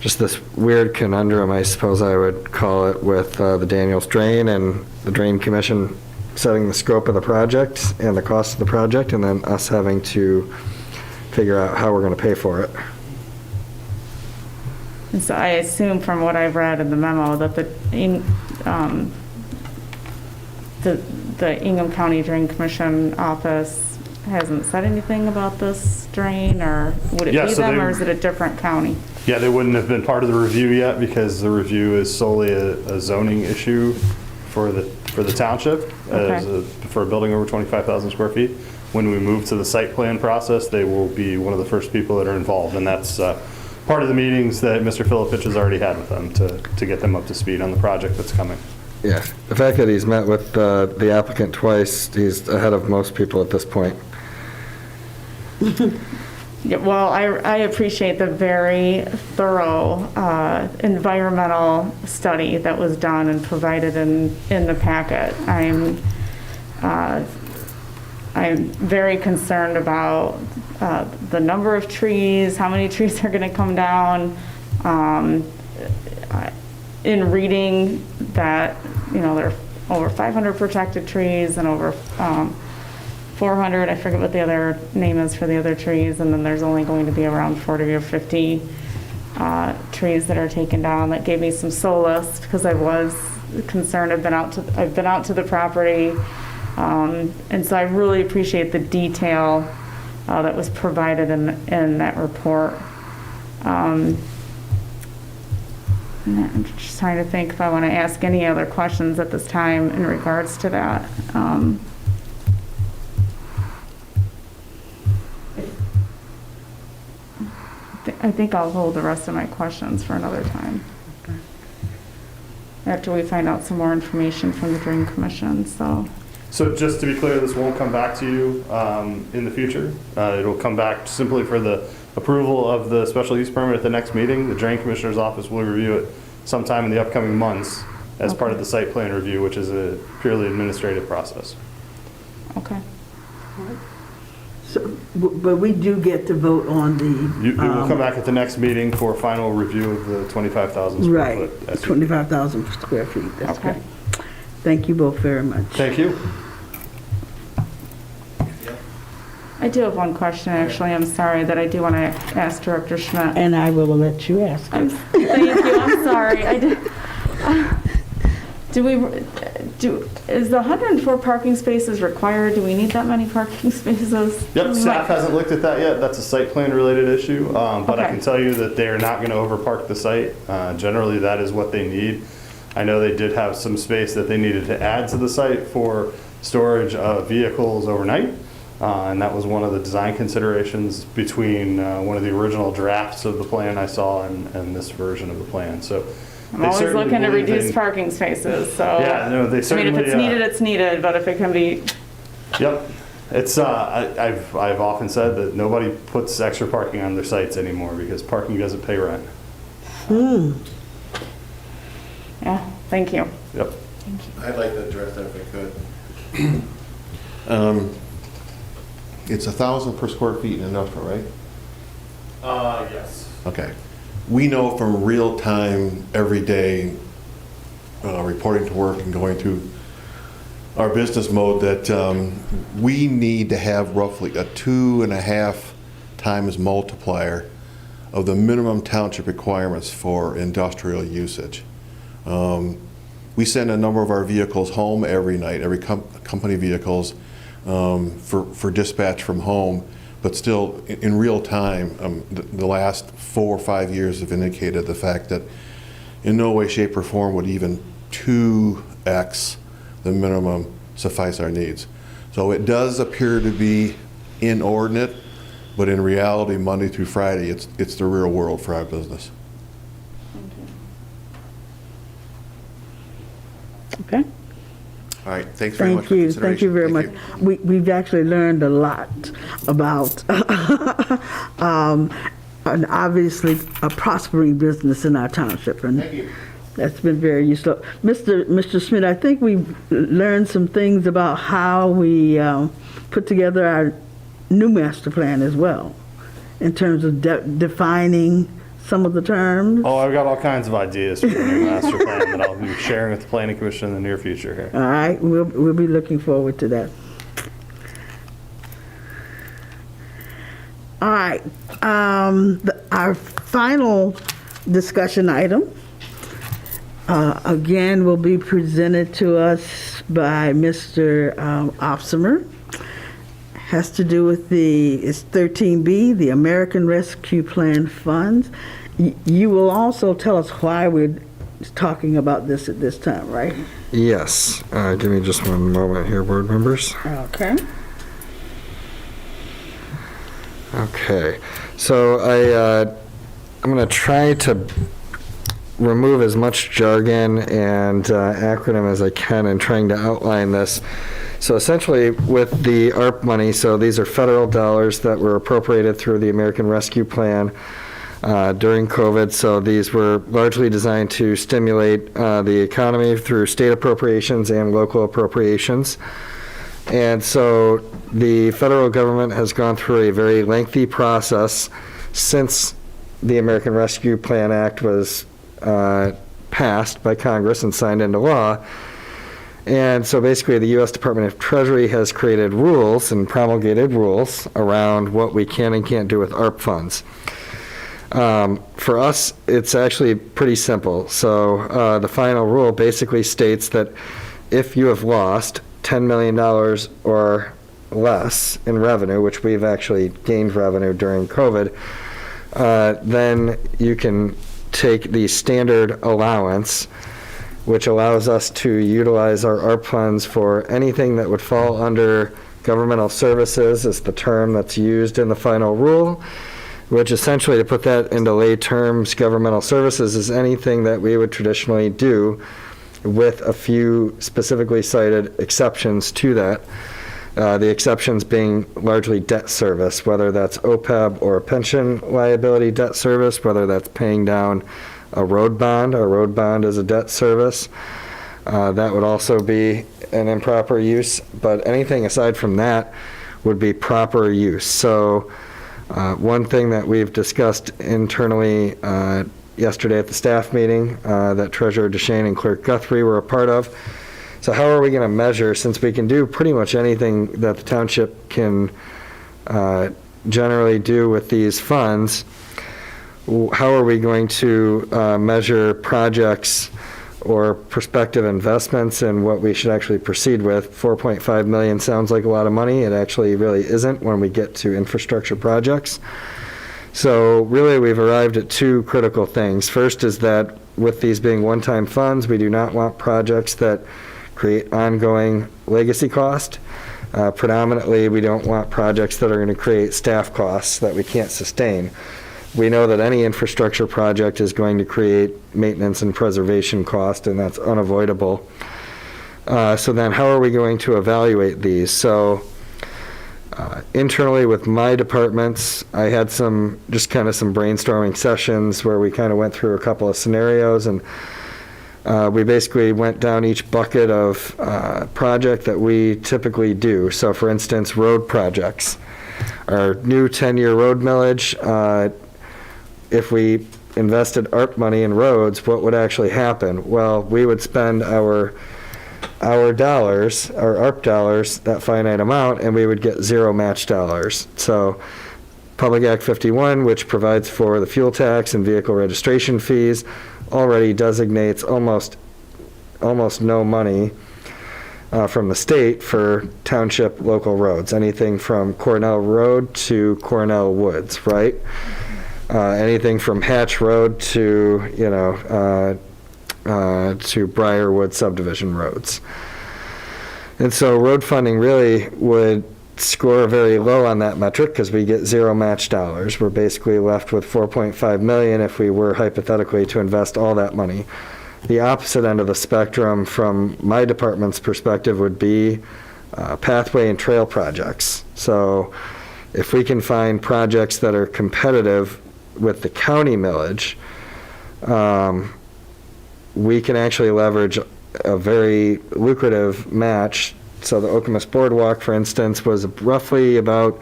just this weird conundrum, I suppose I would call it, with the Daniels Drain and the Drain Commission setting the scope of the project and the cost of the project, and then us having to figure out how we're going to pay for it. And so I assume from what I've read in the memo that the Ingham County Drain Commission office hasn't said anything about this drain, or would it be them, or is it a different county? Yeah, they wouldn't have been part of the review yet because the review is solely a zoning issue for the for the township for a building over 25,000 square feet. When we move to the site plan process, they will be one of the first people that are involved, and that's part of the meetings that Mr. Filipich has already had with them to get them up to speed on the project that's coming. Yeah, the fact that he's met with the applicant twice, he's ahead of most people at this point. Yeah, well, I appreciate the very thorough environmental study that was done and provided in the packet. I'm very concerned about the number of trees, how many trees are going to come down. In reading that, there are over 500 protected trees and over 400, I forget what the other name is for the other trees, and then there's only going to be around 40 or 50 trees that are taken down. That gave me some solace because I was concerned. I've been out to the property, and so I really appreciate the detail that was provided in that report. I'm just trying to think if I want to ask any other questions at this time in regards to that. I think I'll hold the rest of my questions for another time. After we find out some more information from the Dream Commission, so. So just to be clear, this won't come back to you in the future. It'll come back simply for the approval of the special use permit at the next meeting. The Drain Commissioner's office will review it sometime in the upcoming months as part of the site plan review, which is a purely administrative process. Okay. So, but we do get to vote on the. It will come back at the next meeting for final review of the 25,000 square Right, foot. 25,000 square feet, that's Okay. great. Thank you both very much. Thank you. I do have one question, actually. I'm sorry that I do want to ask Director Schmidt. And I will let you ask. Thank you. I'm sorry. Is the 104 parking spaces required? Do we need that many parking spaces? Yep, staff hasn't looked at that yet. That's a site plan related issue, but I Okay. can tell you that they are not going to overpark the site. Generally, that is what they need. I know they did have some space that they needed to add to the site for storage of vehicles overnight. And that was one of the design considerations between one of the original drafts of the plan I saw and this version of the plan. So I'm they always certainly looking to believe reduce in- parking spaces, so. Yeah, no, they certainly. I mean, if it's needed, it's needed, but if it can be, Yep. It's, I've often said that nobody puts extra parking on their sites anymore because parking doesn't pay rent. yeah, thank you. Yep. I'd like to address that if I could. It's 1,000 per square feet in industrial, right? Yes. Okay. We know from real time, every day, reporting to work and going through our business mode that we need to have roughly a 2.5 times multiplier of the minimum township requirements for industrial usage. We send a number of our vehicles home every night, every company vehicles, for dispatch from home, but still in real time, the last 4 or 5 years have indicated the fact that in no way, shape, or form would even 2x the minimum suffice our needs. So it does appear to be inordinate, but in reality, Monday through Friday, it's the real world for our business. Okay. All right, thanks very much Thank for you, consideration. thank you very much. We've actually learned a lot about, and obviously, a prospering business in our township. And Thank you. that's been very useful. Mr. Schmidt, I think we've learned some things about how we put together our new master plan as well, in terms of defining some of the terms. Oh, I've got all kinds of ideas for the new master plan that I'll be sharing with the Planning Commission in the near future here. All right, we'll be looking forward to that. All right, our final discussion item, again, will be presented to us by Mr. Opsimer. Has to do with it's 13B, the American Rescue Plan funds. You will also tell us why we're talking about this at this time, right? Yes. Give me just one moment here, board members. Okay. Okay. So I'm going to try to remove as much jargon and acronym as I can in trying to outline this. So essentially, with the ARP money, so these are federal dollars that were appropriated through the American Rescue Plan during COVID. So these were largely designed to stimulate the economy through state appropriations and local appropriations. And so the federal government has gone through a very lengthy process since the American Rescue Plan Act was passed by Congress and signed into law. And so basically the U.S. Department of Treasury has created rules and promulgated rules around what we can and can't do with ARP funds. For us, it's actually pretty simple. So the final rule basically states that if you have lost $10 million or less in revenue, which we've actually gained revenue during COVID, then you can take the standard allowance, which allows us to utilize our ARP funds for anything that would fall under governmental services, is the term that's used in the final rule, which essentially, to put that into lay terms, governmental services is anything that we would traditionally do, with a few specifically cited exceptions to that. The exceptions being largely debt service, whether that's OPEB or pension liability debt service, whether that's paying down a road bond. A road bond is a debt service. That would also be an improper use, but anything aside from that would be proper use. So one thing that we've discussed internally yesterday at the staff meeting that Treasurer DeShane and Clerk Guthrie were a part of. So how are we going to measure, since we can do pretty much anything that the township can generally do with these funds, how are we going to measure projects or prospective investments and what we should actually proceed with? 4.5 million sounds like a lot of money. It actually really isn't when we get to infrastructure projects. So really, we've arrived at two critical things. First is that with these being one-time funds, we do not want projects that create ongoing legacy cost. Predominantly, we don't want projects that are going to create staff costs that we can't sustain. We know that any infrastructure project is going to create maintenance and preservation cost, and that's unavoidable. So then how are we going to evaluate these? So internally with my departments, I had some brainstorming sessions where we kind of went through a couple of scenarios, and we basically went down each bucket of project that we typically do. So for instance, road projects. Our new 10-year road millage, if we invested ARP money in roads, what would actually happen? Well, we would spend our dollars, our ARP dollars, that finite amount, and we would get zero match dollars. So Public Act 51, which provides for the fuel tax and vehicle registration fees, already designates almost no money from the state for township local roads, anything from Cornell Road to Cornell Woods, right? Anything from Hatch Road to, to Briarwood subdivision roads. And so road funding really would score very low on that metric because we get zero match dollars. We're basically left with 4.5 million if we were hypothetically to invest all that money. The opposite end of the spectrum from my department's perspective would be pathway and trail projects. So if we can find projects that are competitive with the county millage, we can actually leverage a very lucrative match. So the Okemos Boardwalk, for instance, was roughly about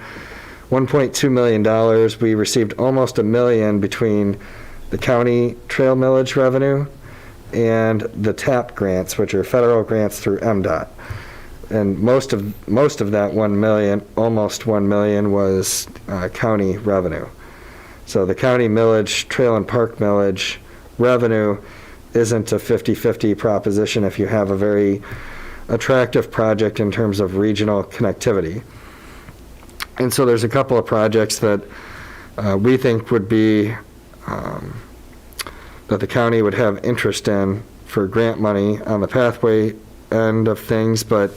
$1.2 million. We received almost $1 million between the county trail millage revenue and the TAP grants, which are federal grants through MDOT. And most of that 1 million, almost 1 million, was county revenue. So the county millage, trail and park millage revenue isn't a 50-50 proposition if you have a very attractive project in terms of regional connectivity. And so there's a couple of projects that we think would be that the county would have interest in for grant money on the pathway end of things, but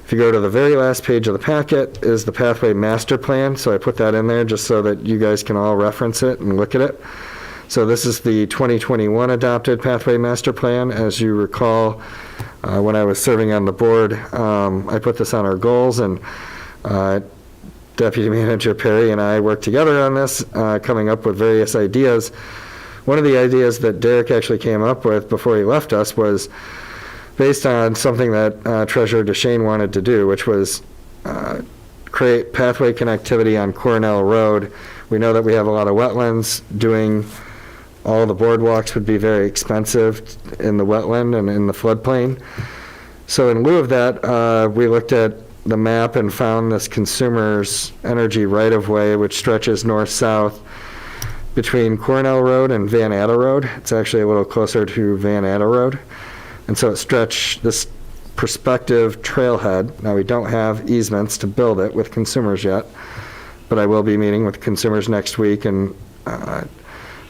if you go to the very last page of the packet is the pathway master plan, so I put that in there just so that you guys can all reference it and look at it. So this is the 2021 adopted pathway master plan. As you recall, when I was serving on the board, I put this on our goals, and Deputy Manager Perry and I worked together on this, coming up with various ideas. One of the ideas that Derek actually came up with before he left us was based on something that Treasurer DeShane wanted to do, which was create pathway connectivity on Cornell Road. We know that we have a lot of wetlands. Doing all the boardwalks would be very expensive in the wetland and in the floodplain. So in lieu of that, we looked at the map and found this Consumers Energy right-of-way, which stretches north-south between Cornell Road and Van Atta Road. It's actually a little closer to Van Atta Road. And so it stretched this prospective trailhead. Now, we don't have easements to build it with Consumers yet, but I will be meeting with Consumers next week and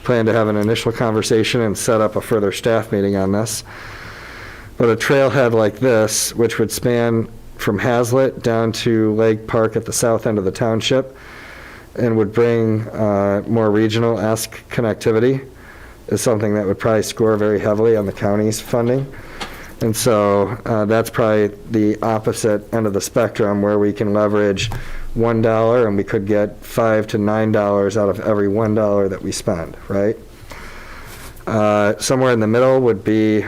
plan to have an initial conversation and set up a further staff meeting on this. But a trailhead like this, which would span from Hazlet down to Lake Park at the south end of the township and would bring more regional-esque connectivity, is something that would probably score very heavily on the county's funding. And so that's probably the opposite end of the spectrum, where we can leverage $1 and we could get $5 to $9 out of every $1 that we spend, right? Somewhere in the middle would be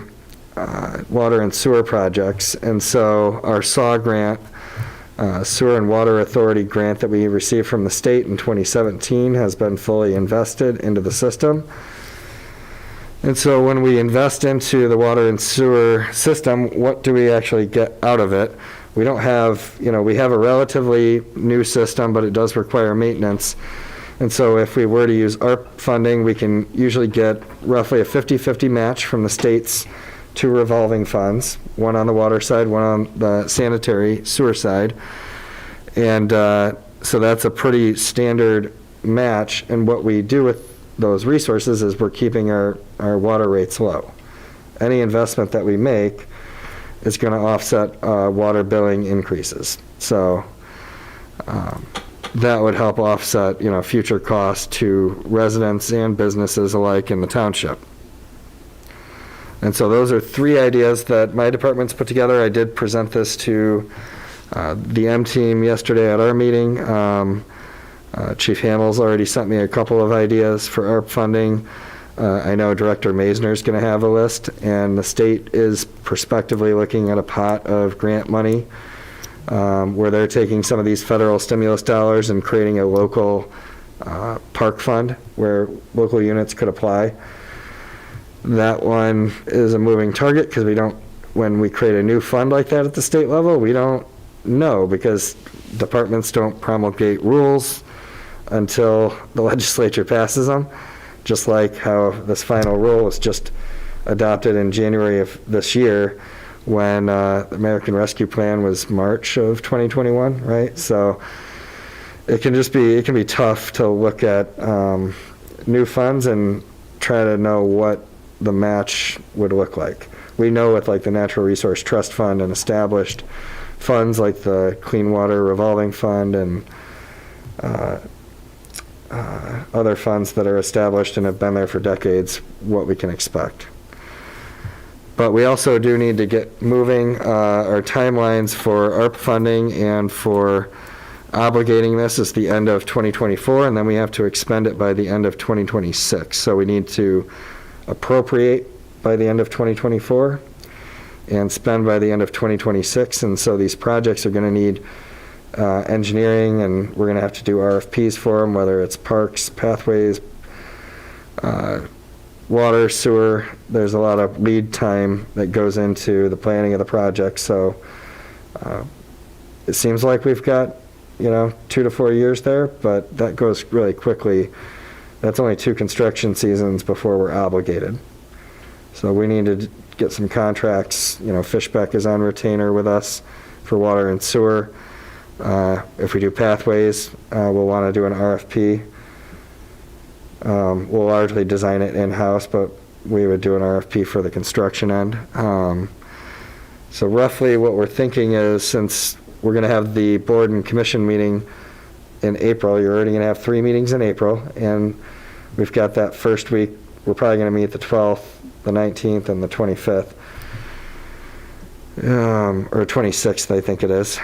water and sewer projects. And so our SAW grant, Sewer and Water Authority grant that we received from the state in 2017 has been fully invested into the system. And so when we invest into the water and sewer system, what do we actually get out of it? We don't have, we have a relatively new system, but it does require maintenance. And so if we were to use ARP funding, we can usually get roughly a 50-50 match from the state's two revolving funds, one on the water side, one on the sanitary sewer side. And so that's a pretty standard match. And what we do with those resources is we're keeping our water rates low. Any investment that we make is going to offset water billing increases. So that would help offset, future costs to residents and businesses alike in the township. And so those are three ideas that my department's put together. I did present this to the M team yesterday at our meeting. Chief Hamill's already sent me a couple of ideas for ARP funding. I know Director Maisner's going to have a list, and the state is prospectively looking at a pot of grant money where they're taking some of these federal stimulus dollars and creating a local park fund where local units could apply. That one is a moving target because when we create a new fund like that at the state level, we don't know because departments don't promulgate rules until the legislature passes them, just like how this final rule was just adopted in January of this year when the American Rescue Plan was March of 2021, right? So it can be tough to look at new funds and try to know what the match would look like. We know with like the Natural Resource Trust Fund and established funds like the Clean Water Revolving Fund and other funds that are established and have been there for decades, what we can expect. But we also do need to get moving our timelines for ARP funding, and for obligating this is the end of 2024, and then we have to expend it by the end of 2026. So we need to appropriate by the end of 2024 and spend by the end of 2026. And so these projects are going to need engineering, and we're going to have to do RFPs for them, whether it's parks, pathways, water, sewer. There's a lot of lead time that goes into the planning of the project. So it seems like we've got 2 to 4 years there, but that goes really quickly. That's only 2 construction seasons before we're obligated. So we need to get some contracts. Fishbeck is on retainer with us for water and sewer. If we do pathways, we'll want to do an RFP. We'll largely design it in-house, but we would do an RFP for the construction end. So roughly what we're thinking is, since we're going to have the board and commission meeting in April, you're already going to have 3 meetings in April, and we've got that first week, we're probably going to meet the 12th, the 19th, and the 25th. Or 26th, I think it is.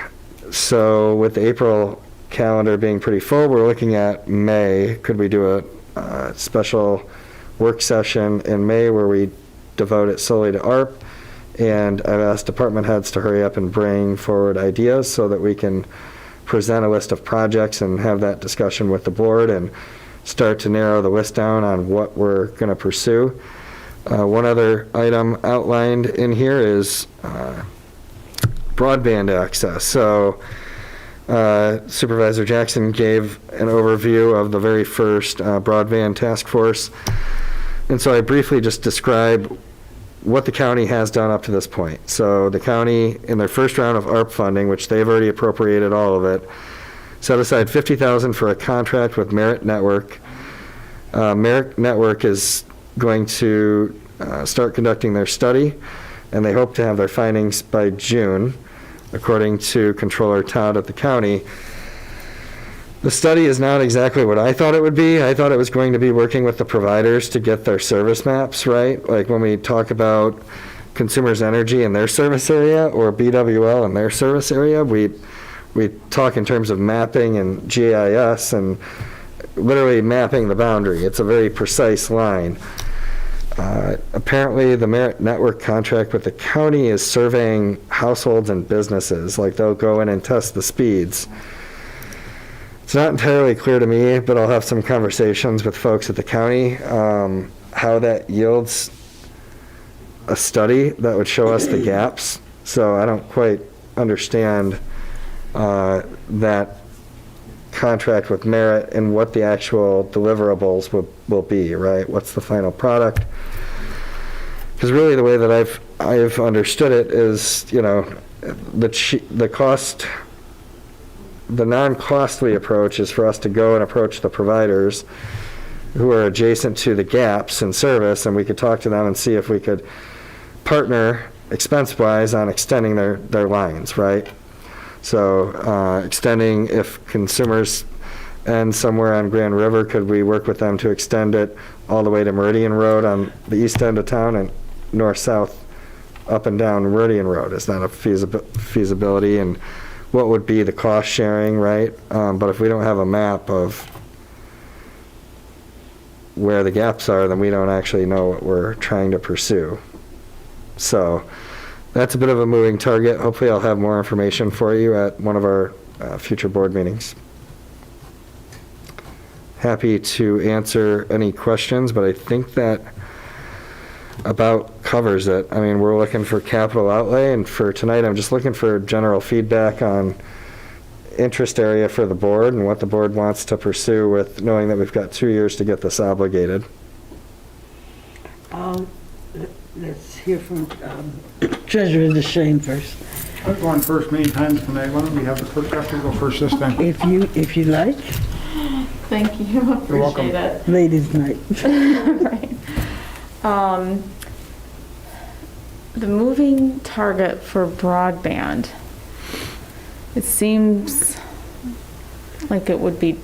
So with the April calendar being pretty full, we're looking at May. Could we do a special work session in May where we devote it solely to ARP? And I've asked department heads to hurry up and bring forward ideas so that we can present a list of projects and have that discussion with the board and start to narrow the list down on what we're going to pursue. One other item outlined in here is broadband access. So Supervisor Jackson gave an overview of the very first broadband task force. And so I briefly just describe what the county has done up to this point. So the county, in their first round of ARP funding, which they've already appropriated all of it, set aside $50,000 for a contract with Merit Network. Merit Network is going to start conducting their study, and they hope to have their findings by June, according to Controller Todd at the county. The study is not exactly what I thought it would be. I thought it was going to be working with the providers to get their service maps right. Like when we talk about Consumers Energy in their service area or BWL in their service area, we talk in terms of mapping and GIS and literally mapping the boundary. It's a very precise line. Apparently, the Merit Network contract with the county is surveying households and businesses. Like they'll go in and test the speeds. It's not entirely clear to me, but I'll have some conversations with folks at the county, how that yields a study that would show us the gaps. So I don't quite understand that contract with Merit and what the actual deliverables will be, right? What's the final product? Because really the way that I've understood it is, you know, the cost, the non-costly approach is for us to go and approach the providers who are adjacent to the gaps in service, and we could talk to them and see if we could partner expense-wise on extending their lines, right? So extending, if consumers end somewhere on Grand River, could we work with them to extend it all the way to Meridian Road on the east end of town and north-south up and down Meridian Road? Is that a feasibility? And what would be the cost sharing, right? But if we don't have a map of where the gaps are, then we don't actually know what we're trying to pursue. So that's a bit of a moving target. Hopefully I'll have more information for you at one of our future board meetings. Happy to answer any questions, but I think that about covers it. I mean, we're looking for capital outlay, and for tonight I'm just looking for general feedback on interest area for the board and what the board wants to pursue, with knowing that we've got 2 years to get this obligated. Let's hear from Treasurer DeShane first. I've gone first many times tonight. Why don't we have the clerk have to go first this time? If you like, Thank you, welcome. appreciate it. ladies' night. Right. The moving target for broadband, it seems like it would be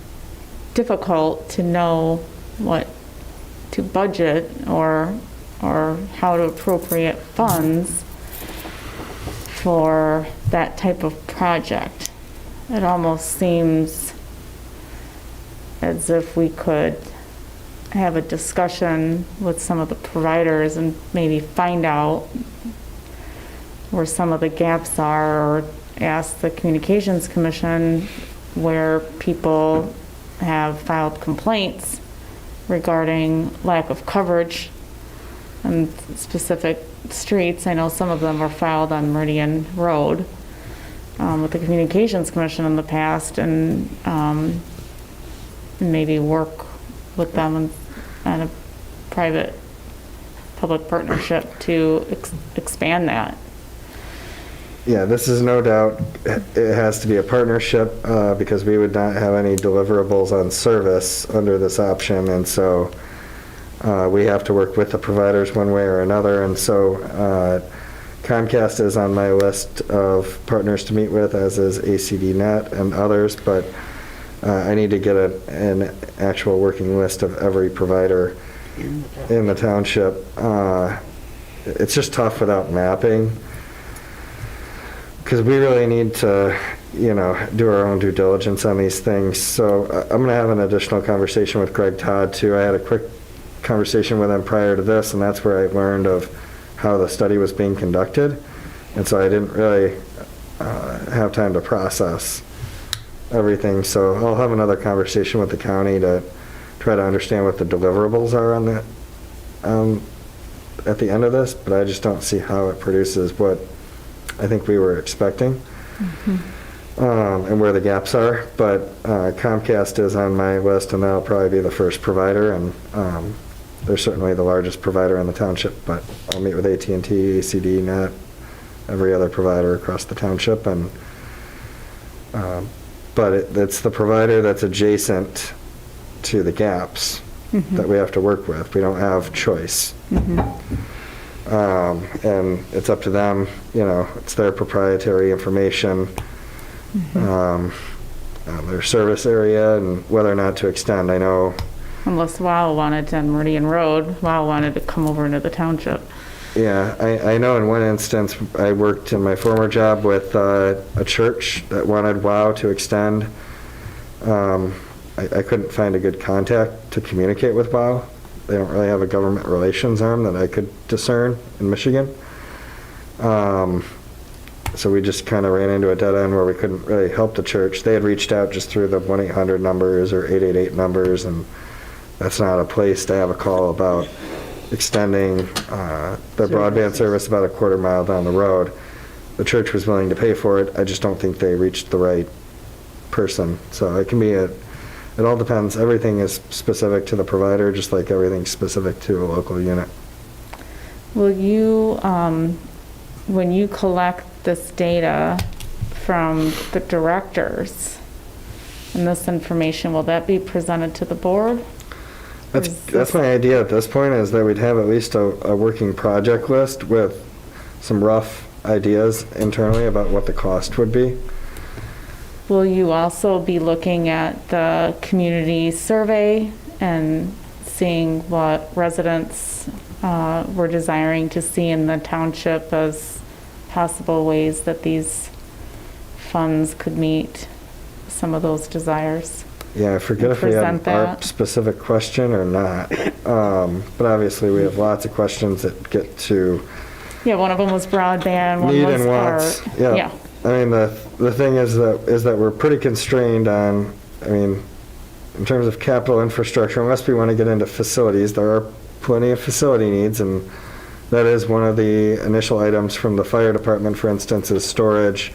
difficult to know what to budget or how to appropriate funds for that type of project. It almost seems as if we could have a discussion with some of the providers and maybe find out where some of the gaps are, or ask the Communications Commission where people have filed complaints regarding lack of coverage on specific streets. I know some of them are filed on Meridian Road with the Communications Commission in the past, and maybe work with them on a private-public partnership to expand that. Yeah, this is no doubt, it has to be a partnership because we would not have any deliverables on service under this option. And so we have to work with the providers one way or another, and so Comcast is on my list of partners to meet with, as is ACDNet and others, but I need to get an actual working list of every provider in the township. It's just tough without mapping, because we really need to, do our own due diligence on these things. So I'm going to have an additional conversation with Greg Todd, too. I had a quick conversation with him prior to this, and that's where I learned of how the study was being conducted. And so I didn't really have time to process everything. So I'll have another conversation with the county to try to understand what the deliverables are on that at the end of this, but I just don't see how it produces what I think we were expecting. And where the gaps are. But Comcast is on my list, and that'll probably be the first provider, and they're certainly the largest provider in the township, but I'll meet with AT&T, ACDNet, every other provider across the township, and but it's the provider that's adjacent to the gaps that we have to work with. We don't have choice. And it's up to them, it's their proprietary information, their service area, and whether or not to extend. I know. Unless WOW wanted to, on Meridian Road, WOW wanted to come over into the township. Yeah, I know in one instance, I worked in my former job with a church that wanted WOW to extend. I couldn't find a good contact to communicate with WOW. They don't really have a government relations arm that I could discern in Michigan. So we just kind of ran into a dead end where we couldn't really help the church. They had reached out just through the 1-800 numbers or 888 numbers, and that's not a place to have a call about extending the broadband service about a quarter mile down the road. The church was willing to pay for it. I just don't think they reached the right person. So it can be it all depends. Everything is specific to the provider, just like everything's specific to a local unit. Will you, when you collect this data from the directors and this information, will that be presented to the board? That's my idea at this point, is that we'd have at least a working project list with some rough ideas internally about what the cost would be. Will you also be looking at the community survey and seeing what residents were desiring to see in the township as possible ways that these funds could meet some of those desires? Yeah, I forget if we have our specific question or not. But obviously we have lots of questions that get to Yeah, one of them was broadband, one need was and wants. art. Yeah. I mean, the thing is that we're pretty constrained on, in terms of capital infrastructure, unless we want to get into facilities, there are plenty of facility needs, and that is one of the initial items from the fire department, for instance, is storage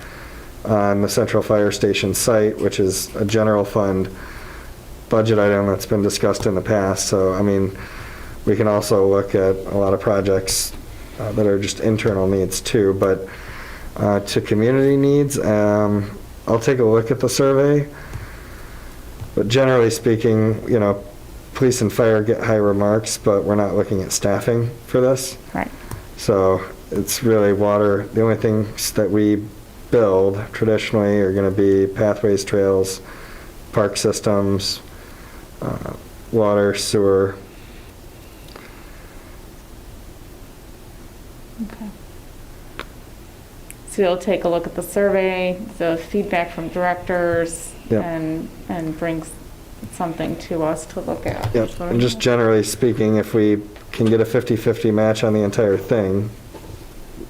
on the central fire station site, which is a general fund budget item that's been discussed in the past. So, we can also look at a lot of projects that are just internal needs too, but to community needs, I'll take a look at the survey, but generally speaking, police and fire get high remarks, but we're not looking at staffing for this. Right. So it's really water. The only things that we build traditionally are going to be pathways, trails, park systems, water, sewer. Okay. So you'll take a look at the survey, the feedback from directors, Yep. and bring something to us to look at. Yep. And just generally speaking, if we can get a 50-50 match on the entire thing,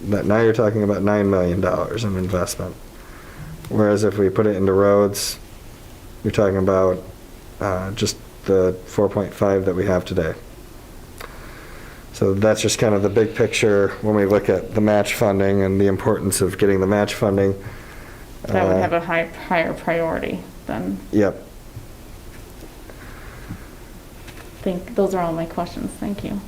that now you're talking about $9 million in investment. Whereas if we put it into roads, you're talking about just the 4.5 that we have today. So that's just kind of the big picture when we look at the match funding and the importance of getting the match funding. That would have a higher priority than. Yep. Those are all my questions. Thank you.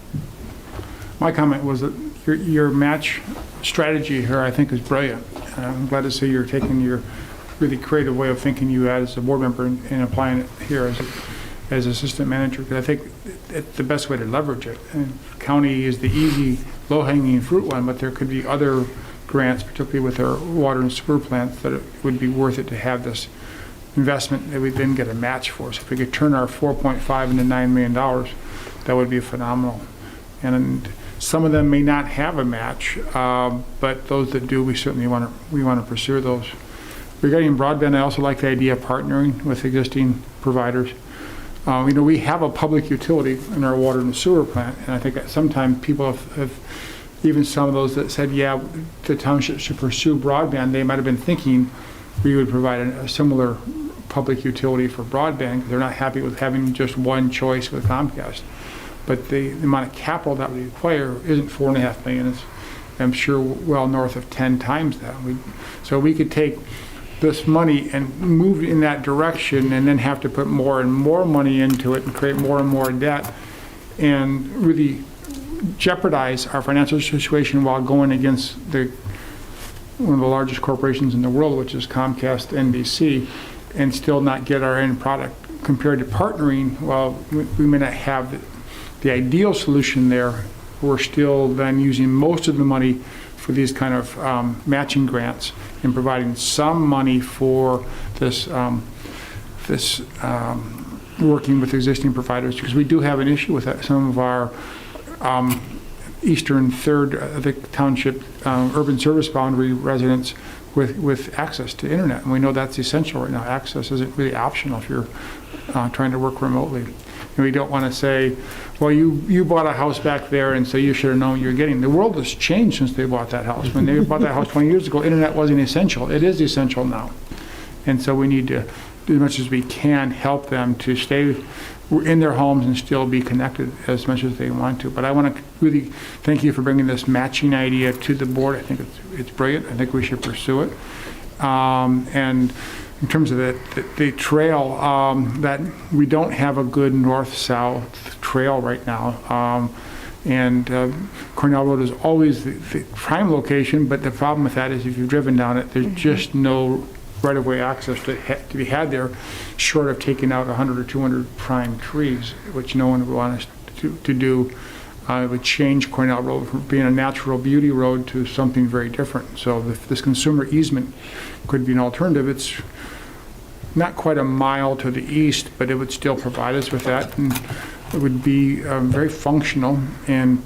My comment was that your match strategy here, I think, is brilliant. I'm glad to see you're taking your really creative way of thinking you had as a board member and applying it here as assistant manager, because I think it's the best way to leverage it. And county is the easy, low-hanging fruit one, but there could be other grants, particularly with our water and sewer plants, that it would be worth it to have this investment that we then get a match for. So if we could turn our 4.5 into $9 million, that would be phenomenal. And some of them may not have a match, but those that do, we certainly want to pursue those. Regarding broadband, I also like the idea of partnering with existing providers. We have a public utility in our water and sewer plant, and I think that sometimes people have, even some of those that said, yeah, the township should pursue broadband, they might have been thinking we would provide a similar public utility for broadband, because they're not happy with having just one choice with Comcast. But the amount of capital that we require isn't $4.5 million. It's, I'm sure, well north of 10 times that. So we could take this money and move in that direction, and then have to put more and more money into it and create more and more debt, and really jeopardize our financial situation while going against one of the largest corporations in the world, which is Comcast NBC, and still not get our end product. Compared to partnering, well, we may not have the ideal solution there. We're still then using most of the money for these kind of matching grants and providing some money for this working with existing providers, because we do have an issue with that. Some of our eastern third of the township urban service boundary residents with access to internet, and we know that's essential right now. Access isn't really optional if you're trying to work remotely. And we don't want to say, well, you bought a house back there, and so you should have known you're getting. The world has changed since they bought that house. When they bought that house 20 years ago, internet wasn't essential. It is essential now. And so we need to, as much as we can, help them to stay in their homes and still be connected as much as they want to. But I want to really thank you for bringing this matching idea to the board. I think it's brilliant. I think we should pursue it. And in terms of the trail, that we don't have a good north-south trail right now. And Cornell Road is always the prime location, but the problem with that is if you've driven down it, there's just no right-of-way access to be had there, short of taking out 100 or 200 prime trees, which no one would want us to do. It would change Cornell Road from being a natural beauty road to something very different. So if this consumer easement could be an alternative, it's not quite a mile to the east, but it would still provide us with that, and it would be very functional and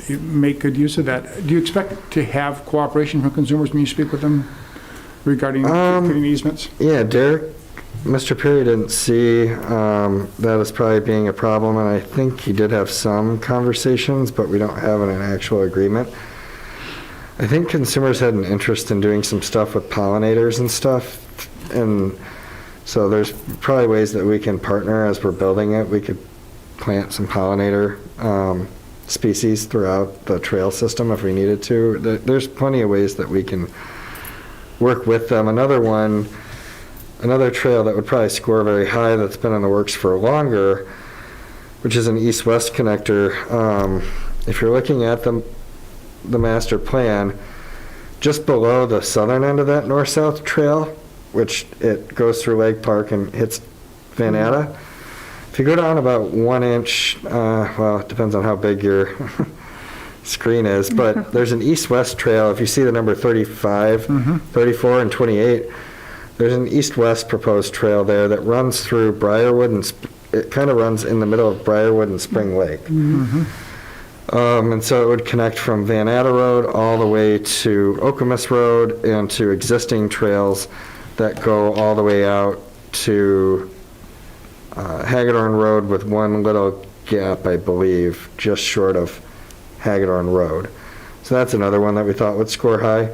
make good use of that. Do you expect to have cooperation from consumers when you speak with them regarding getting easements? Yeah, Derek, Mr. Perry didn't see that as probably being a problem, and I think he did have some conversations, but we don't have an actual agreement. I think consumers had an interest in doing some stuff with pollinators and stuff, and so there's probably ways that we can partner as we're building it. We could plant some pollinator species throughout the trail system if we needed to. There's plenty of ways that we can work with them. Another trail that would probably score very high that's been in the works for longer, which is an east-west connector. If you're looking at the master plan, just below the southern end of that north-south trail, which it goes through Lake Park and hits Van Atta. If you go down about 1 inch, well, it depends on how big your screen is, but there's an east-west trail. If you see the number 35, 34, and 28, there's an east-west proposed trail there that runs through Briarwood, and it kind of runs in the middle of Briarwood and Spring Lake. And so it would connect from Van Atta Road all the way to Okemos Road and to existing trails that go all the way out to Hagedorn Road, with one little gap, I believe, just short of Hagedorn Road. So that's another one that we thought would score high.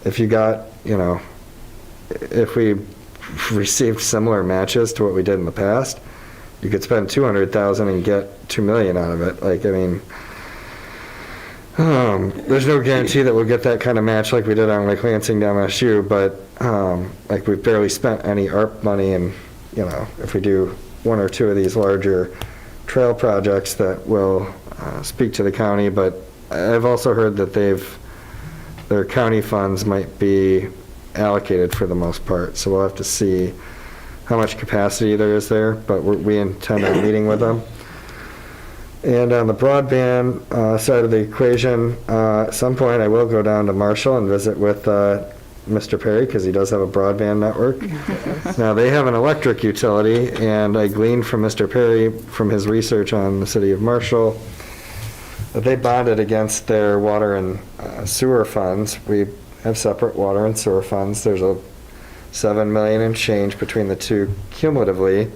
If you got, if we received similar matches to what we did in the past, you could spend $200,000 and get $2 million out of it. There's no guarantee that we'll get that kind of match like we did on Lake Lansing down MSU, but we've barely spent any ARP money, and if we do one or two of these larger trail projects that will speak to the county. But I've also heard that their county funds might be allocated for the most part, so we'll have to see how much capacity there is there, but we intend on meeting with them. And on the broadband side of the equation, at some point I will go down to Marshall and visit with Mr. Perry, because he does have a broadband network. Now, they have an electric utility, and I gleaned from Mr. Perry, from his research on the city of Marshall, that they bonded against their water and sewer funds. We have separate water and sewer funds. There's a $7 million and change between the two cumulatively.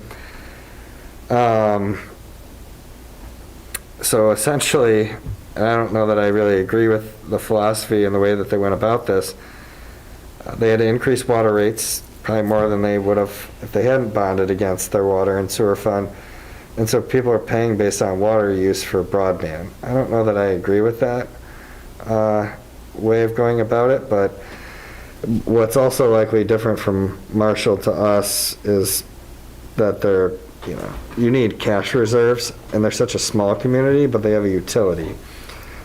So essentially, and I don't know that I really agree with the philosophy and the way that they went about this. They had to increase water rates, probably more than they would have if they hadn't bonded against their water and sewer fund. And so people are paying based on water use for broadband. I don't know that I agree with that way of going about it, but what's also likely different from Marshall to us is that they're, you need cash reserves, and they're such a small community, but they have a utility.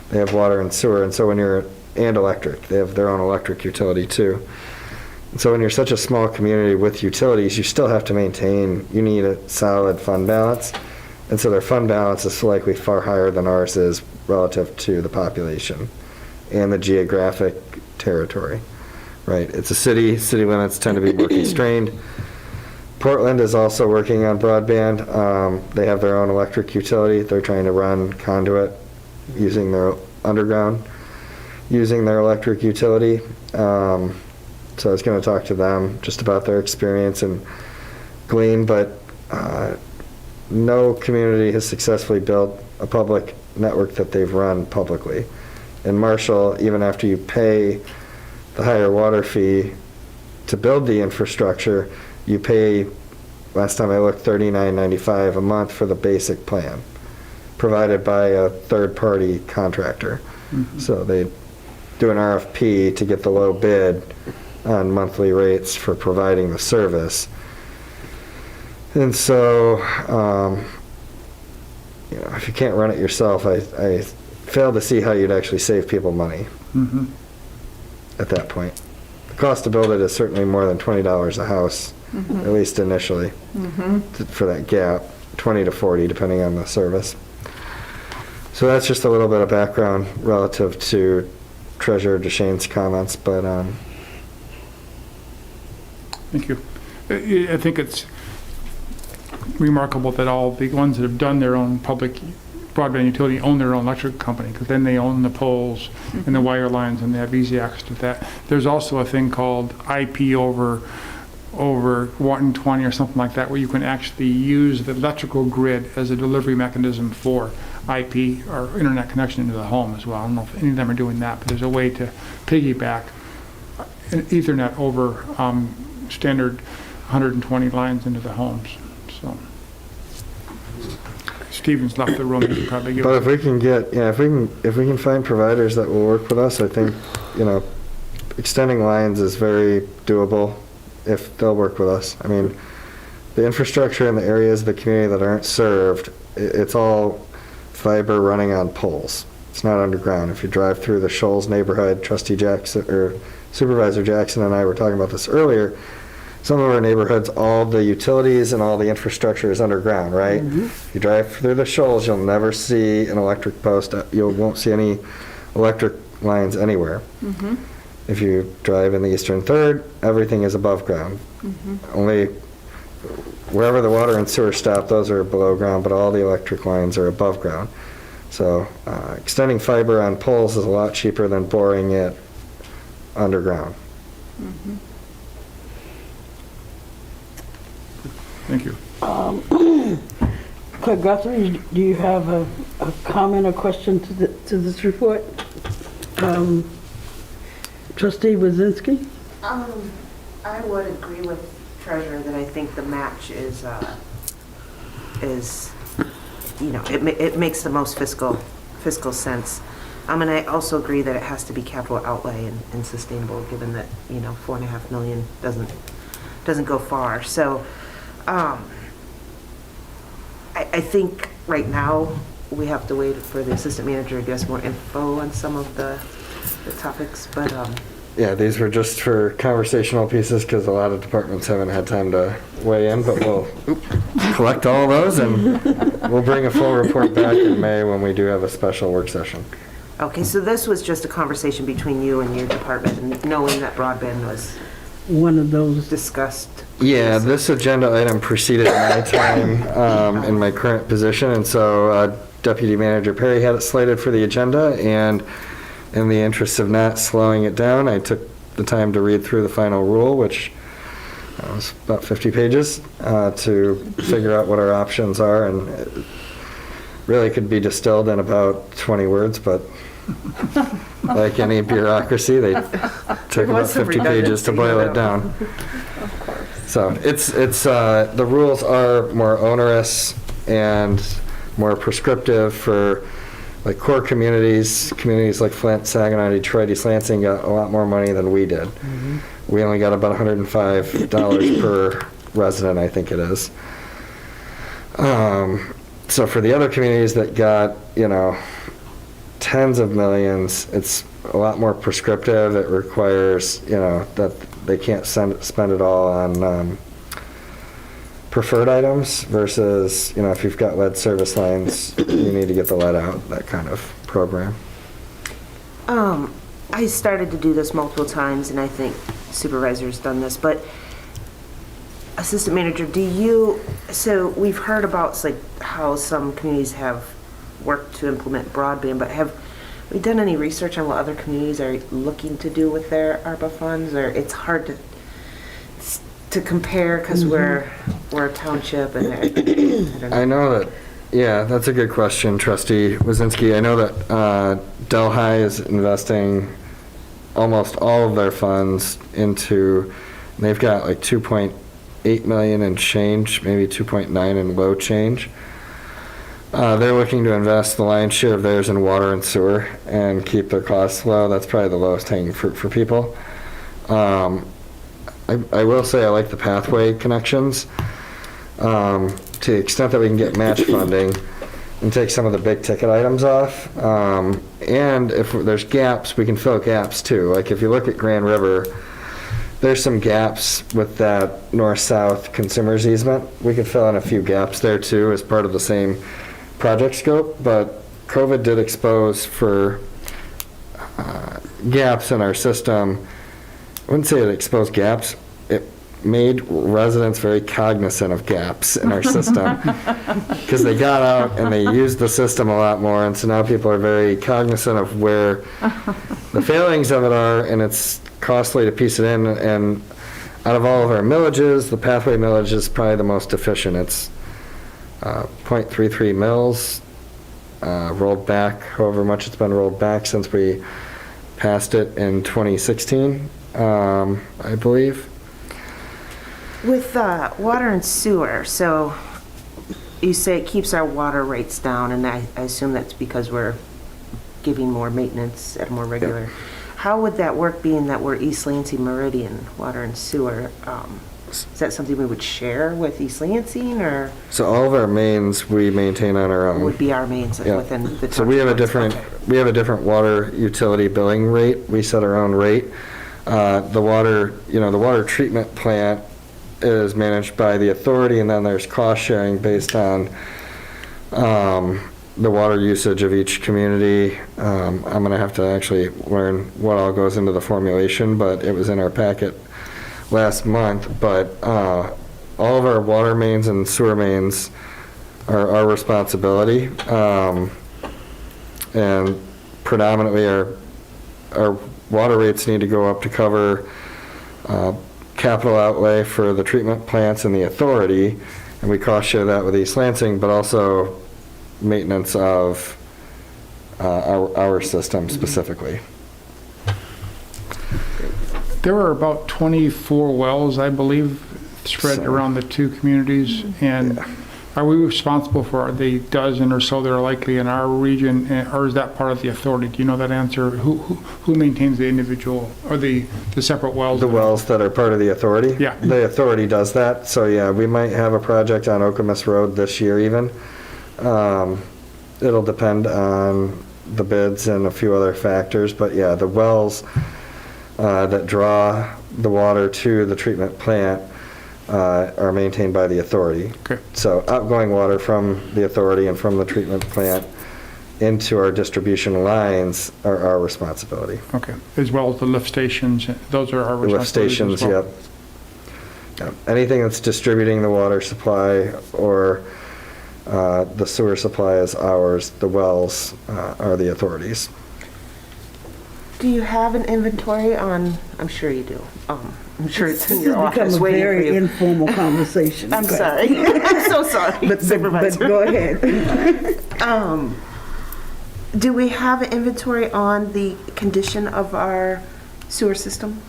They have water and sewer, and so and electric. They have their own electric utility too. And so when you're such a small community with utilities, you still have to maintain, you need a solid fund balance. And so their fund balance is likely far higher than ours is relative to the population and the geographic territory, right? It's a city limits tend to be more constrained. Portland is also working on broadband. They have their own electric utility. They're trying to run conduit using their underground, using their electric utility. So I was going to talk to them just about their experience and glean, but no community has successfully built a public network that they've run publicly. In Marshall, even after you pay the higher water fee to build the infrastructure, you pay, last time I looked, $39.95 a month for the basic plan, provided by a third-party contractor. Mm-hmm. So they do an RFP to get the low bid on monthly rates for providing the service. And so, if you can't run it yourself, I fail to see how you'd actually save people money at that point. The cost to build it is certainly more than $20 a house, at least initially, for that gap, 20 to 40, depending on the service. So that's just a little bit of background relative to Treasurer Deshane's comments, but Thank you. I think it's remarkable that all the ones that have done their own public broadband utility own their own electric company, because then they own the poles and the wire lines and they have easy access to that. There's also a thing called IP over 120 or something like that, where you can actually use the electrical grid as a delivery mechanism for IP or internet connection into the home as well. I don't know if any of them are doing that, but there's a way to piggyback an Ethernet over standard 120 lines into the homes. So Stephen's left the room. He could probably give. But if we can get, if we can find providers that will work with us, I think, extending lines is very doable if they'll work with us. I mean, the infrastructure in the areas of the community that aren't served, it's all fiber running on poles. It's not underground. If you drive through the Shoals neighborhood, Trustee Jackson or Supervisor Jackson and I were talking about this earlier. Some of our neighborhoods, all the utilities and all the infrastructure is underground, right? If you drive through the Shoals, you'll never see an electric post. You won't see any electric lines anywhere. If you drive in the Eastern Third, everything is above ground. Only wherever the water and sewer stop, those are below ground, but all the electric lines are above ground. So extending fiber on poles is a lot cheaper than boring it underground. Thank you. Clerk Guthrie, do you have a comment or question to this report? Trustee Wazinski? I would agree with Treasurer that I think the match is it makes the most fiscal sense. And I also agree that it has to be capital outlay and sustainable, given that, $4.5 million doesn't go far. So I think right now we have to wait for the assistant manager to give us more info on some of the topics, but yeah, these were just for conversational pieces because a lot of departments haven't had time to weigh in, but we'll collect all of those and we'll bring a full report back in May when we do have a special work session. Okay, so this was just a conversation between you and your department, and knowing that broadband was One of those. discussed. Yeah, this agenda item preceded my time in my current position, and so Deputy Manager Perry had it slated for the agenda, and in the interest of not slowing it down, I took the time to read through the final rule, which was about 50 pages, to figure out what our options are, and it really could be distilled in about 20 words, but like any bureaucracy, they took about 50 pages to boil it down. So it's the rules are more onerous and more prescriptive for like core communities like Flint, Saginaw, Detroit, East Lansing got a lot more money than we did. We only got about $105 per resident, I think it is. So for the other communities that got, tens of millions, it's a lot more prescriptive. It requires, that they can't spend it all on preferred items versus, if you've got lead service lines, you need to get the lead out, that kind of program. I started to do this multiple times, and I think supervisor's done this, but Assistant Manager, so we've heard about like how some communities have worked to implement broadband, but have we done any research on what other communities are looking to do with their ARPA funds? Or it's hard to compare because we're a township and I don't know. I know that, yeah, that's a good question, Trustee Wazinski. I know that Delhi is investing almost all of their funds into, they've got like 2.8 million in change, maybe 2.9 in low change. They're looking to invest the lion's share of theirs in water and sewer and keep their costs low. That's probably the lowest hanging fruit for people. I will say I like the pathway connections to the extent that we can get match funding and take some of the big ticket items off. And if there's gaps, we can fill gaps too. Like if you look at Grand River, there's some gaps with that north-south consumers easement. We could fill in a few gaps there too as part of the same project scope, but COVID did expose for gaps in our system. I wouldn't say it exposed gaps. It made residents very cognizant of gaps in our system because they got out and they used the system a lot more, and so now people are very cognizant of where the failings of it are, and it's costly to piece it in. And out of all of our millages, the pathway millage is probably the most efficient. It's 0.33 mils rolled back, however much it's been rolled back since we passed it in 2016, I believe. With water and sewer, so you say it keeps our water rates down, and I assume that's because we're giving more maintenance at a more regular. Yeah. How would that work, being that we're East Lansing Meridian water and sewer? Is that something we would share with East Lansing, or So all of our mains we maintain on our own. would be our mains Yeah. within the? So we have a different, water utility billing rate. We set our own rate. The water, the water treatment plant is managed by the authority, and then there's cost sharing based on the water usage of each community. I'm gonna have to actually learn what all goes into the formulation, but it was in our packet last month. But all of our water mains and sewer mains are our responsibility. And predominantly our water rates need to go up to cover capital outlay for the treatment plants and the authority, and we cost share that with East Lansing, but also maintenance of our system specifically. There are about 24 wells, I believe, spread around the two communities. And are we responsible for the dozen or so that are likely in our region, or is that part of the authority? Do you know that answer? Who maintains the individual or the separate wells? The wells that are part of the authority? Yeah. The authority does that. So yeah, we might have a project on Okemos Road this year even. It'll depend on the bids and a few other factors, but yeah, the wells that draw the water to the treatment plant are maintained by the authority. Okay. So outgoing water from the authority and from the treatment plant into our distribution lines are our responsibility. Okay, as well as the lift stations, those are our The lift responsibilities stations, as well. yep. Yep. Anything that's distributing the water supply or the sewer supply is ours, the wells are the authorities. Do you have an inventory on, I'm sure you do. I'm sure it's in your This has become office a waiting for very you. informal conversation. I'm but- sorry. I'm so sorry, But Supervisor. go ahead. Do we have an inventory on the condition of our sewer system?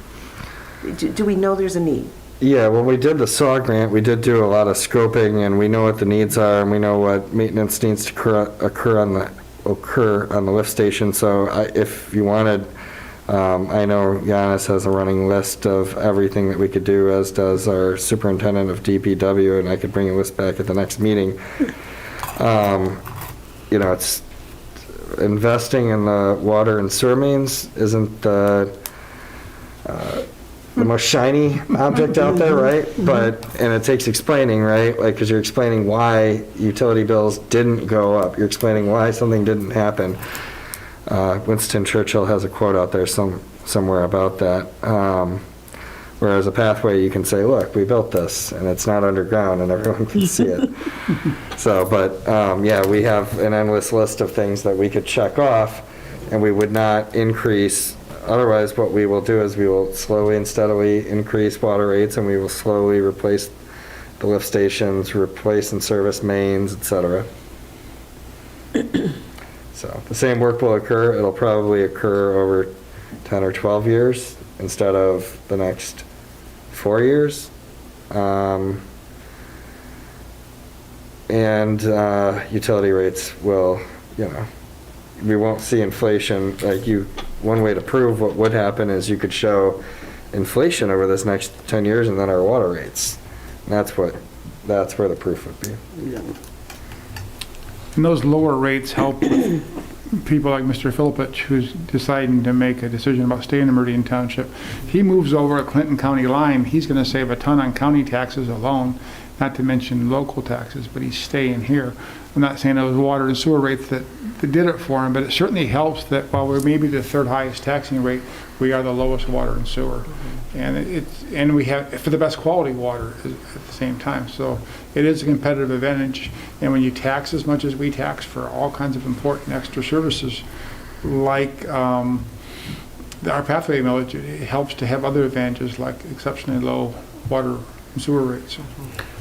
Do we know there's a need? Yeah, when we did the SAW grant, we did do a lot of scoping, and we know what the needs are, and we know what maintenance needs to occur on the lift station. So if you wanted, I know Giannis has a running list of everything that we could do, as does our superintendent of DPW, and I could bring a list back at the next meeting. It's investing in the water and sewer mains isn't the most shiny object out there, right? And it takes explaining, right? Like, because you're explaining why utility bills didn't go up. You're explaining why something didn't happen. Winston Churchill has a quote out there somewhere about that. Whereas a pathway, you can say, look, we built this, and it's not underground, and everyone can see it. Yeah, we have an endless list of things that we could check off, and we would not increase. Otherwise, what we will do is we will slowly and steadily increase water rates, and we will slowly replace the lift stations, replace and service mains, et cetera. So the same work will occur. It'll probably occur over 10 or 12 years instead of the next 4 years. Utility rates will, we won't see inflation. One way to prove what would happen is you could show inflation over this next 10 years and then our water rates. And that's where the proof would be. And those lower rates help people like Mr. Filipich, who's deciding to make a decision about staying in Meridian Township. He moves over a Clinton County line, he's going to save a ton on county taxes alone, not to mention local taxes, but he's staying here. I'm not saying those water and sewer rates that did it for him, but it certainly helps that while we're maybe the third highest taxing rate, we are the lowest water and sewer. And we have, for the best quality water at the same time. So it is a competitive advantage. And when you tax as much as we tax for all kinds of important extra services, like our pathway millage, it helps to have other advantages like exceptionally low water and sewer rates.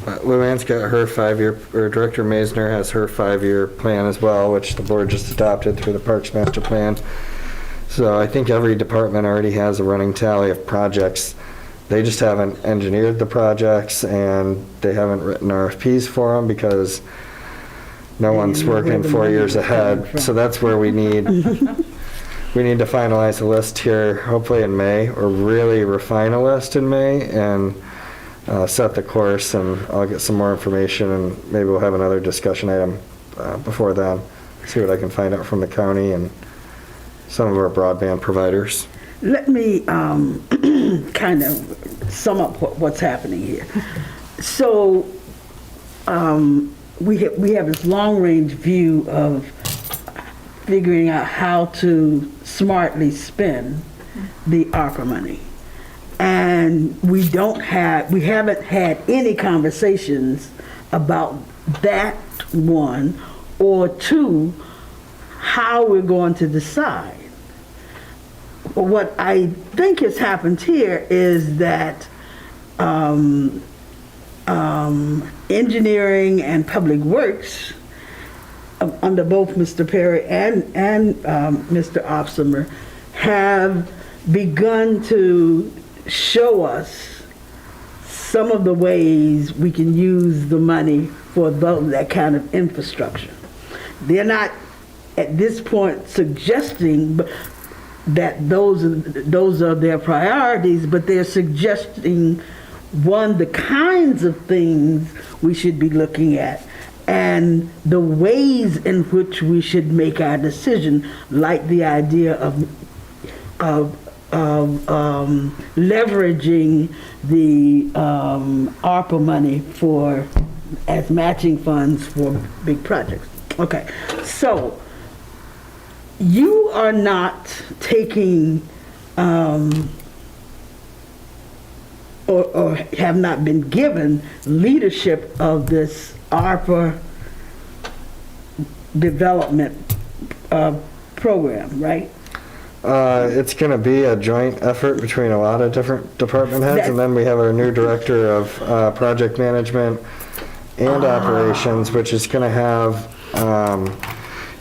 Luann's got her 5-year, or Director Maisner has her 5-year plan as well, which the board just adopted through the Parks Master Plan. So I think every department already has a running tally of projects. They just haven't engineered the projects, and they haven't written RFPs for them because no one's working 4 years ahead. So that's where we need to finalize a list here, hopefully in May, or really refine a list in May and set the course, and I'll get some more information, and maybe we'll have another discussion item before then, see what I can find out from the county and some of our broadband providers. Let me kind of sum up what's happening here. So we have this long-range view of figuring out how to smartly spend the ARPA money. And we haven't had any conversations about that, one, or two, how we're going to decide. What I think has happened here is that engineering and public works, under both Mr. Perry and Mr. Opsimer, have begun to show us some of the ways we can use the money for that kind of infrastructure. They're not at this point suggesting that those are their priorities, but they're suggesting, one, the kinds of things we should be looking at and the ways in which we should make our decision, like the idea of of leveraging the ARPA money as matching funds for big projects. Okay, so you are not taking or have not been given leadership of this ARPA development program, right? It's going to be a joint effort between a lot of different department heads, and then we have our new director of project management and operations, which is going to have,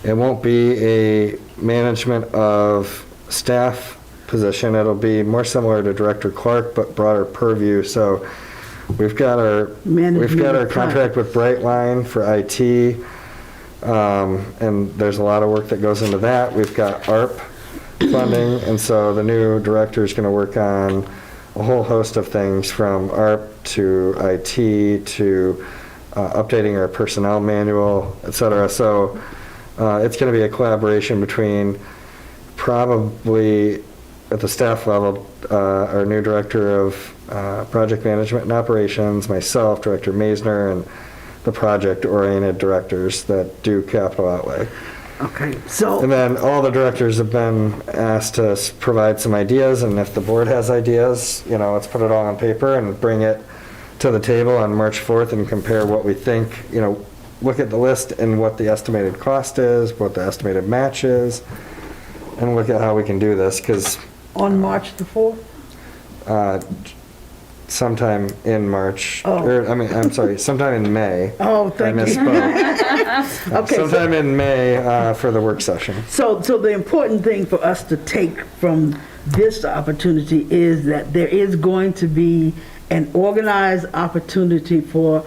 it won't be a management of staff position. It'll be more similar to Director Clark, but broader purview. So we've got our contract with Brightline for IT, and there's a lot of work that goes into that. We've got ARP funding, and so the new director is going to work on a whole host of things, from ARP to IT to updating our personnel manual, et cetera. So it's going to be a collaboration between, probably at the staff level, our new director of project management and operations, myself, Director Maisner, and the project-oriented directors that do capital outlay. Okay, so. And then all the directors have been asked to provide some ideas, and if the board has ideas, let's put it all on paper and bring it to the table on March 4th and compare what we think, look at the list and what the estimated cost is, what the estimated match is, and look at how we can do this, because On March the 4th? Sometime in March, I'm sorry, sometime in May. Oh, thank you. I misspoke. Okay, sometime in May for the work session. So the important thing for us to take from this opportunity is that there is going to be an organized opportunity for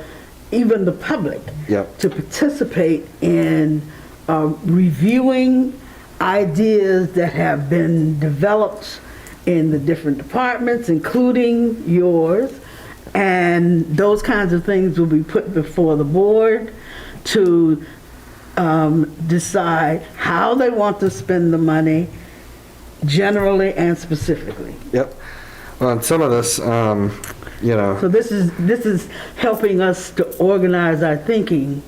even the public to participate in reviewing ideas that have been developed in the different departments, including yours, and those kinds of things will be put before the board to decide how they want to spend the money, generally and specifically. Yep. Well, and some of this, So this is helping us to organize our thinking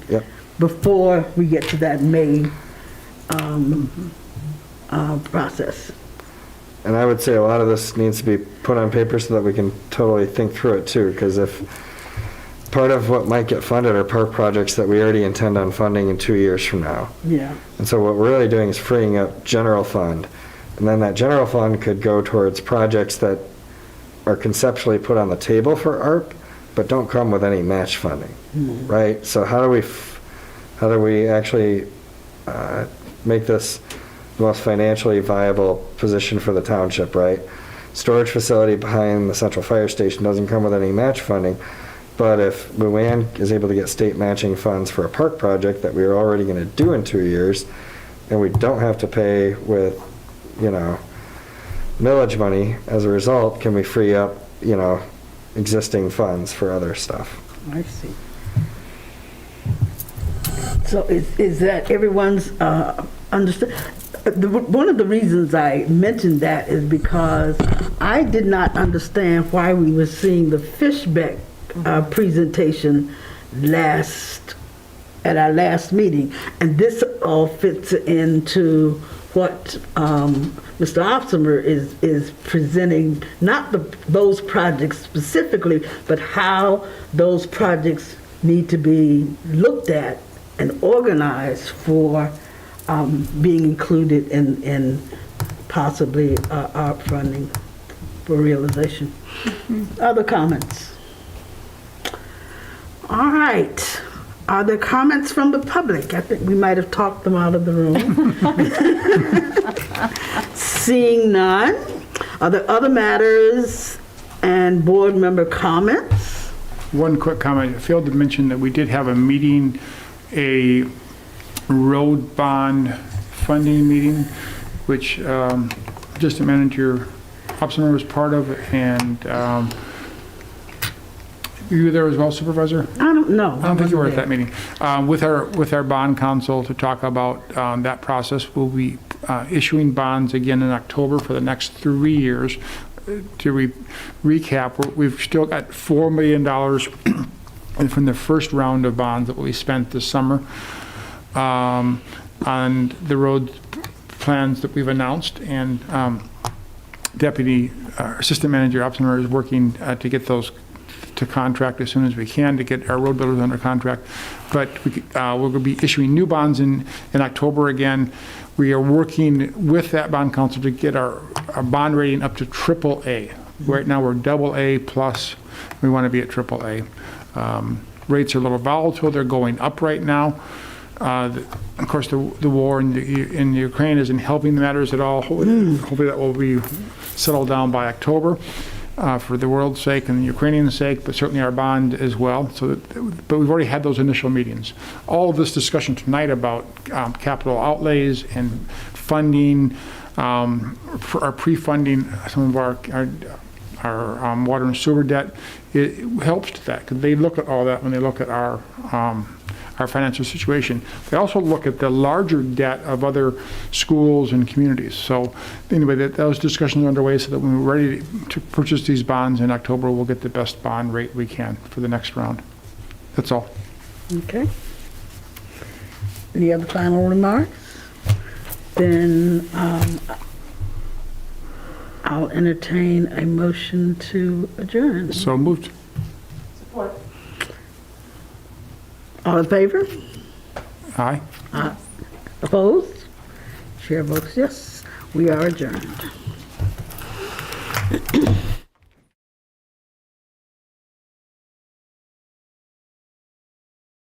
before we get to that May process. And I would say a lot of this needs to be put on paper so that we can totally think through it too, because if part of what might get funded are park projects that we already intend on funding in 2 years from now. Yeah. And so what we're really doing is freeing up general fund. And then that general fund could go towards projects that are conceptually put on the table for ARP, but don't come with any match funding, right? So how do we actually make this the most financially viable position for the township, right? Storage facility behind the central fire station doesn't come with any match funding, but if Luann is able to get state matching funds for a park project that we are already going to do in 2 years, and we don't have to pay with, millage money as a result, can we free up, existing funds for other stuff? I see. So is that everyone's understood? One of the reasons I mentioned that is because I did not understand why we were seeing the Fishbeck presentation at our last meeting, and this all fits into what Mr. Opsimer is presenting, not those projects specifically, but how those projects need to be looked at and organized for being included in possibly ARP funding for realization. Other comments? All right. Are there comments from the public? I think we might have talked them out of the room. Seeing none. Are there other matters and board member comments? One quick comment. I failed to mention that we did have a meeting, a road bond funding meeting, which Assistant Manager Opsimer was part of, and you were there as well, Supervisor? I don't know. I don't think you were at that meeting. With our bond counsel to talk about that process. We'll be issuing bonds again in October for the next 3 years. To recap, we've still got $4 million from the first round of bonds that we spent this summer on the road plans that we've announced, and Deputy Assistant Manager Opsner is working to get those to contract as soon as we can to get our road builders under contract. But we're going to be issuing new bonds in October again. We are working with that bond council to get our bond rating up to AAA. Right now we're AA plus. We want to be at AAA. Rates are a little volatile. They're going up right now. Of course, the war in Ukraine isn't helping the matters at all. Hopefully that will be settled down by October for the world's sake and the Ukrainian sake, but certainly our bond as well. But we've already had those initial meetings. All of this discussion tonight about capital outlays and funding, for our pre-funding some of our water and sewer debt, it helps to that, because they look at all that when they look at our financial situation. They also look at the larger debt of other schools and communities. So anyway, those discussions are underway so that when we're ready to purchase these bonds in October, we'll get the best bond rate we can for the next round. That's all. Okay. Any other final remarks? Then I'll entertain a motion to adjourn. So moved. Support. All in favor? Aye. Opposed? Chair votes yes. We are adjourned.